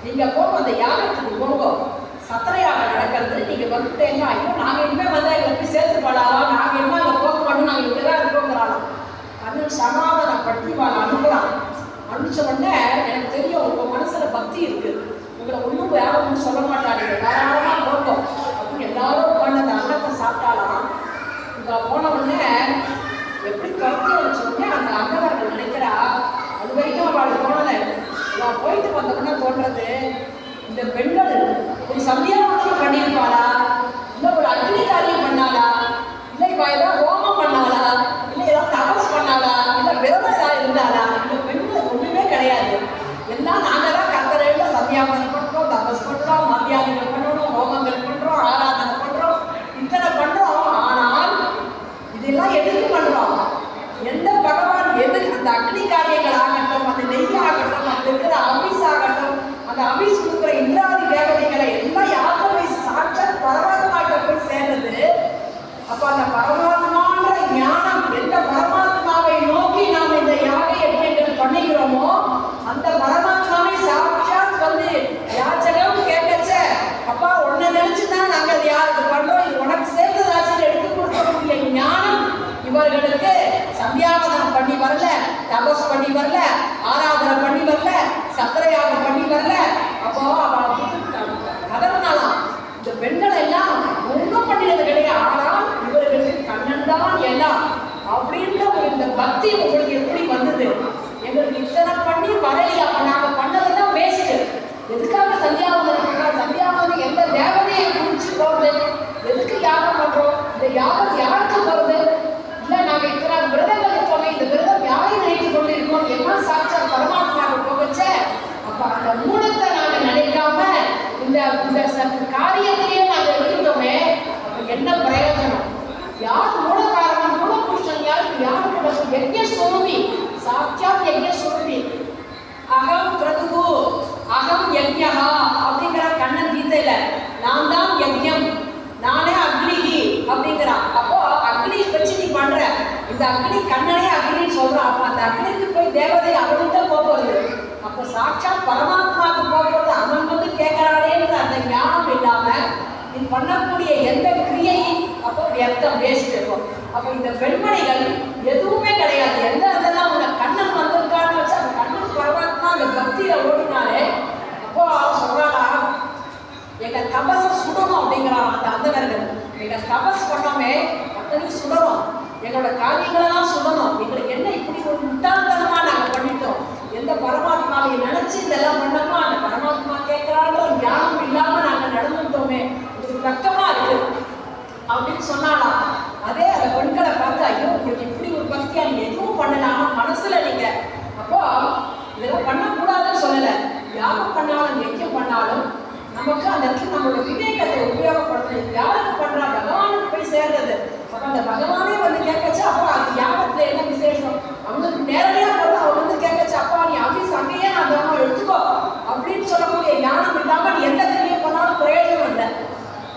நீங்க போங்க அந்த யாகத்துக்கு போங்க, சத்திர யாகம் நடக்கிறது, நீங்க வந்துட்டேங்க, ஐயோ நாங்க இனிமே வந்தா எங்களை போய் சேர்த்து பாடாலாம், நாங்க இனிமே அங்க போக மாட்டோம், நாங்க இங்கதான் இருக்கோங்கிறாளாம். கண்ணன் சமாதானப்படுத்தி வாழ அனுப்புறான். அனுப்பிச்ச உடனே எனக்கு தெரியும் உங்க மனசுல பக்தி இருக்கு, உங்களை ஒன்றும் வேற ஒன்றும் சொல்ல மாட்டாங்க, தாராளமா போட்டோம் அப்படின்னு எல்லாரும் உட்காந்து அந்த அன்னத்தை சாப்பிட்டாலாம். இங்க போன உடனே எப்படி கருத்து வச்சோடனே அந்த அன்னவர்கள் நினைக்கிறா, அது வரைக்கும் அவளுக்கு தோணலை, நான் போயிட்டு வந்தோம்னா தோன்றது, இந்த பெண்கள் ஒரு சந்தியாவனம் பண்ணியிருப்பாளா, இல்லை ஒரு அக்னி காரியம் பண்ணாளா, இல்லை இப்போ ஏதாவது ஹோமம் பண்ணாளா, இல்லை ஏதாவது தபஸ் பண்ணாளா, இல்லை விரதம் ஏதாவது இருந்தாளா, இந்த பெண்களுக்கு ஒன்றுமே கிடையாது, எல்லாம் நாங்கள் தான் கத்தரையில சந்தியாவனம் பண்ணுறோம், தபஸ் பண்ணுறோம், மத்தியானம் பண்ணணும், ஹோமங்கள் பண்ணுறோம், ஆராதனை பண்ணுறோம், இத்தனை பண்ணுறோம். ஆனால் இதெல்லாம் எதுக்கு பண்ணுறோம்? எந்த பகவான் எதுக்கு அந்த அக்னி காரியங்கள் ஆகட்டும், அந்த நெய் ஆகட்டும், அந்த இருக்கிற அபிஸ் ஆகட்டும், அந்த அபிஸ் கொடுக்குற இந்திராதி தேவதைகளை எல்லாம் யாருக்கு போய் சாட்சாத் பரமாத்மாட்ட போய் சேர்ந்தது. அப்ப அந்த பரமாத்மான்ற ஞானம் எந்த பரமாத்மாவை நோக்கி நாம் இந்த யாக யஜ்ஞங்கள் பண்ணிக்கிறோமோ அந்த பரமாத்மாவை சாட்சாத் வந்து யாச்சகம் கேட்கச்ச, அப்பா உன்னை நினைச்சுதான் நாங்கள் அது யாருக்கு பண்றோம், இது உனக்கு சேர்ந்ததாச்சு எடுத்து கொடுக்கக்கூடிய ஞானம் இவர்களுக்கு சந்தியாவதனம் பண்ணி வரல, தபஸ் பண்ணி வரல, ஆராதனை பண்ணி வரல, சத்திரயாகம் பண்ணி வரல. அப்போ கதறினாலாம், இந்த பெண்கள் எல்லாம் ஒன்றும் பண்ணினது கிடையாது, ஆனால் இவர்களுக்கு கண்ணன் தான் எல்லாம் அப்படின்ற ஒரு இந்த பக்தி உங்களுக்கு எப்படி வந்தது? எங்களுக்கு இத்தனை பண்ணி வரலையா, அப்ப நாங்க பண்ணதெல்லாம் வேஸ்ட், எதுக்காக சந்தியாவதனம் பண்றோம்? சந்தியாவதனம் எந்த தேவதையை குறிச்சு போறது? எதுக்கு யாகம் பண்றோம்? இந்த யாகம் யாருக்கு போறது? இல்ல நாங்க இத்தனை விரதங்கள் இருக்கோமே, இந்த விரதம் யாரை நினைத்து கொண்டு இருக்கோம், எல்லாம் சாட்சாத் பரமாத்மாவுக்கு போகச்ச. அப்ப அந்த மூலத்தை நாங்க நினைக்காம இந்த காரியத்திலேயே நாங்க இருந்தோமே, அப்ப என்ன பிரயோஜனம்? யார் மூல காரணம், மூல புருஷன் யாருக்கு? யாருக்கு? யஜ்ஞ சுரூபி, சாட்சாத் யஜ்ஞ சுரூபி. அகம் கிரதுகு அகம் யஜ்ஞா அப்படிங்கிற கண்ணன் கீதையில, நான் தான் யஜ்ஞம், நானே அக்னிகி அப்படிங்கிறான். அப்போ அக்னி வச்சு நீ பண்ற, இந்த அக்னி கண்ணனே அக்னின்னு சொல்றான். அப்ப அந்த அக்னிக்கு போய் தேவதை அவன்கிட்ட போகிறது, அப்போ சாட்சாத் பரமாத்மாவுக்கு போகிறது. அவன் வந்து கேட்கிறானேன்ற அந்த ஞானம் இல்லாம நீ பண்ணக்கூடிய எந்த கிரியையும் அப்போ வியர்த்தம் வேஸ்ட் இருக்கும். அப்போ இந்த பெண்மணிகள் எதுவுமே கிடையாது, எந்த அதெல்லாம் உனக்கு கண்ணன் வந்திருக்கான்னு வச்சு அந்த கண்ணன் பரமாத்மா அந்த பக்தியில ஓடினாலே, அப்போ சொல்றாளா, எங்க தபஸை சுடணும் அப்படிங்கிறான் அந்த அந்தனர்கள். எங்க தபஸ் பண்ணோமே அத்தனையும் சுடணும், எங்களோட காரியங்களெல்லாம் சுடணும், எங்களுக்கு என்ன இப்படி ஒரு முட்டாள்தனமா நாங்க பண்ணிட்டோம், எந்த பரமாத்மாவை நினைச்சு இதெல்லாம் பண்ணோமோ அந்த பரமாத்மா கேட்கிறான்ற ஞானம் இல்லாம நாங்க நடந்துட்டோமே, இது வெக்கமா இருக்கு அப்படின்னு சொன்னாலாம். அதே அந்த பெண்களை பார்த்து, ஐயோ உங்களுக்கு இப்படி ஒரு பக்தியா, நீங்க எதுவும் பண்ணலாமா மனசுல நீங்க, அப்போ இதெல்லாம் பண்ணக்கூடாதுன்னு சொல்லலை, யாரும் பண்ணாலும் யஜ்ஞம் பண்ணாலும் நமக்கு அந்த இடத்துல நம்மளோட விவேகத்தை உபயோகப்படுத்தணும். யாருக்கு பண்றா? பகவானுக்கு போய் சேர்றது. அப்ப அந்த பகவானே வந்து கேட்கச்சு, அப்போ அது யாகத்துல என்ன விசேஷம்? அவங்களுக்கு நேரடியா போது அவங்க வந்து கேட்கச்சு, அப்பா நீ ஆபீஸ் அங்கேயே நான் தர்மம் எடுத்துக்கோ அப்படின்னு சொல்லக்கூடிய ஞானம் இல்லாம நீ எந்த கிரியை பண்ணாலும் பிரயோஜனம் இல்லை.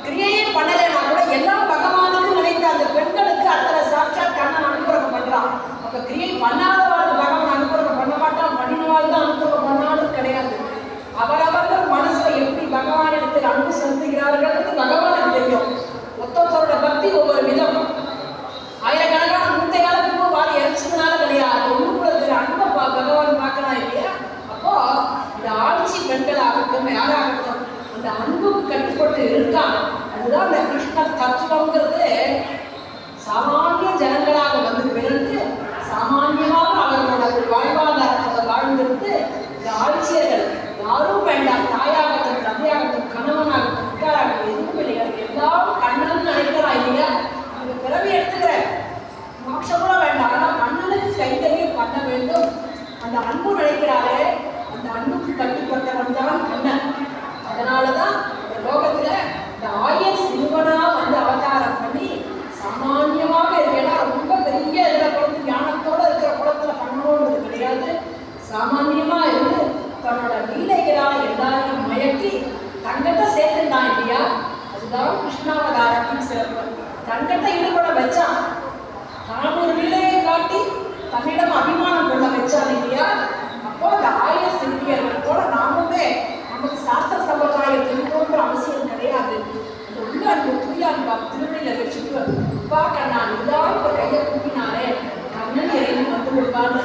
கிரியையே பண்ணலைன்னா கூட எல்லாம் பகவானுக்கு நினைத்த அந்த பெண்களுக்கு அத்தனை சாட்சாத் கண்ணன் அனுகிரகம் பண்றான். அப்ப கிரியை பண்ணாதவாறு பகவான் அனுகிரகம் பண்ண மாட்டான், பண்ணினவாறு தான் அனுகிரகம் பண்ணாலும் கிடையாது. அவரவர்கள் மனசுல எப்படி பகவானிடத்தில் அன்பு செலுத்துகிறார்கள் பகவானுக்கு தெரியும். ஒத்தொத்தரோட பக்தி ஒவ்வொரு விதம். ஆயிரக்கணக்கான முந்தைய காலத்துக்கு வாழை இறைச்சதுனால கிடையாது, உள்ளுக்குள்ள இருக்கிற அன்பை பகவான் பார்க்கலாம் இல்லையா? அப்போ இந்த ஆட்சி பெண்கள் ஆகட்டும் யாராகட்டும் அந்த அன்புக்கு கட்டுப்பட்டு இருக்கான். அதுதான் அந்த கிருஷ்ண தத்துவங்கிறது. சாமானிய ஜனங்களாக வந்து பிறந்து சாமானியமாக அவர்களோட வாழ்வாதாரத்தை வாழ்ந்திருந்து இந்த ஆட்சியர்கள் யாரும் வேண்டாம், தாயாகட்டும் தந்தையாகட்டும் கணவனாகட்டும் உட்காராகட்டும் எதுவும் இல்லையா, எல்லாரும் கண்ணன் நினைக்கிறான் இல்லையா? அந்த பிறவி எடுத்துக்கிற மோட்சம் கூட வேண்டாம், ஆனால் கண்ணனுக்கு கைத்தறியும் பண்ண வேண்டும். அந்த அன்பு நினைக்கிறாரே, அந்த அன்புக்கு கட்டுப்பட்டவன் தான் கண்ணன். அதனாலதான் இந்த லோகத்துல இந்த ஆயர் சிறுவனா வந்து அவதாரம் பண்ணி சாமான்யமாக இருக்கேன்னா ரொம்ப பெரிய இதில் குழந்தை ஞானத்தோட இருக்கிற குளத்துல பண்ணணுன்றது கிடையாது. சாமான்யமா இருந்து தன்னோட லீலைகளால் எல்லாரையும் மயக்கி தங்கிட்ட சேர்த்து கிருஷ்ணாவதாரத்தின் சிறப்பு. தன்கிட்ட ஈடுபட வச்சான், தான் ஒரு நிலையை காட்டி தன்னிடம் அபிமானம் கொள்ள வச்சான் இல்லையா? அப்போ அந்த ஆய சிற்பியர்கள் போல நாமுமே நமக்கு சாஸ்திர சம்பிரதாயம் தெரியுன்ற அவசியம் கிடையாது. அந்த உள்ள அந்த தூயான்பா திருவள்ளியில வச்சுட்டு பா கண்ணா இதான் இப்ப கையை கூப்பினாரே கண்ணன் இறைவன் வந்து விடுவான்னு